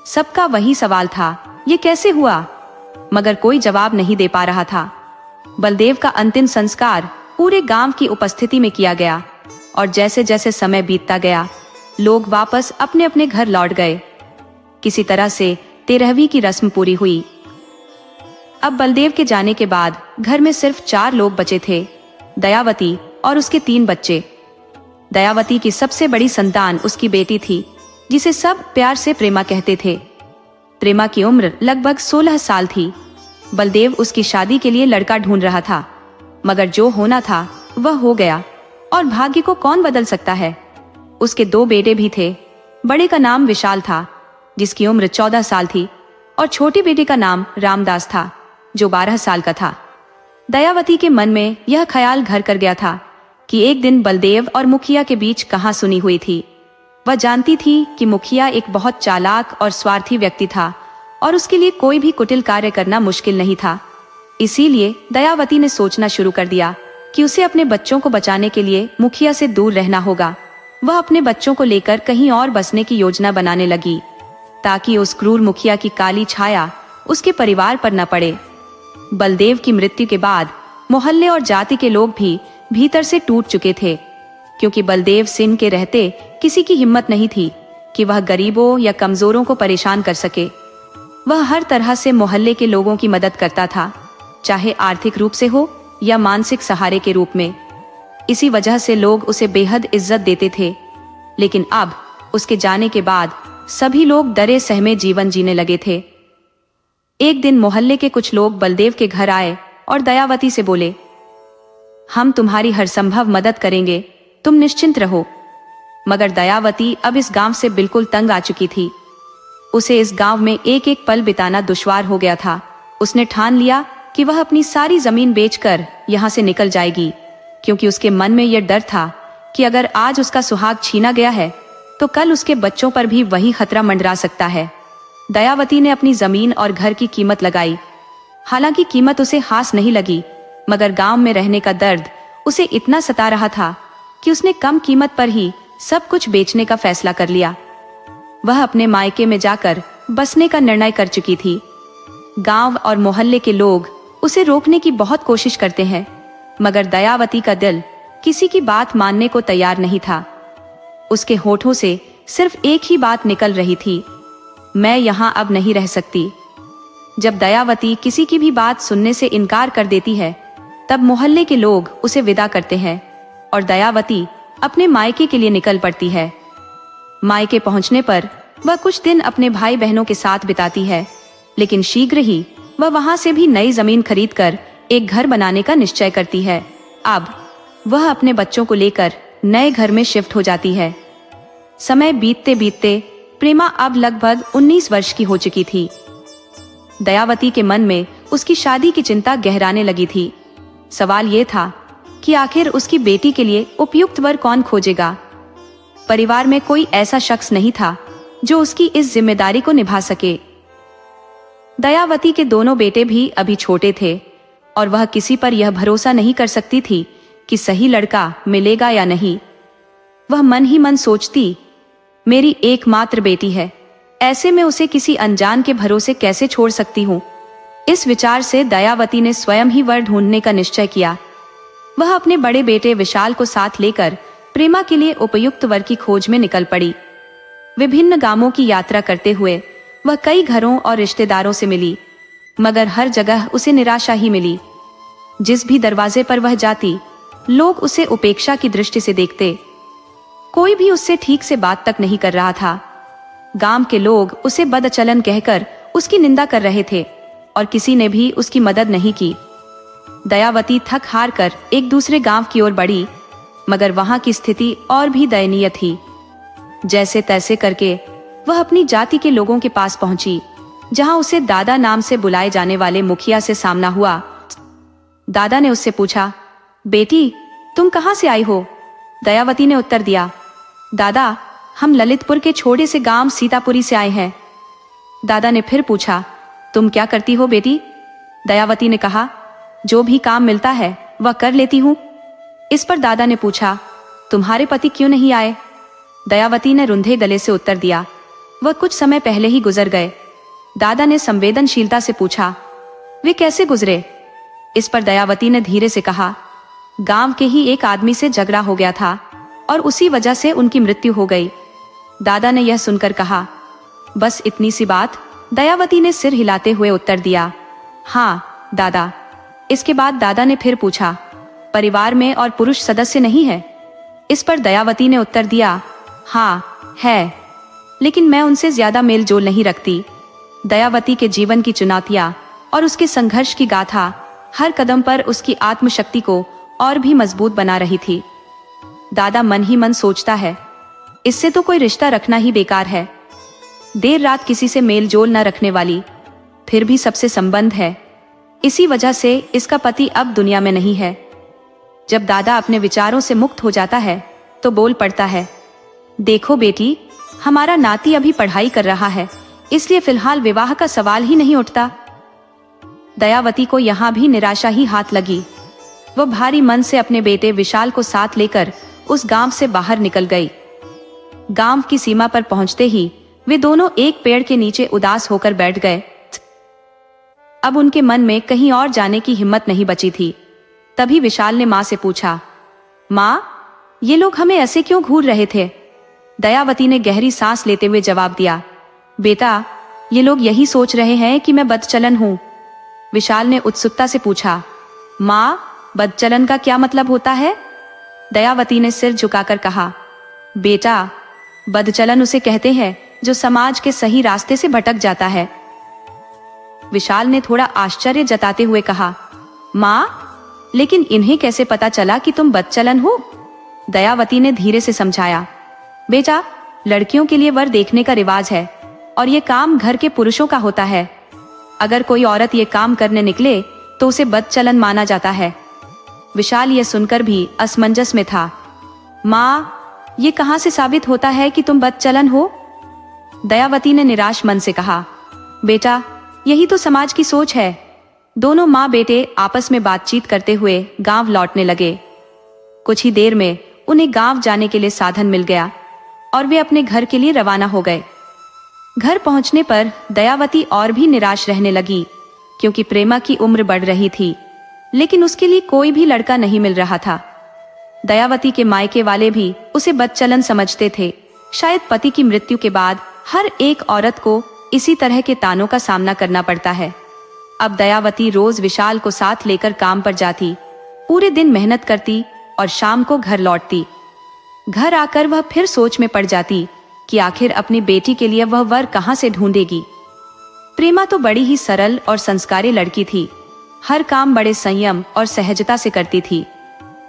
सबका वही सवाल था, ये कैसे हुआ? मगर कोई जवाब नहीं दे पा रहा था। बलदेव का अंतिम संस्कार पूरे गांव की उपस्थिति में किया गया, और जैसे जैसे समय बीतता गया, लोग वापस अपने अपने घर लौट गए। किसी तरह से 13वीं की रस्म पूरी हुई। अब बलदेव के जाने के बाद घर में सिर्फ 4 लोग बचे थे, दयावती और उसके 3 बच्चे। दयावती की सबसे बड़ी संतान उसकी बेटी थी, जिसे सब प्यार से प्रेमा कहते थे। प्रेमा की उम्र लगभग 16 साल थी। बलदेव उसकी शादी के लिए लड़का ढूंढ रहा था, मगर जो होना था वह हो गया, और भाग्य को कौन बदल सकता है। उसके 2 बेटे भी थे। बड़े का नाम विशाल था, जिसकी उम्र 14 साल थी, और छोटे बेटे का नाम रामदास था, जो 12 साल का था। दयावती के मन में यह ख्याल घर कर गया था कि एक दिन बलदेव और मुखिया के बीच कहां सुनी हुई थी। वह जानती थी कि मुखिया एक बहुत चालाक और स्वार्थी व्यक्ति था, और उसके लिए कोई भी कुटिल कार्य करना मुश्किल नहीं था। इसीलिए दयावती ने सोचना शुरू कर दिया कि उसे अपने बच्चों को बचाने के लिए मुखिया से दूर रहना होगा। वह अपने बच्चों को लेकर कहीं और बसने की योजना बनाने लगी, ताकि उस क्रूर मुखिया की काली छाया उसके परिवार पर न पड़े। बलदेव की मृत्यु के बाद मोहल्ले और जाति के लोग भी भीतर से टूट चुके थे, क्योंकि बलदेव सिंह के रहते किसी की हिम्मत नहीं थी कि वह गरीबों या कमजोरों को परेशान कर सके। वह हर तरह से मोहल्ले के लोगों की मदद करता था, चाहे आर्थिक रूप से हो या मानसिक सहारे के रूप में। इसी वजह से लोग उसे बेहद इज्जत देते थे। लेकिन अब उसके जाने के बाद सभी लोग डरे सहमे जीवन जीने लगे थे। एक दिन मोहल्ले के कुछ लोग बलदेव के घर आए और दयावती से बोले, हम तुम्हारी हर संभव मदद करेंगे, तुम निश्चिंत रहो। मगर दयावती अब इस गांव से बिल्कुल तंग आ चुकी थी। उसे इस गांव में एक एक पल बिताना दुश्वार हो गया था। उसने ठान लिया कि वह अपनी सारी जमीन बेचकर यहाँ से निकल जाएगी, क्योंकि उसके मन में यह डर था कि अगर आज उसका सुहाग छीना गया है तो कल उसके बच्चों पर भी वही खतरा मंडरा सकता है। दयावती ने अपनी जमीन और घर की कीमत लगाई। हालांकि कीमत उसे हास नहीं लगी, मगर गांव में रहने का दर्द उसे इतना सता रहा था कि उसने कम कीमत पर ही सब कुछ बेचने का फैसला कर लिया। वह अपने मायके में जाकर बसने का निर्णय कर चुकी थी। गांव और मोहल्ले के लोग उसे रोकने की बहुत कोशिश करते हैं, मगर दयावती का दिल किसी की बात मानने को तैयार नहीं था। उसके होठों से सिर्फ एक ही बात निकल रही थी, मैं यहाँ अब नहीं रह सकती। जब दयावती किसी की भी बात सुनने से इनकार कर देती है, तब मोहल्ले के लोग उसे विदा करते हैं और दयावती अपने मायके के लिए निकल पड़ती है। मायके पहुंचने पर वह कुछ दिन अपने भाई बहनों के साथ बिताती है, लेकिन शीघ्र ही वह वहां से भी नई जमीन खरीदकर एक घर बनाने का निश्चय करती है। अब वह अपने बच्चों को लेकर नए घर में शिफ्ट हो जाती है। समय बीतते बीतते प्रेमा अब लगभग 19 वर्ष की हो चुकी थी। दयावती के मन में उसकी शादी की चिंता गहराने लगी थी। सवाल ये था कि आखिर उसकी बेटी के लिए उपयुक्त वर कौन खोजेगा। परिवार में कोई ऐसा शख्स नहीं था जो उसकी इस जिम्मेदारी को निभा सके। दयावती के दोनों बेटे भी अभी छोटे थे और वह किसी पर यह भरोसा नहीं कर सकती थी कि सही लड़का मिलेगा या नहीं। वह मन ही मन सोचती, मेरी एकमात्र बेटी है, ऐसे में उसे किसी अनजान के भरोसे कैसे छोड़ सकती हूँ। इस विचार से दयावती ने स्वयं ही वर ढूंढने का निश्चय किया। वह अपने बड़े बेटे विशाल को साथ लेकर प्रेमा के लिए उपयुक्त वर की खोज में निकल पड़ी। विभिन्न गांवों की यात्रा करते हुए वह कई घरों और रिश्तेदारों से मिली, मगर हर जगह उसे निराशा ही मिली। जिस भी दरवाजे पर वह जाती, लोग उसे उपेक्षा की दृष्टि से देखते। कोई भी उससे ठीक से बात तक नहीं कर रहा था। गांव के लोग उसे बदचलन कहकर उसकी निंदा कर रहे थे और किसी ने भी उसकी मदद नहीं की। दयावती थक हार कर एक दूसरे गांव की ओर बढ़ी, मगर वहां की स्थिति और भी दयनीय थी। जैसे तैसे करके वह अपनी जाति के लोगों के पास पहुंची, जहां उसे दादा नाम से बुलाए जाने वाले मुखिया से सामना हुआ। दादा ने उससे पूछा, बेटी तुम कहां से आई हो? दयावती ने उत्तर दिया, दादा हम ललितपुर के छोटे से गांव सीतापुरी से आए हैं। दादा ने फिर पूछा, तुम क्या करती हो बेटी? दयावती ने कहा, जो भी काम मिलता है वह कर लेती हूँ। इस पर दादा ने पूछा, तुम्हारे पति क्यों नहीं आए? दयावती ने रुंधे गले से उत्तर दिया, वह कुछ समय पहले ही गुजर गए। दादा ने संवेदनशीलता से पूछा, वे कैसे गुजरे? इस पर दयावती ने धीरे से कहा, गांव के ही एक आदमी से झगड़ा हो गया था और उसी वजह से उनकी मृत्यु हो गई। दादा ने यह सुनकर कहा, बस इतनी सी बात? दयावती ने सिर हिलाते हुए उत्तर दिया, हाँ दादा। इसके बाद दादा ने फिर पूछा, परिवार में और पुरुष सदस्य नहीं है? इस पर दयावती ने उत्तर दिया, हाँ है, लेकिन मैं उनसे ज्यादा मेल जोल नहीं रखती। दयावती के जीवन की चुनौतियां और उसके संघर्ष की गाथा हर कदम पर उसकी आत्मशक्ति को और भी मजबूत बना रही थी। दादा मन ही मन सोचता है, इससे तो कोई रिश्ता रखना ही बेकार है। देर रात किसी से मेल जोल न रखने वाली, फिर भी सबसे संबंध है। इसी वजह से इसका पति अब दुनिया में नहीं है। जब दादा अपने विचारों से मुक्त हो जाता है तो बोल पड़ता है, देखो बेटी, हमारा नाती अभी पढ़ाई कर रहा है, इसलिए फिलहाल विवाह का सवाल ही नहीं उठता। दयावती को यहाँ भी निराशा ही हाथ लगी। वह भारी मन से अपने बेटे विशाल को साथ लेकर उस गांव से बाहर निकल गई। गांव की सीमा पर पहुंचते ही वे दोनों एक पेड़ के नीचे उदास होकर बैठ गए। अब उनके मन में कहीं और जाने की हिम्मत नहीं बची थी। तभी विशाल ने माँ से पूछा, माँ, ये लोग हमें ऐसे क्यों घूर रहे थे? दयावती ने गहरी सांस लेते हुए जवाब दिया, बेटा, ये लोग यही सोच रहे हैं कि मैं बदचलन हूँ। विशाल ने उत्सुकता से पूछा, माँ, बदचलन का क्या मतलब होता है? दयावती ने सिर झुकाकर कहा, बेटा, बदचलन उसे कहते हैं जो समाज के सही रास्ते से भटक जाता है। विशाल ने थोड़ा आश्चर्य जताते हुए कहा, माँ, लेकिन इन्हें कैसे पता चला कि तुम बदचलन हो? दयावती ने धीरे से समझाया, बेटा, लड़कियों के लिए वर देखने का रिवाज है और ये काम घर के पुरुषों का होता है। अगर कोई औरत ये काम करने निकले तो उसे बदचलन माना जाता है। विशाल ये सुनकर भी असमंजस में था। माँ, ये कहाँ से साबित होता है कि तुम बदचलन हो? दयावती ने निराश मन से कहा, बेटा, यही तो समाज की सोच है। दोनों माँ बेटे आपस में बातचीत करते हुए गांव लौटने लगे। कुछ ही देर में उन्हें गांव जाने के लिए साधन मिल गया और वे अपने घर के लिए रवाना हो गए। घर पहुंचने पर दयावती और भी निराश रहने लगी, क्योंकि प्रेमा की उम्र बढ़ रही थी, लेकिन उसके लिए कोई भी लड़का नहीं मिल रहा था। दयावती के मायके वाले भी उसे बदचलन समझते थे। शायद पति की मृत्यु के बाद हर एक औरत को इसी तरह के तानों का सामना करना पड़ता है। अब दयावती रोज विशाल को साथ लेकर काम पर जाती, पूरे दिन मेहनत करती और शाम को घर लौटती। घर आकर वह फिर सोच में पड़ जाती कि आखिर अपनी बेटी के लिए वह वर कहां से ढूंढेगी। प्रेमा तो बड़ी ही सरल और संस्कारी लड़की थी। हर काम बड़े संयम और सहजता से करती थी,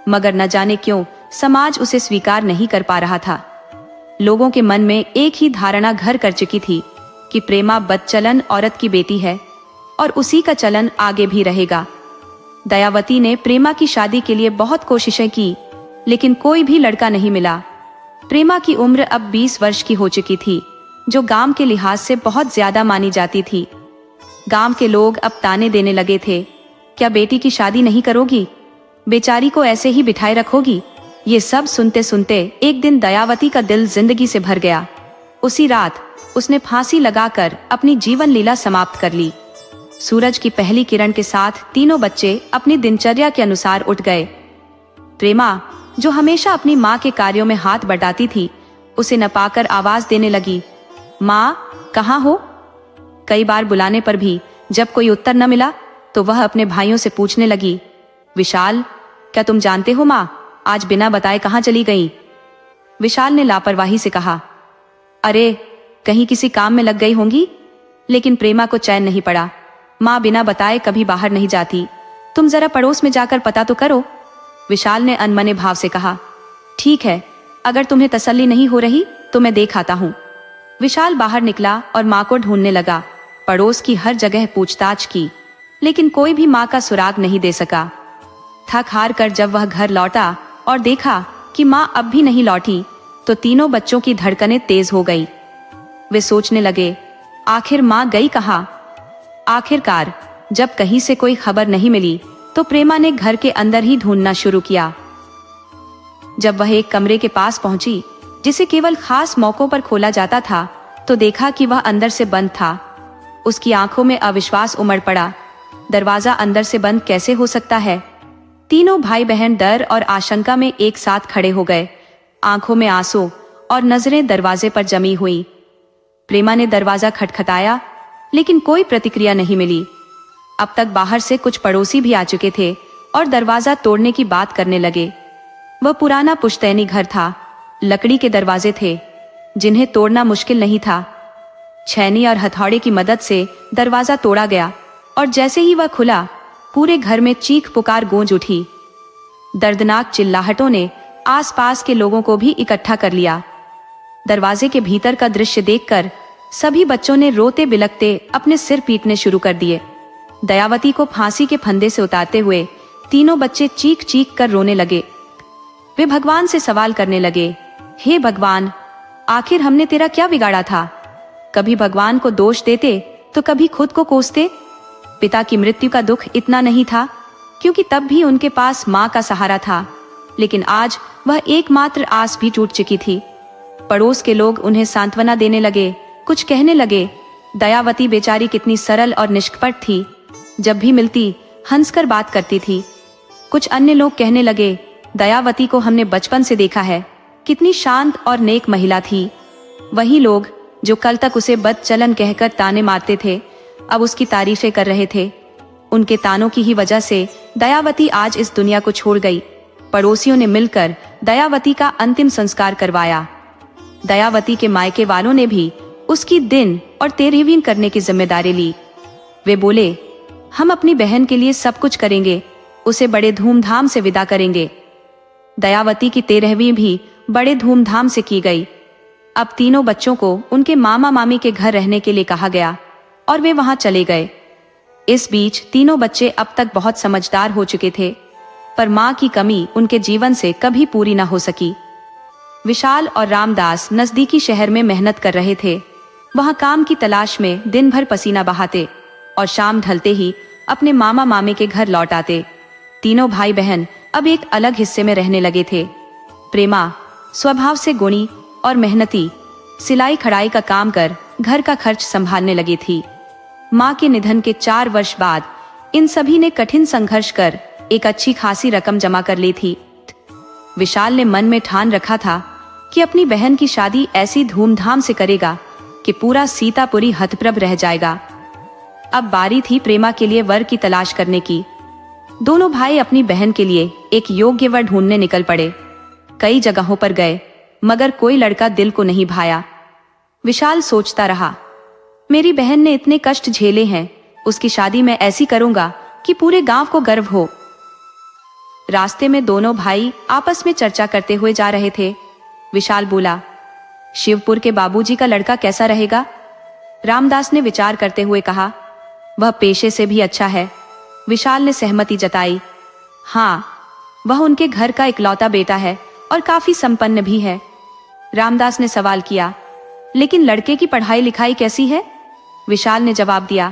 मगर न जाने क्यों समाज उसे स्वीकार नहीं कर पा रहा था। लोगों के मन में एक ही धारणा घर कर चुकी थी कि प्रेमा बदचलन औरत की बेटी है और उसी का चलन आगे भी रहेगा। दयावती ने प्रेमा की शादी के लिए बहुत कोशिशें की, लेकिन कोई भी लड़का नहीं मिला। प्रेमा की उम्र अब 20 वर्ष की हो चुकी थी, जो गांव के लिहाज से बहुत ज्यादा मानी जाती थी। गांव के लोग अब ताने देने लगे थे, क्या बेटी की शादी नहीं करोगी? बेचारी को ऐसे ही बिठाए रखोगी? ये सब सुनते सुनते एक दिन दयावती का दिल जिंदगी से भर गया। उसी रात उसने फांसी लगाकर अपनी जीवन लीला समाप्त कर ली। सूरज की पहली किरण के साथ तीनों बच्चे अपनी दिनचर्या के अनुसार उठ गए। प्रेमा, जो हमेशा अपनी माँ के कार्यों में हाथ बटाती थी, उसे न पाकर आवाज देने लगी, माँ कहाँ हो? कई बार बुलाने पर भी जब कोई उत्तर न मिला तो वह अपने भाइयों से पूछने लगी, विशाल, क्या तुम जानते हो माँ आज बिना बताए कहाँ चली गई? विशाल ने लापरवाही से कहा, अरे कहीं किसी काम में लग गई होंगी। लेकिन प्रेमा को चैन नहीं पड़ा। माँ बिना बताए कभी बाहर नहीं जाती, तुम जरा पड़ोस में जाकर पता तो करो। विशाल ने अनमने भाव से कहा, ठीक है, अगर तुम्हें तसल्ली नहीं हो रही तो मैं देख आता हूँ। विशाल बाहर निकला और माँ को ढूंढने लगा। पड़ोस की हर जगह पूछताछ की, लेकिन कोई भी माँ का सुराग नहीं दे सका। थक हार कर जब वह घर लौटा और देखा कि माँ अब भी नहीं लौटी, तो तीनों बच्चों की धड़कनें तेज हो गई। वे सोचने लगे, आखिर माँ गई कहाँ? आखिरकार जब कहीं से कोई खबर नहीं मिली तो प्रेमा ने घर के अंदर ही ढूंढना शुरू किया। जब वह एक कमरे के पास पहुंची, जिसे केवल खास मौकों पर खोला जाता था, तो देखा कि वह अंदर से बंद था। उसकी आंखों में अविश्वास उमड़ पड़ा। दरवाजा अंदर से बंद कैसे हो सकता है? तीनों भाई बहन डर और आशंका में एक साथ खड़े हो गए, आंखों में आंसू और नजरें दरवाजे पर जमी हुई। प्रेमा ने दरवाजा खटखटाया, लेकिन कोई प्रतिक्रिया नहीं मिली। अब तक बाहर से कुछ पड़ोसी भी आ चुके थे और दरवाजा तोड़ने की बात करने लगे। वह पुराना पुश्तैनी घर था, लकड़ी के दरवाजे थे जिन्हें तोड़ना मुश्किल नहीं था। छैनी और हथौड़े की मदद से दरवाजा तोड़ा गया और जैसे ही वह खुला, पूरे घर में चीख पुकार गूंज उठी। दर्दनाक चिल्लाहटों ने आसपास के लोगों को भी इकट्ठा कर लिया। दरवाजे के भीतर का दृश्य देखकर सभी बच्चों ने रोते बिलखते अपने सिर पीटने शुरू कर दिए। दयावती को फांसी के फंदे से उतारते हुए तीनों बच्चे चीख चीख कर रोने लगे। वे भगवान से सवाल करने लगे, हे भगवान, आखिर हमने तेरा क्या बिगाड़ा था? कभी भगवान को दोष देते तो कभी खुद को कोसते। पिता की मृत्यु का दुख इतना नहीं था, क्योंकि तब भी उनके पास माँ का सहारा था, लेकिन आज वह एकमात्र आस भी टूट चुकी थी। पड़ोस के लोग उन्हें सांत्वना देने लगे, कुछ कहने लगे, दयावती बेचारी कितनी सरल और निष्कपट थी, जब भी मिलती हंसकर बात करती थी। कुछ अन्य लोग कहने लगे, दयावती को हमने बचपन से देखा है, कितनी शांत और नेक महिला थी। वही लोग जो कल तक उसे बदचलन कहकर ताने मारते थे, अब उसकी तारीफें कर रहे थे। उनके तानों की ही वजह से दयावती आज इस दुनिया को छोड़ गई। पड़ोसियों ने मिलकर दयावती का अंतिम संस्कार करवाया। दयावती के मायके वालों ने भी उसकी दिन और तेरहवीं करने की जिम्मेदारी ली। वे बोले, हम अपनी बहन के लिए सब कुछ करेंगे, उसे बड़े धूमधाम से विदा करेंगे। दयावती की 13वीं भी बड़े धूमधाम से की गई। अब तीनों बच्चों को उनके मामा मामी के घर रहने के लिए कहा गया और वे वहां चले गए। इस बीच तीनों बच्चे अब तक बहुत समझदार हो चुके थे, पर मां की कमी उनके जीवन से कभी पूरी न हो सकी। विशाल और रामदास नजदीकी शहर में मेहनत कर रहे थे। वहां काम की तलाश में दिन भर पसीना बहाते और शाम ढलते ही अपने मामा मामी के घर लौट आते। तीनों भाई बहन अब एक अलग हिस्से में रहने लगे थे। प्रेमा स्वभाव से गुणी और मेहनती, सिलाई कढ़ाई का काम कर घर का खर्च संभालने लगी थी। मां के निधन के 4 वर्ष बाद इन सभी ने कठिन संघर्ष कर एक अच्छी खासी रकम जमा कर ली थी। विशाल ने मन में ठान रखा था कि अपनी बहन की शादी ऐसी धूमधाम से करेगा कि पूरा सीतापुरी हतप्रभ रह जाएगा। अब बारी थी प्रेमा के लिए वर की तलाश करने की। दोनों भाई अपनी बहन के लिए एक योग्य वर ढूंढने निकल पड़े। कई जगहों पर गए, मगर कोई लड़का दिल को नहीं भाया। विशाल सोचता रहा, मेरी बहन ने इतने कष्ट झेले हैं, उसकी शादी मैं ऐसी करूंगा कि पूरे गांव को गर्व हो। रास्ते में दोनों भाई आपस में चर्चा करते हुए जा रहे थे। विशाल बोला, शिवपुर के बाबूजी का लड़का कैसा रहेगा? रामदास ने विचार करते हुए कहा, वह पेशे से भी अच्छा है। विशाल ने सहमति जताई, हाँ, वह उनके घर का इकलौता बेटा है और काफी संपन्न भी है। रामदास ने सवाल किया, लेकिन लड़के की पढ़ाई लिखाई कैसी है? विशाल ने जवाब दिया,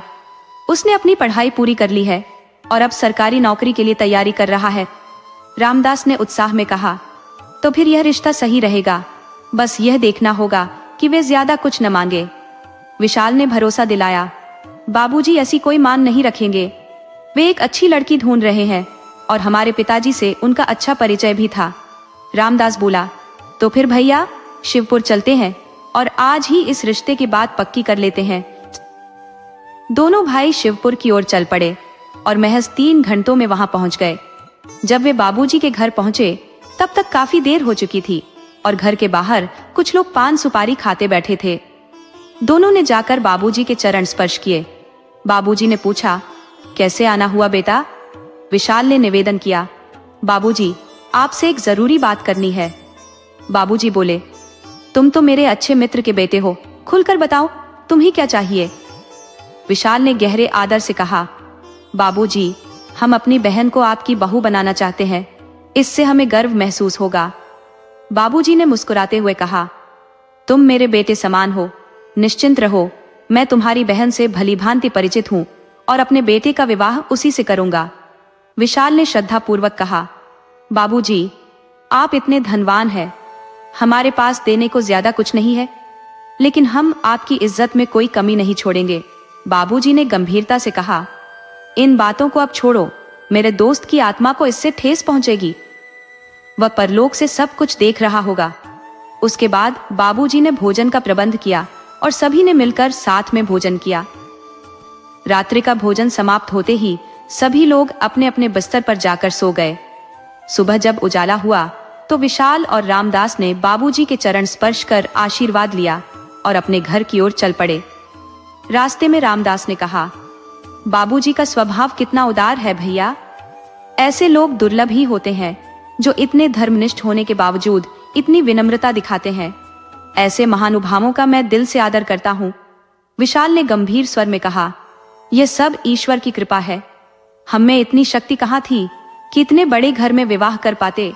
उसने अपनी पढ़ाई पूरी कर ली है और अब सरकारी नौकरी के लिए तैयारी कर रहा है। रामदास ने उत्साह में कहा, तो फिर यह रिश्ता सही रहेगा, बस यह देखना होगा कि वे ज्यादा कुछ न मांगे। विशाल ने भरोसा दिलाया, बाबूजी ऐसी कोई मांग नहीं रखेंगे। वे एक अच्छी लड़की ढूंढ रहे हैं और हमारे पिताजी से उनका अच्छा परिचय भी था। रामदास बोला, तो फिर भैया शिवपुर चलते हैं और आज ही इस रिश्ते की बात पक्की कर लेते हैं। दोनों भाई शिवपुर की ओर चल पड़े और महज 3 घंटों में वहां पहुंच गए। जब वे बाबूजी के घर पहुंचे तब तक काफी देर हो चुकी थी और घर के बाहर कुछ लोग पान सुपारी खाते बैठे थे। दोनों ने जाकर बाबूजी के चरण स्पर्श किए। बाबूजी ने पूछा, कैसे आना हुआ बेटा? विशाल ने निवेदन किया, बाबूजी आपसे एक जरूरी बात करनी है। बाबूजी बोले, तुम तो मेरे अच्छे मित्र के बेटे हो, खुलकर बताओ तुम्हें क्या चाहिए? विशाल ने गहरे आदर से कहा, बाबूजी हम अपनी बहन को आपकी बहू बनाना चाहते हैं, इससे हमें गर्व महसूस होगा। बाबूजी ने मुस्कुराते हुए कहा, तुम मेरे बेटे समान हो, निश्चिंत रहो, मैं तुम्हारी बहन से भलीभांति परिचित हूँ और अपने बेटे का विवाह उसी से करूंगा। विशाल ने श्रद्धापूर्वक कहा, बाबूजी आप इतने धनवान हैं, हमारे पास देने को ज्यादा कुछ नहीं है, लेकिन हम आपकी इज्जत में कोई कमी नहीं छोड़ेंगे। बाबूजी ने गंभीरता से कहा, इन बातों को अब छोड़ो, मेरे दोस्त की आत्मा को इससे ठेस पहुंचेगी, वह परलोक से सब कुछ देख रहा होगा। उसके बाद बाबूजी ने भोजन का प्रबंध किया और सभी ने मिलकर साथ में भोजन किया। रात्रि का भोजन समाप्त होते ही सभी लोग अपने अपने बिस्तर पर जाकर सो गए। सुबह जब उजाला हुआ तो विशाल और रामदास ने बाबूजी के चरण स्पर्श कर आशीर्वाद लिया और अपने घर की ओर चल पड़े। रास्ते में रामदास ने कहा, बाबूजी का स्वभाव कितना उदार है भैया, ऐसे लोग दुर्लभ ही होते हैं जो इतने धर्मनिष्ठ होने के बावजूद इतनी विनम्रता दिखाते हैं। ऐसे महानुभावों का मैं दिल से आदर करता हूँ। विशाल ने गंभीर स्वर में कहा, यह सब ईश्वर की कृपा है, हम में इतनी शक्ति कहाँ थी कि इतने बड़े घर में विवाह कर पाते।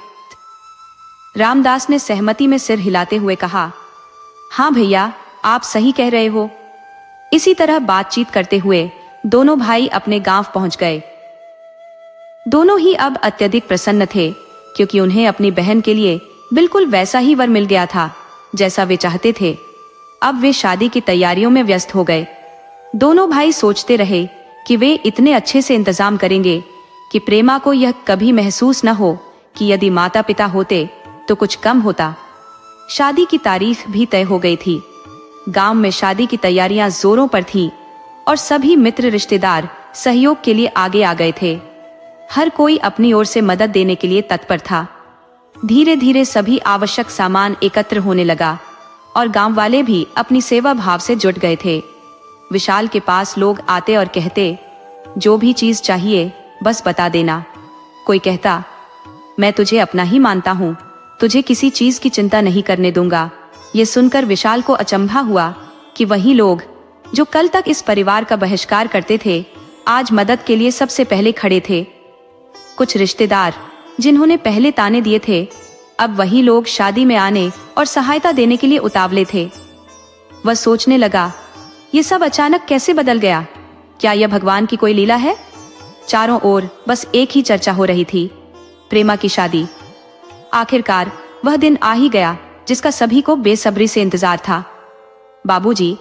रामदास ने सहमति में सिर हिलाते हुए कहा, हाँ भैया आप सही कह रहे हो। इसी तरह बातचीत करते हुए दोनों भाई अपने गांव पहुंच गए। दोनों ही अब अत्यधिक प्रसन्न थे क्योंकि उन्हें अपनी बहन के लिए बिल्कुल वैसा ही वर मिल गया था जैसा वे चाहते थे। अब वे शादी की तैयारियों में व्यस्त हो गए। दोनों भाई सोचते रहे कि वे इतने अच्छे से इंतजाम करेंगे कि प्रेमा को यह कभी महसूस न हो कि यदि माता पिता होते तो कुछ कम होता। शादी की तारीख भी तय हो गई थी। गांव में शादी की तैयारियां जोरों पर थीं और सभी मित्र रिश्तेदार सहयोग के लिए आगे आ गए थे। हर कोई अपनी ओर से मदद देने के लिए तत्पर था। धीरे धीरे सभी आवश्यक सामान एकत्र होने लगा और गांव वाले भी अपनी सेवा भाव से जुट गए थे। विशाल के पास लोग आते और कहते, जो भी चीज चाहिए बस बता देना। कोई कहता, मैं तुझे अपना ही मानता हूँ, तुझे किसी चीज की चिंता नहीं करने दूंगा। ये सुनकर विशाल को अचंभा हुआ कि वही लोग जो कल तक इस परिवार का बहिष्कार करते थे आज मदद के लिए सबसे पहले खड़े थे। कुछ रिश्तेदार जिन्होंने पहले ताने दिए थे अब वही लोग शादी में आने और सहायता देने के लिए उतावले थे। वह सोचने लगा, ये सब अचानक कैसे बदल गया? क्या यह भगवान की कोई लीला है? चारों ओर बस एक ही चर्चा हो रही थी, प्रेमा की शादी। आखिरकार वह दिन आ ही गया जिसका सभी को बेसब्री से इंतजार था। बाबूजी,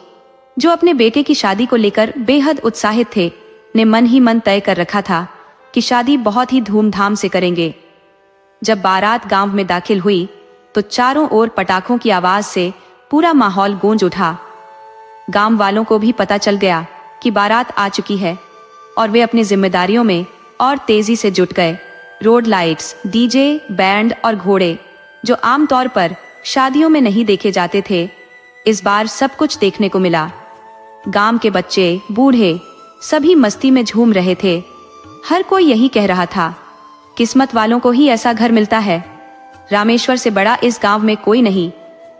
जो अपने बेटे की शादी को लेकर बेहद उत्साहित थे, ने मन ही मन तय कर रखा था कि शादी बहुत ही धूमधाम से करेंगे। जब बारात गांव में दाखिल हुई तो चारों ओर पटाखों की आवाज से पूरा माहौल गूंज उठा। गांव वालों को भी पता चल गया कि बारात आ चुकी है और वे अपनी जिम्मेदारियों में और तेजी से जुट गए। रोड लाइट्स, डीजे, बैंड और घोड़े, जो आमतौर पर शादियों में नहीं देखे जाते थे, इस बार सब कुछ देखने को मिला। गांव के बच्चे, बूढ़े सभी मस्ती में झूम रहे थे। हर कोई यही कह रहा था किस्मत वालों को ही ऐसा घर मिलता है। रामेश्वर से बड़ा इस गांव में कोई नहीं,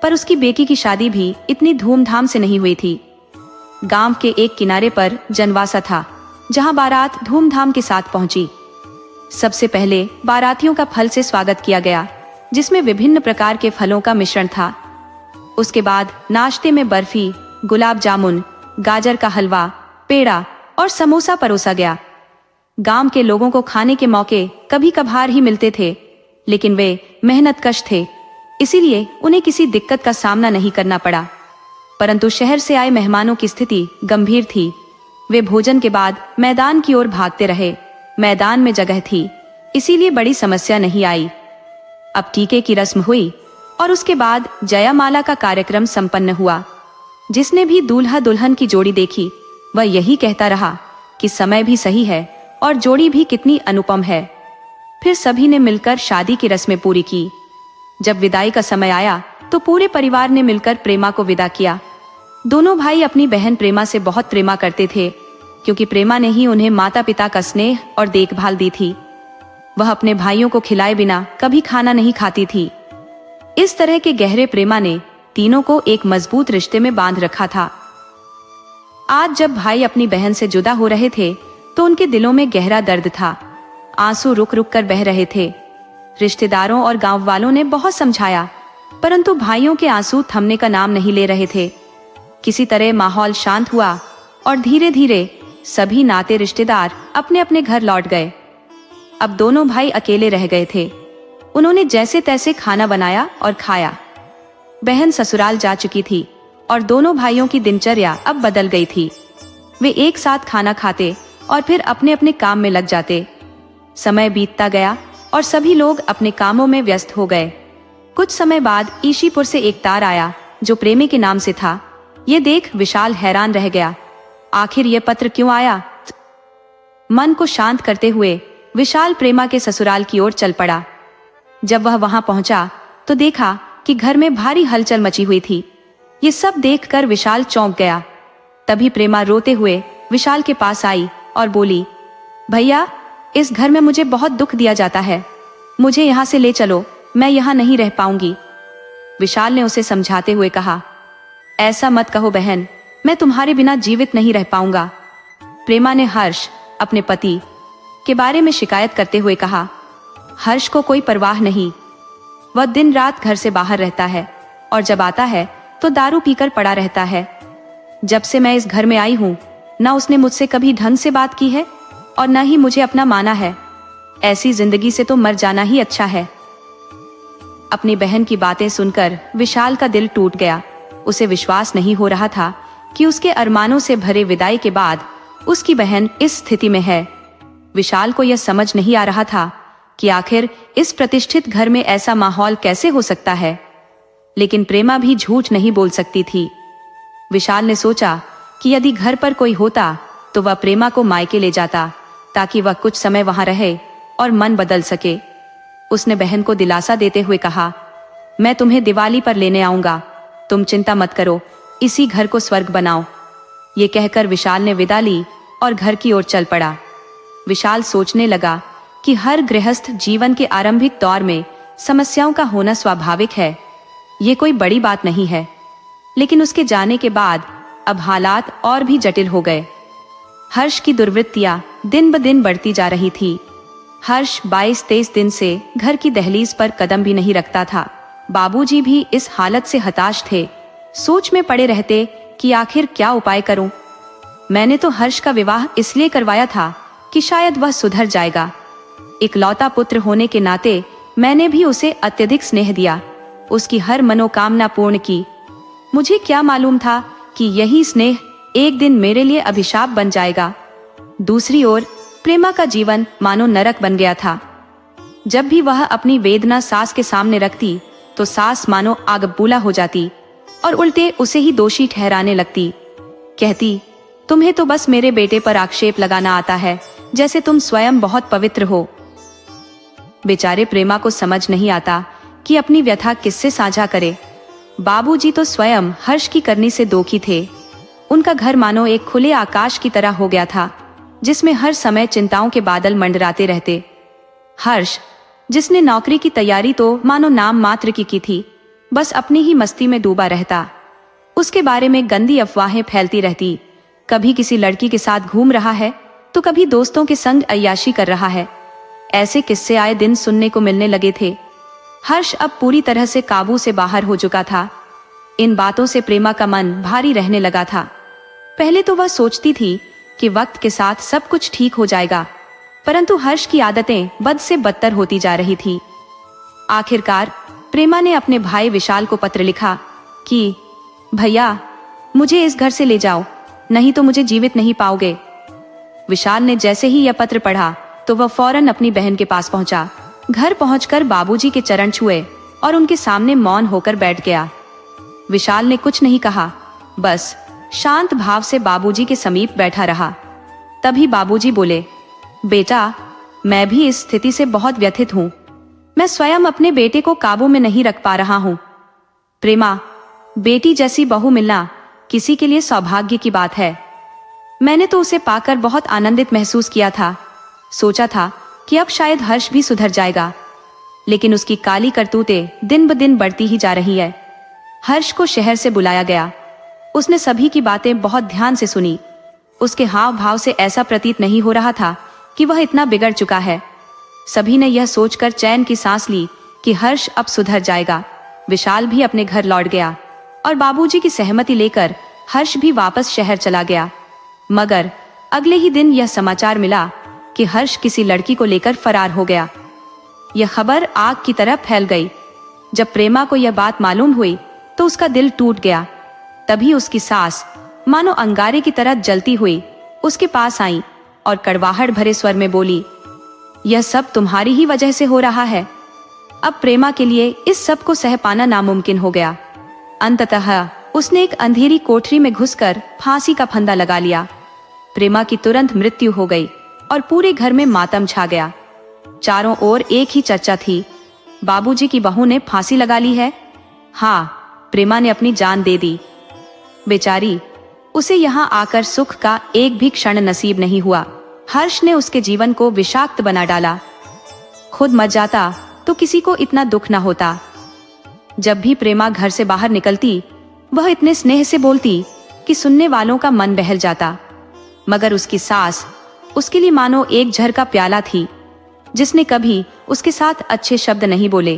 पर उसकी बेटी की शादी भी इतनी धूमधाम से नहीं हुई थी। गांव के एक किनारे पर जनवासा था, जहां बारात धूमधाम के साथ पहुंची। सबसे पहले बारातियों का फल से स्वागत किया गया, जिसमें विभिन्न प्रकार के फलों का मिश्रण था। उसके बाद नाश्ते में बर्फी, गुलाब जामुन, गाजर का हलवा, पेड़ा और समोसा परोसा गया। गांव के लोगों को खाने के मौके कभी कभार ही मिलते थे, लेकिन वे मेहनतकश थे, इसीलिए उन्हें किसी दिक्कत का सामना नहीं करना पड़ा। परंतु शहर से आए मेहमानों की स्थिति गंभीर थी। वे भोजन के बाद मैदान की ओर भागते रहे। मैदान में जगह थी, इसीलिए बड़ी समस्या नहीं आई। अब टीके की रस्म हुई और उसके बाद जयमाला का कार्यक्रम संपन्न हुआ। जिसने भी दूल्हा दुल्हन की जोड़ी देखी, वह यही कहता रहा कि समय भी सही है और जोड़ी भी कितनी अनुपम है। फिर सभी ने मिलकर शादी की रस्में पूरी की। जब विदाई का समय आया तो पूरे परिवार ने मिलकर प्रेमा को विदा किया। दोनों भाई अपनी बहन प्रेमा से बहुत प्रेमा करते थे, क्योंकि प्रेमा ने ही उन्हें माता पिता का स्नेह और देखभाल दी थी। वह अपने भाइयों को खिलाए बिना कभी खाना नहीं खाती थी। इस तरह के गहरे प्रेमा ने तीनों को एक मजबूत रिश्ते में बांध रखा था। आज जब भाई अपनी बहन से जुदा हो रहे थे तो उनके दिलों में गहरा दर्द था। आंसू रुक रुक कर बह रहे थे। रिश्तेदारों और गांव वालों ने बहुत समझाया, परंतु भाइयों के आंसू थमने का नाम नहीं ले रहे थे। किसी तरह माहौल शांत हुआ और धीरे धीरे सभी नाते रिश्तेदार अपने अपने घर लौट गए। अब दोनों भाई अकेले रह गए थे। उन्होंने जैसे तैसे खाना बनाया और खाया। बहन ससुराल जा चुकी थी और दोनों भाइयों की दिनचर्या अब बदल गई थी। वे एक साथ खाना खाते और फिर अपने अपने काम में लग जाते। समय बीतता गया और सभी लोग अपने कामों में व्यस्त हो गए। कुछ समय बाद ईशीपुर से एक तार आया जो प्रेमी के नाम से था। ये देख विशाल हैरान रह गया। आखिर ये पत्र क्यों आया? मन को शांत करते हुए विशाल प्रेमा के ससुराल की ओर चल पड़ा। जब वह वहां पहुंचा तो देखा कि घर में भारी हलचल मची हुई थी। ये सब देखकर विशाल चौंक गया। तभी प्रेमा रोते हुए विशाल के पास आई और बोली, भैया, इस घर में मुझे बहुत दुख दिया जाता है। मुझे यहाँ से ले चलो, मैं यहाँ नहीं रह पाऊंगी। विशाल ने उसे समझाते हुए कहा, ऐसा मत कहो बहन, मैं तुम्हारे बिना जीवित नहीं रह पाऊंगा। प्रेमा ने हर्ष, अपने पति, के बारे में शिकायत करते हुए कहा, हर्ष को कोई परवाह नहीं। वह दिन रात घर से बाहर रहता है और जब आता है तो दारू पीकर पड़ा रहता है। जब से मैं इस घर में आई हूँ, न उसने मुझसे कभी ढंग से बात की है और न ही मुझे अपना माना है। ऐसी जिंदगी से तो मर जाना ही अच्छा है। अपनी बहन की बातें सुनकर विशाल का दिल टूट गया। उसे विश्वास नहीं हो रहा था कि उसके अरमानों से भरे विदाई के बाद उसकी बहन इस स्थिति में है। विशाल को यह समझ नहीं आ रहा था कि आखिर इस प्रतिष्ठित घर में ऐसा माहौल कैसे हो सकता है। लेकिन प्रेमा भी झूठ नहीं बोल सकती थी। विशाल ने सोचा कि यदि घर पर कोई होता तो वह प्रेमा को मायके ले जाता, ताकि वह कुछ समय वहां रहे और मन बदल सके। उसने बहन को दिलासा देते हुए कहा, मैं तुम्हें दिवाली पर लेने आऊंगा, तुम चिंता मत करो, इसी घर को स्वर्ग बनाओ। ये कहकर विशाल ने विदा ली और घर की ओर चल पड़ा। विशाल सोचने लगा कि हर गृहस्थ जीवन के आरंभिक दौर में समस्याओं का होना स्वाभाविक है। ये कोई बड़ी बात नहीं है। लेकिन उसके जाने के बाद अब हालात और भी जटिल हो गए। हर्ष की दुर्वृत्तियां दिन ब दिन बढ़ती जा रही थी। हर्ष 22-23 दिन से घर की दहलीज पर कदम भी नहीं रखता था। बाबूजी भी इस हालत से हताश थे। सोच में पड़े रहते कि आखिर क्या उपाय करूं। मैंने तो हर्ष का विवाह इसलिए करवाया था कि शायद वह सुधर जाएगा। इकलौता पुत्र होने के नाते मैंने भी उसे अत्यधिक स्नेह दिया, उसकी हर मनोकामना पूर्ण की। मुझे क्या मालूम था कि यही स्नेह एक दिन मेरे लिए अभिशाप बन जाएगा। दूसरी ओर प्रेमा का जीवन मानो नरक बन गया था। जब भी वह अपनी वेदना सास के सामने रखती तो सास मानो आग बबूला हो जाती और उल्टे उसे ही दोषी ठहराने लगती। कहती, तुम्हें तो बस मेरे बेटे पर आक्षेप लगाना आता है, जैसे तुम स्वयं बहुत पवित्र हो। बेचारे प्रेमा को समझ नहीं आता कि अपनी व्यथा किससे साझा करे। बाबूजी तो स्वयं हर्ष की करनी से दुखी थे। उनका घर मानो एक खुले आकाश की तरह हो गया था, जिसमें हर समय चिंताओं के बादल मंडराते रहते। हर्ष, जिसने नौकरी की तैयारी तो मानो नाम मात्र की थी, बस अपनी ही मस्ती में डूबा रहता। उसके बारे में गंदी अफवाहें फैलती रहती। कभी किसी लड़की के साथ घूम रहा है तो कभी दोस्तों के संग अय्याशी कर रहा है। ऐसे किस्से आए दिन सुनने को मिलने लगे थे। हर्ष अब पूरी तरह से काबू से बाहर हो चुका था। इन बातों से प्रेमा का मन भारी रहने लगा था। पहले तो वह सोचती थी कि वक्त के साथ सब कुछ ठीक हो जाएगा, परंतु हर्ष की आदतें बद से बदतर होती जा रही थी। आखिरकार प्रेमा ने अपने भाई विशाल को पत्र लिखा कि भैया, मुझे इस घर से ले जाओ, नहीं तो मुझे जीवित नहीं पाओगे। विशाल ने जैसे ही यह पत्र पढ़ा तो वह फौरन अपनी बहन के पास पहुंचा। घर पहुंचकर बाबूजी के चरण छुए और उनके सामने मौन होकर बैठ गया। विशाल ने कुछ नहीं कहा, बस शांत भाव से बाबूजी के समीप बैठा रहा। तभी बाबूजी बोले, बेटा, मैं भी इस स्थिति से बहुत व्यथित हूँ। मैं स्वयं अपने बेटे को काबू में नहीं रख पा रहा हूँ। प्रेमा, बेटी जैसी बहू मिलना किसी के लिए सौभाग्य की बात है। मैंने तो उसे पाकर बहुत आनंदित महसूस किया था। सोचा था कि अब शायद हर्ष भी सुधर जाएगा, लेकिन उसकी काली करतूतें दिन ब दिन बढ़ती ही जा रही है। हर्ष को शहर से बुलाया गया। उसने सभी की बातें बहुत ध्यान से सुनी। उसके हाव भाव से ऐसा प्रतीत नहीं हो रहा था कि वह इतना बिगड़ चुका है। सभी ने यह सोचकर चैन की सांस ली कि हर्ष अब सुधर जाएगा। विशाल भी अपने घर लौट गया और बाबूजी की सहमति लेकर हर्ष भी वापस शहर चला गया। मगर अगले ही दिन यह समाचार मिला कि हर्ष किसी लड़की को लेकर फरार हो गया। यह खबर आग की तरह फैल गई। जब प्रेमा को यह बात मालूम हुई तो उसका दिल टूट गया। तभी उसकी सास मानो अंगारे की तरह जलती हुई उसके पास आई और कड़वाहट भरे स्वर में बोली, यह सब तुम्हारी ही वजह से हो रहा है। अब प्रेमा के लिए इस सब को सह पाना नामुमकिन हो गया। अंततः उसने एक अंधेरी कोठरी में घुसकर फांसी का फंदा लगा लिया। प्रेमा की तुरंत मृत्यु हो गई और पूरे घर में मातम छा गया। चारों ओर एक ही चर्चा थी, बाबूजी की बहू ने फांसी लगा ली है। हाँ, प्रेमा ने अपनी जान दे दी। बेचारी, उसे यहाँ आकर सुख का एक भी क्षण नसीब नहीं हुआ। हर्ष ने उसके जीवन को विषाक्त बना डाला। खुद मर जाता तो किसी को इतना दुख न होता। जब भी प्रेमा घर से बाहर निकलती, वह इतने स्नेह से बोलती कि सुनने वालों का मन बहल जाता। मगर उसकी सास उसके लिए मानो एक झर का प्याला थी, जिसने कभी उसके साथ अच्छे शब्द नहीं बोले।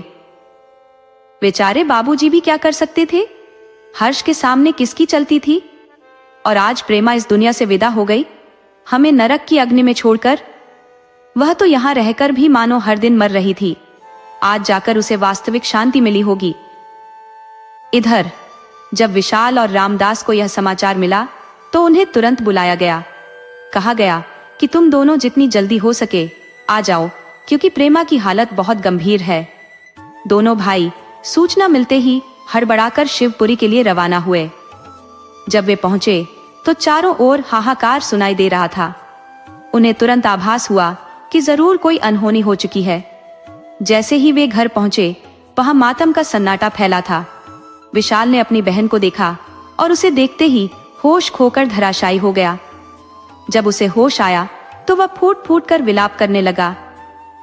बेचारे बाबूजी भी क्या कर सकते थे? हर्ष के सामने किसकी चलती थी? और आज प्रेमा इस दुनिया से विदा हो गई, हमें नरक की अग्नि में छोड़कर। वह तो यहाँ रहकर भी मानो हर दिन मर रही थी। आज जाकर उसे वास्तविक शांति मिली होगी। इधर जब विशाल और रामदास को यह समाचार मिला तो उन्हें तुरंत बुलाया गया। कहा गया कि तुम दोनों जितनी जल्दी हो सके आ जाओ, क्योंकि प्रेमा की हालत बहुत गंभीर है। दोनों भाई सूचना मिलते ही हड़बड़ाकर शिवपुरी के लिए रवाना हुए। जब वे पहुंचे तो चारों ओर हाहाकार सुनाई दे रहा था। उन्हें तुरंत आभास हुआ कि जरूर कोई अनहोनी हो चुकी है। जैसे ही वे घर पहुंचे, वहां मातम का सन्नाटा फैला था। विशाल ने अपनी बहन को देखा और उसे देखते ही होश खोकर धराशायी हो गया। जब उसे होश आया तो वह फूट फूट कर विलाप करने लगा।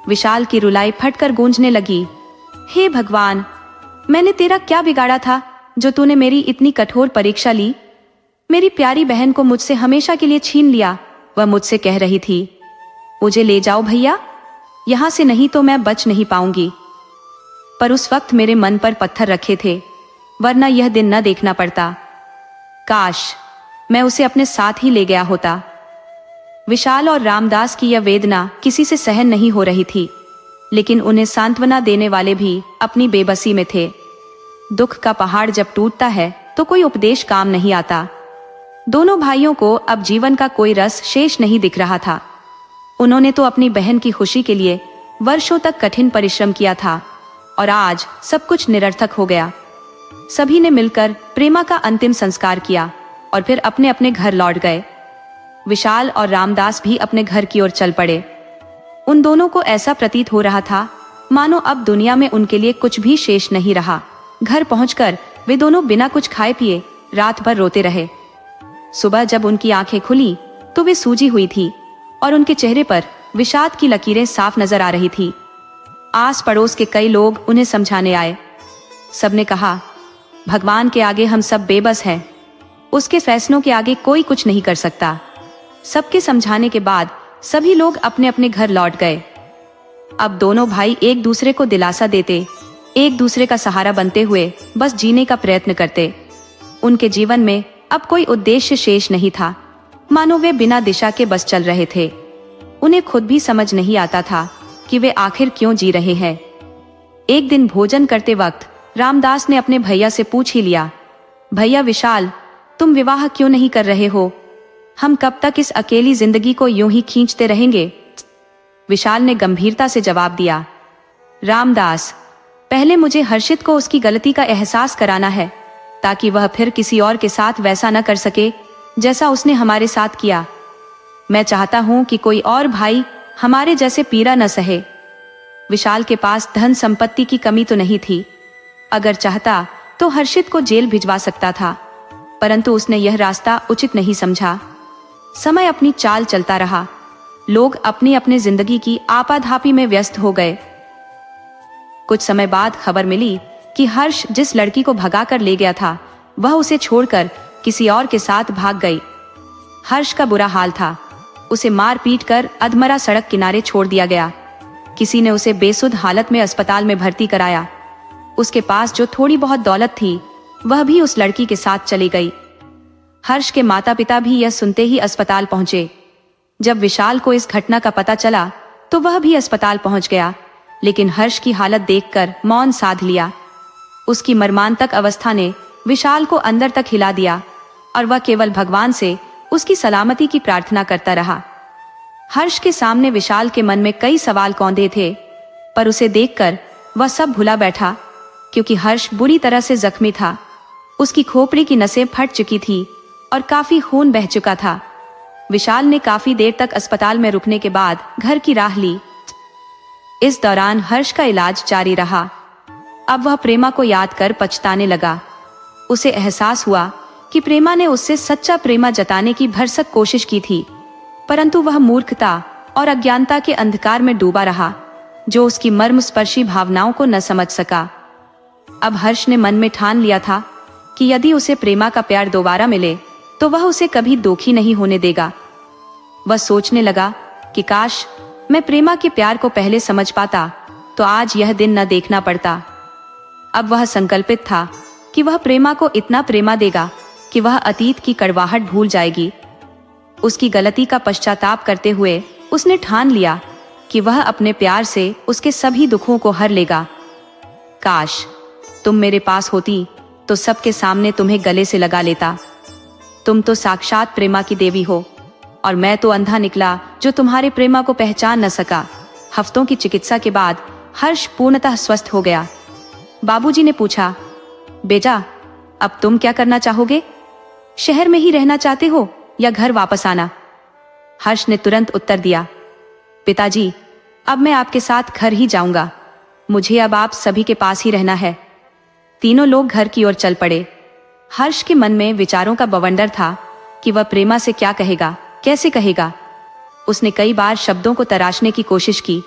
विशाल की रुलाई फटकर गूंजने लगी, हे भगवान, मैंने तेरा क्या बिगाड़ा था जो तूने मेरी इतनी कठोर परीक्षा ली? मेरी प्यारी बहन को मुझसे हमेशा के लिए छीन लिया। वह मुझसे कह रही थी, मुझे ले जाओ भैया, यहां से नहीं तो मैं बच नहीं पाऊंगी। पर उस वक्त मेरे मन पर पत्थर रखे थे, वरना यह दिन न देखना पड़ता। काश मैं उसे अपने साथ ही ले गया होता। विशाल और रामदास की यह वेदना किसी से सहन नहीं हो रही थी, लेकिन उन्हें सांत्वना देने वाले भी अपनी बेबसी में थे। दुख का पहाड़ जब टूटता है तो कोई उपदेश काम नहीं आता। दोनों भाइयों को अब जीवन का कोई रस शेष नहीं दिख रहा था। उन्होंने तो अपनी बहन की खुशी के लिए वर्षों तक कठिन परिश्रम किया था और आज सब कुछ निरर्थक हो गया। सभी ने मिलकर प्रेमा का अंतिम संस्कार किया और फिर अपने अपने घर लौट गए। विशाल और रामदास भी अपने घर की ओर चल पड़े। उन दोनों को ऐसा प्रतीत हो रहा था मानो अब दुनिया में उनके लिए कुछ भी शेष नहीं रहा। घर पहुंचकर वे दोनों बिना कुछ खाए पिए रात भर रोते रहे। सुबह जब उनकी आंखें खुली तो वे सूजी हुई थी और उनके चेहरे पर विषाद की लकीरें साफ नजर आ रही थी। आस पड़ोस के कई लोग उन्हें समझाने आए। सबने कहा, भगवान के आगे हम सब बेबस हैं, उसके फैसलों के आगे कोई कुछ नहीं कर सकता। सबके समझाने के बाद सभी लोग अपने अपने घर लौट गए। अब दोनों भाई एक दूसरे को दिलासा देते, एक दूसरे का सहारा बनते हुए बस जीने का प्रयत्न करते। उनके जीवन में अब कोई उद्देश्य शेष नहीं था, मानो वे बिना दिशा के बस चल रहे थे। उन्हें खुद भी समझ नहीं आता था कि वे आखिर क्यों जी रहे हैं। एक दिन भोजन करते वक्त रामदास ने अपने भैया से पूछ ही लिया, भैया विशाल, तुम विवाह क्यों नहीं कर रहे हो? हम कब तक इस अकेली जिंदगी को यूं ही खींचते रहेंगे? विशाल ने गंभीरता से जवाब दिया, रामदास, पहले मुझे हर्षित को उसकी गलती का एहसास कराना है, ताकि वह फिर किसी और के साथ वैसा न कर सके जैसा उसने हमारे साथ किया। मैं चाहता हूं कि कोई और भाई हमारे जैसे पीड़ा न सहे। विशाल के पास धन संपत्ति की कमी तो नहीं थी, अगर चाहता तो हर्षित को जेल भिजवा सकता था, परंतु उसने यह रास्ता उचित नहीं समझा। समय अपनी चाल चलता रहा, लोग अपनी अपनी जिंदगी की आपाधापी में व्यस्त हो गए। कुछ समय बाद खबर मिली कि हर्ष जिस लड़की को भगाकर ले गया था, वह उसे छोड़कर किसी और के साथ भाग गई। हर्ष का बुरा हाल था, उसे मार पीट कर अधमरा सड़क किनारे छोड़ दिया गया। किसी ने उसे बेसुध हालत में अस्पताल में भर्ती कराया। उसके पास जो थोड़ी बहुत दौलत थी, वह भी उस लड़की के साथ चली गई। हर्ष के माता पिता भी यह सुनते ही अस्पताल पहुंचे। जब विशाल को इस घटना का पता चला तो वह भी अस्पताल पहुंच गया, लेकिन हर्ष की हालत देखकर मौन साध लिया। उसकी मर्मांतक अवस्था ने विशाल को अंदर तक हिला दिया और वह केवल भगवान से उसकी सलामती की प्रार्थना करता रहा। हर्ष के सामने विशाल के मन में कई सवाल कौंधे थे, पर उसे देखकर वह सब भुला बैठा, क्योंकि हर्ष बुरी तरह से जख्मी था। उसकी खोपड़ी की नसें फट चुकी थी और काफी खून बह चुका था। विशाल ने काफी देर तक अस्पताल में रुकने के बाद घर की राह ली। इस दौरान हर्ष का इलाज जारी रहा। अब वह प्रेमा को याद कर पछताने लगा। उसे एहसास हुआ कि प्रेमा ने उससे सच्चा प्रेमा जताने की भरसक कोशिश की थी, परंतु वह मूर्खता और अज्ञानता के अंधकार में डूबा रहा, जो उसकी मर्मस्पर्शी भावनाओं को न समझ सका। अब हर्ष ने मन में ठान लिया था कि यदि उसे प्रेमा का प्यार दोबारा मिले तो वह उसे कभी दुखी नहीं होने देगा। वह सोचने लगा कि काश मैं प्रेमा के प्यार को पहले समझ पाता तो आज यह दिन न देखना पड़ता। अब वह संकल्पित था कि वह प्रेमा को इतना प्रेमा देगा कि वह अतीत की कड़वाहट भूल जाएगी। उसकी गलती का पश्चाताप करते हुए उसने ठान लिया कि वह अपने प्यार से उसके सभी दुखों को हर लेगा। काश तुम मेरे पास होती तो सबके सामने तुम्हें गले से लगा लेता। तुम तो साक्षात प्रेमा की देवी हो और मैं तो अंधा निकला जो तुम्हारे प्रेमा को पहचान न सका। हफ्तों की चिकित्सा के बाद हर्ष पूर्णतः स्वस्थ हो गया। बाबूजी ने पूछा, बेटा अब तुम क्या करना चाहोगे? शहर में ही रहना चाहते हो या घर वापस आना? हर्ष ने तुरंत उत्तर दिया, पिताजी अब मैं आपके साथ घर ही जाऊंगा। मुझे अब आप सभी के पास ही रहना है। तीनों लोग घर की ओर चल पड़े। हर्ष के मन में विचारों का बवंडर था कि वह प्रेमा से क्या कहेगा, कैसे कहेगा। उसने कई बार शब्दों को तराशने की कोशिश की,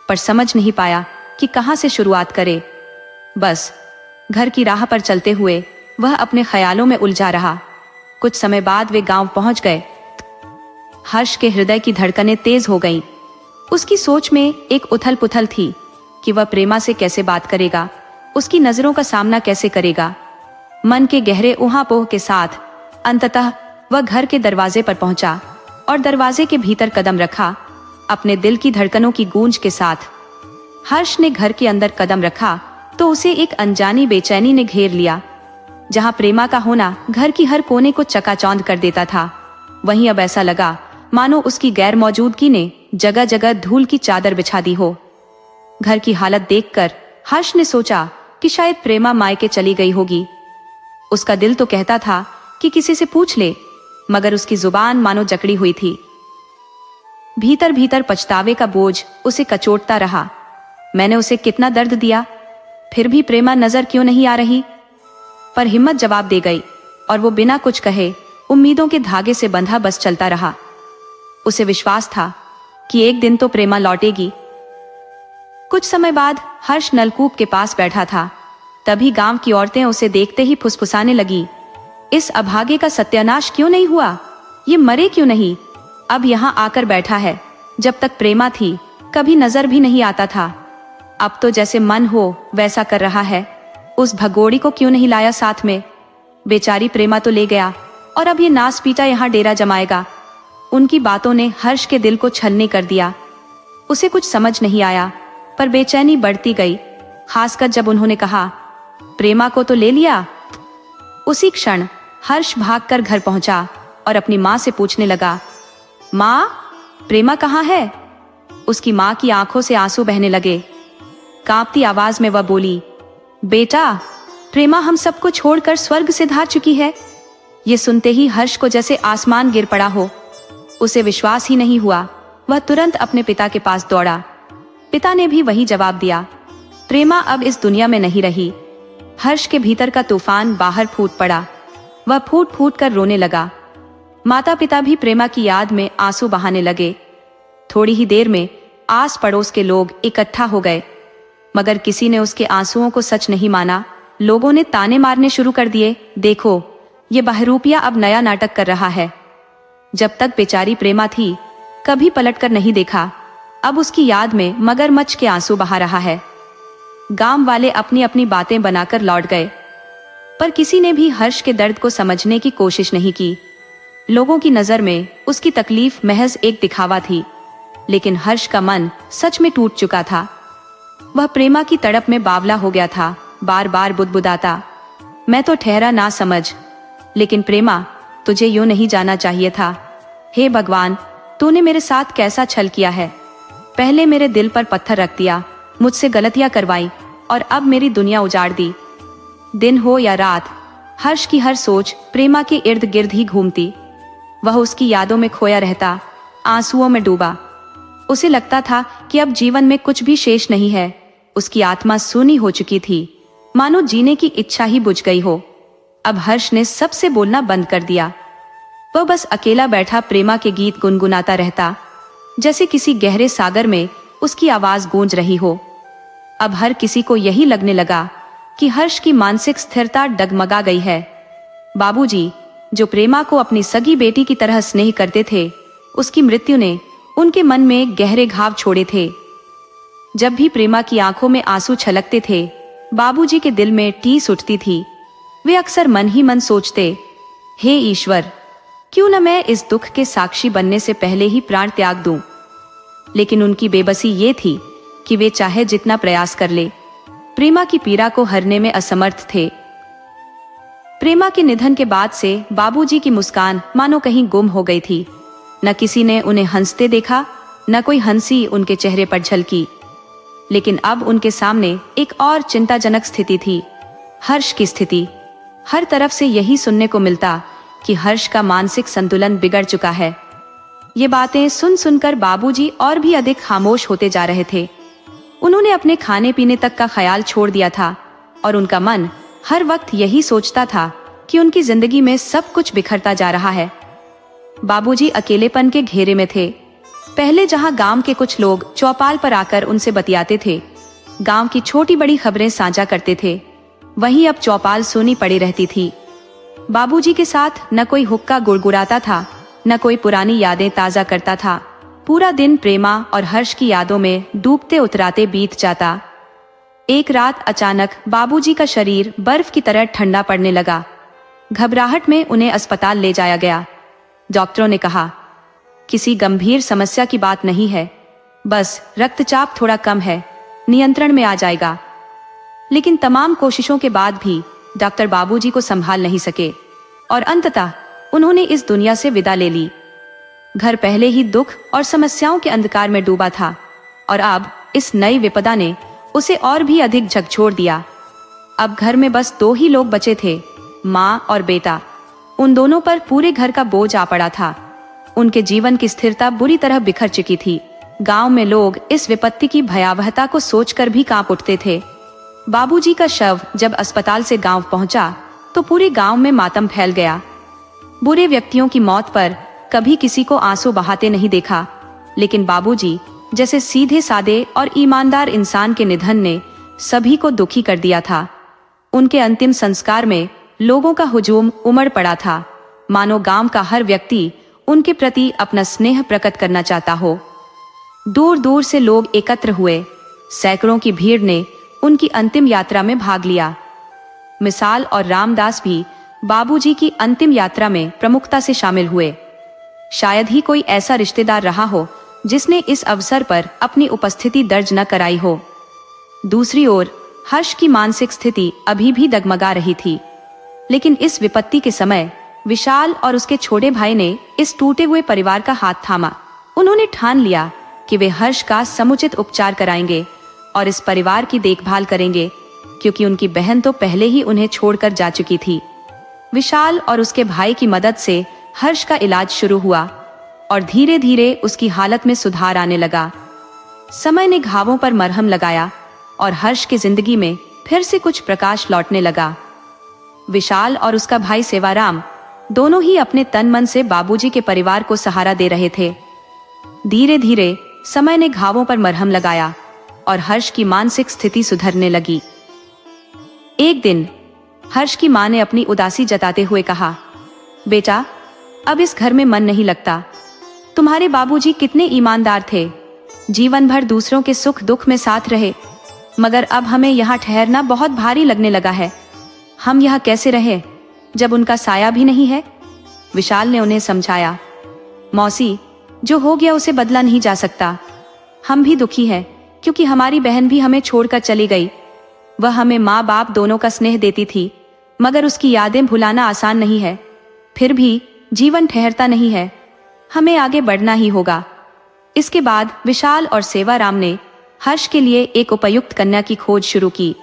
पर समझ नहीं पाया कि कहां से शुरुआत करे। बस घर की राह पर चलते हुए वह अपने ख्यालों में उलझा रहा। कुछ समय बाद वे गांव पहुंच गए। हर्ष के हृदय की धड़कनें तेज हो गईं। उसकी सोच में एक उथल पुथल थी कि वह प्रेमा से कैसे बात करेगा, उसकी नजरों का सामना कैसे करेगा। मन के गहरे ऊहापोह के साथ अंततः वह घर के दरवाजे पर पहुंचा और दरवाजे के भीतर कदम रखा, अपने दिल की धड़कनों की गूंज के साथ। हर्ष ने घर के अंदर कदम रखा तो उसे एक अनजानी बेचैनी ने घेर लिया। जहां प्रेमा का होना घर की हर कोने को चकाचौंध कर देता था, वहीं अब ऐसा लगा मानो उसकी गैर मौजूदगी ने जगह जगह धूल की चादर बिछा दी हो। घर की हालत देखकर हर्ष ने सोचा कि शायद प्रेमा मायके चली गई होगी। उसका दिल तो कहता था कि किसी से पूछ ले, मगर उसकी जुबान मानो जकड़ी हुई थी। भीतर भीतर पछतावे का बोझ उसे कचोटता रहा। मैंने उसे कितना दर्द दिया, फिर भी प्रेमा नजर क्यों नहीं आ रही? पर हिम्मत जवाब दे गई और वो बिना कुछ कहे उम्मीदों के धागे से बंधा बस चलता रहा। उसे विश्वास था कि एक दिन तो प्रेमा लौटेगी। कुछ समय बाद हर्ष नलकूप के पास बैठा था। तभी गांव की औरतें उसे देखते ही फुसफुसाने लगी, इस अभागे का सत्यानाश क्यों नहीं हुआ? ये मरे क्यों नहीं? अब यहाँ आकर बैठा है। जब तक प्रेमा थी कभी नजर भी नहीं आता था। अब तो जैसे मन हो वैसा कर रहा है। उस भगोड़ी को क्यों नहीं लाया साथ में? बेचारी प्रेमा तो ले गया और अब ये नास पीटा यहाँ डेरा जमाएगा। उनकी बातों ने हर्ष के दिल को छलनी कर दिया। उसे कुछ समझ नहीं आया, पर बेचैनी बढ़ती गई, खासकर जब उन्होंने कहा, प्रेमा को तो ले लिया। उसी क्षण हर्ष भागकर घर पहुंचा और अपनी माँ से पूछने लगा, माँ, प्रेमा कहाँ है? उसकी माँ की आंखों से आंसू बहने लगे। कांपती आवाज में वह बोली, बेटा, प्रेमा हम सबको छोड़कर स्वर्ग से धार चुकी है। ये सुनते ही हर्ष को जैसे आसमान गिर पड़ा हो। उसे विश्वास ही नहीं हुआ। वह तुरंत अपने पिता के पास दौड़ा। पिता ने भी वही जवाब दिया, प्रेमा अब इस दुनिया में नहीं रही। हर्ष के भीतर का तूफान बाहर फूट पड़ा। वह फूट फूट कर रोने लगा। माता पिता भी प्रेमा की याद में आंसू बहाने लगे। थोड़ी ही देर में आस पड़ोस के लोग इकट्ठा हो गए, मगर किसी ने उसके आंसुओं को सच नहीं माना। लोगों ने ताने मारने शुरू कर दिए, देखो, ये बहरूपिया अब नया नाटक कर रहा है। जब तक बेचारी प्रेमा थी कभी पलटकर नहीं देखा, अब उसकी याद में मगरमच्छ के आंसू बहा रहा है। गांव वाले अपनी अपनी बातें बनाकर लौट गए, पर किसी ने भी हर्ष के दर्द को समझने की कोशिश नहीं की। लोगों की नजर में उसकी तकलीफ महज एक दिखावा थी, लेकिन हर्ष का मन सच में टूट चुका था। वह प्रेमा की तड़प में बावला हो गया था, बार बार बुदबुदाता, मैं तो ठहरा ना समझ, लेकिन प्रेमा, तुझे यूं नहीं जाना चाहिए था। हे भगवान, तूने मेरे साथ कैसा छल किया है। पहले मेरे दिल पर पत्थर रख दिया, मुझसे गलतियां करवाई और अब मेरी दुनिया उजाड़ दी। दिन हो या रात, हर्ष की हर सोच प्रेमा के इर्द गिर्द ही घूमती। वह उसकी यादों में खोया रहता, आंसुओं में डूबा। उसे लगता था कि अब जीवन में कुछ भी शेष नहीं है। उसकी आत्मा सूनी हो चुकी थी, मानो जीने की इच्छा ही बुझ गई हो। अब हर्ष ने सबसे बोलना बंद कर दिया। वह बस अकेला बैठा प्रेमा के गीत गुनगुनाता रहता, जैसे किसी गहरे सागर में उसकी आवाज गूंज रही हो। अब हर किसी को यही लगने लगा कि हर्ष की मानसिक स्थिरता डगमगा गई है। बाबूजी, जो प्रेमा को अपनी सगी बेटी की तरह स्नेह करते थे, उसकी मृत्यु ने उनके मन में गहरे घाव छोड़े थे। जब भी प्रेमा की आंखों में आंसू छलकते थे, बाबूजी के दिल में टीस उठती थी। वे अक्सर मन ही मन सोचते, हे ईश्वर, क्यों न मैं इस दुख के साक्षी बनने से पहले ही प्राण त्याग दूं। लेकिन उनकी बेबसी ये थी कि वे चाहे जितना प्रयास कर ले, प्रेमा की पीड़ा को हरने में असमर्थ थे। प्रेमा के निधन के बाद से बाबूजी की मुस्कान मानो कहीं गुम हो गई थी। न किसी ने उन्हें हंसते देखा, न कोई हंसी उनके चेहरे पर झलकी। लेकिन अब उनके सामने एक और चिंताजनक स्थिति थी, हर्ष की स्थिति। हर तरफ से यही सुनने को मिलता कि हर्ष का मानसिक संतुलन बिगड़ चुका है। ये बातें सुन सुनकर बाबूजी और भी अधिक खामोश होते जा रहे थे। उन्होंने अपने खाने पीने तक का ख्याल छोड़ दिया था और उनका मन हर वक्त यही सोचता था कि उनकी जिंदगी में सब कुछ बिखरता जा रहा है। बाबूजी अकेलेपन के घेरे में थे। पहले जहां गांव के कुछ लोग चौपाल पर आकर उनसे बतियाते थे, गांव की छोटी बड़ी खबरें साझा करते थे, वहीं अब चौपाल सूनी पड़ी रहती थी। बाबूजी के साथ न कोई हुक्का गुड़गुड़ाता था, न कोई पुरानी यादें ताजा करता था। पूरा दिन प्रेमा और हर्ष की यादों में डूबते उतराते बीत जाता। एक रात अचानक बाबूजी का शरीर बर्फ की तरह ठंडा पड़ने लगा। घबराहट में उन्हें अस्पताल ले जाया गया। डॉक्टरों ने कहा, किसी गंभीर समस्या की बात नहीं है, बस रक्तचाप थोड़ा कम है, नियंत्रण में आ जाएगा। लेकिन तमाम कोशिशों के बाद भी डॉक्टर बाबूजी को संभाल नहीं सके और अंततः उन्होंने इस दुनिया से विदा ले ली। घर पहले ही दुख और समस्याओं के अंधकार में डूबा था और अब इस नई विपदा ने उसे और भी अधिक झकझोर दिया। अब घर में बस दो ही लोग बचे थे, माँ और बेटा। उन दोनों पर पूरे घर का बोझ आ पड़ा था। उनके जीवन की स्थिरता बुरी तरह बिखर चुकी थी। गांव में लोग इस विपत्ति की भयावहता को सोचकर भी कांप उठते थे। बाबूजी का शव जब अस्पताल से गांव पहुंचा तो पूरे गांव में मातम फैल गया। बुरे व्यक्तियों की मौत पर कभी किसी को आंसू बहाते नहीं देखा, लेकिन बाबूजी जैसे सीधे सादे और ईमानदार इंसान के निधन ने सभी को दुखी कर दिया था। उनके अंतिम संस्कार में लोगों का हुजूम उमड़ पड़ा था, मानो गांव का हर व्यक्ति उनके प्रति अपना स्नेह प्रकट करना चाहता हो। दूर दूर से लोग एकत्र हुए। सैकड़ों की भीड़ ने उनकी अंतिम यात्रा में भाग लिया। मिसाल और रामदास भी बाबूजी की अंतिम यात्रा में प्रमुखता से शामिल हुए। शायद ही कोई ऐसा रिश्तेदार रहा हो जिसने इस अवसर पर अपनी उपस्थिति दर्ज न कराई हो। दूसरी ओर हर्ष की मानसिक स्थिति अभी भी डगमगा रही थी, लेकिन इस विपत्ति के समय विशाल और उसके छोटे भाई ने इस टूटे हुए परिवार का हाथ थामा। उन्होंने ठान लिया कि वे हर्ष का समुचित उपचार कराएंगे और इस परिवार की देखभाल करेंगे, क्योंकि उनकी बहन तो पहले ही उन्हें छोड़कर जा चुकी थी। विशाल और उसके भाई की मदद से हर्ष का इलाज शुरू हुआ और धीरे धीरे उसकी हालत में सुधार आने लगा। समय ने घावों पर मरहम लगाया और हर्ष की जिंदगी में फिर से कुछ प्रकाश लौटने लगा। विशाल और उसका भाई सेवाराम दोनों ही अपने तन मन से बाबूजी के परिवार को सहारा दे रहे थे। धीरे धीरे समय ने घावों पर मरहम लगाया और हर्ष की मानसिक स्थिति सुधरने लगी। एक दिन हर्ष की मां ने अपनी उदासी जताते हुए कहा, बेटा, अब इस घर में मन नहीं लगता। तुम्हारे बाबूजी कितने ईमानदार थे, जीवन भर दूसरों के सुख दुख में साथ रहे, मगर अब हमें यहाँ ठहरना बहुत भारी लगने लगा है। हम यहाँ कैसे रहे जब उनका साया भी नहीं है? विशाल ने उन्हें समझाया, मौसी, जो हो गया उसे बदला नहीं जा सकता। हम भी दुखी हैं क्योंकि हमारी बहन भी हमें छोड़कर चली गई। वह हमें माँ बाप दोनों का स्नेह देती थी, मगर उसकी यादें भुलाना आसान नहीं है। फिर भी जीवन ठहरता नहीं है, हमें आगे बढ़ना ही होगा। इसके बाद विशाल और सेवाराम ने हर्ष के लिए एक उपयुक्त कन्या की खोज शुरू की।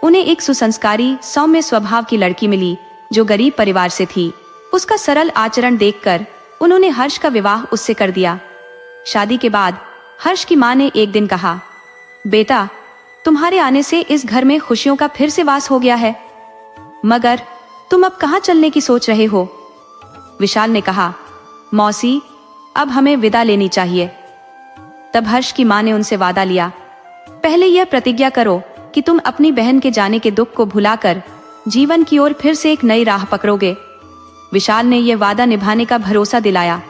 उन्हें एक सुसंस्कारी सौम्य स्वभाव की लड़की मिली जो गरीब परिवार से थी। उसका सरल आचरण देखकर उन्होंने हर्ष का विवाह उससे कर दिया। शादी के बाद हर्ष की मां ने एक दिन कहा, बेटा, तुम्हारे आने से इस घर में खुशियों का फिर से वास हो गया है, मगर तुम अब कहाँ चलने की सोच रहे हो? विशाल ने कहा, मौसी, अब हमें विदा लेनी चाहिए। तब हर्ष की मां ने उनसे वादा लिया, पहले यह प्रतिज्ञा करो कि तुम अपनी बहन के जाने के दुख को भुलाकर जीवन की ओर फिर से एक नई राह पकड़ोगे। विशाल ने यह वादा निभाने का भरोसा दिलाया।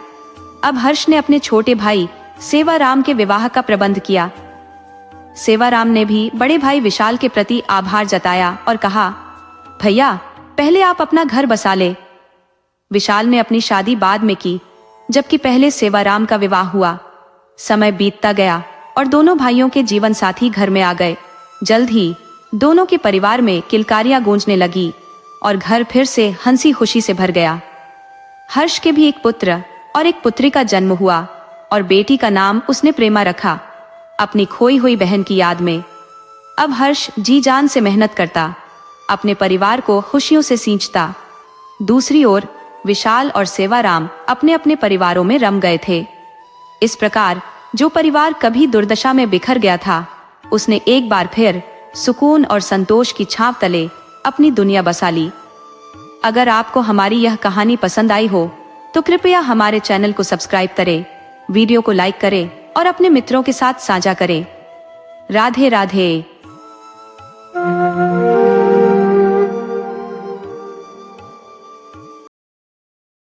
अब हर्ष ने अपने छोटे भाई सेवाराम के विवाह का प्रबंध किया। सेवाराम ने भी बड़े भाई विशाल के प्रति आभार जताया और कहा, भैया, पहले आप अपना घर बसा ले। विशाल ने अपनी शादी बाद में की, जबकि पहले सेवाराम का विवाह हुआ। समय बीतता गया और दोनों भाइयों के जीवन साथी घर में आ गए। जल्द ही दोनों के परिवार में किलकारियां गूंजने लगी और घर फिर से हंसी खुशी से भर गया। हर्ष के भी एक पुत्र और एक पुत्री का जन्म हुआ और बेटी का नाम उसने प्रेमा रखा, अपनी खोई हुई बहन की याद में। अब हर्ष जी जान से मेहनत करता, अपने परिवार को खुशियों से सींचता। दूसरी ओर विशाल और सेवाराम अपने अपने परिवारों में रम गए थे। इस प्रकार जो परिवार कभी दुर्दशा में बिखर गया था, उसने एक बार फिर सुकून और संतोष की छांव तले अपनी दुनिया बसा ली। अगर आपको हमारी यह कहानी पसंद आई हो तो कृपया हमारे चैनल को सब्सक्राइब करें, वीडियो को लाइक करें और अपने मित्रों के साथ साझा करें। राधे राधे।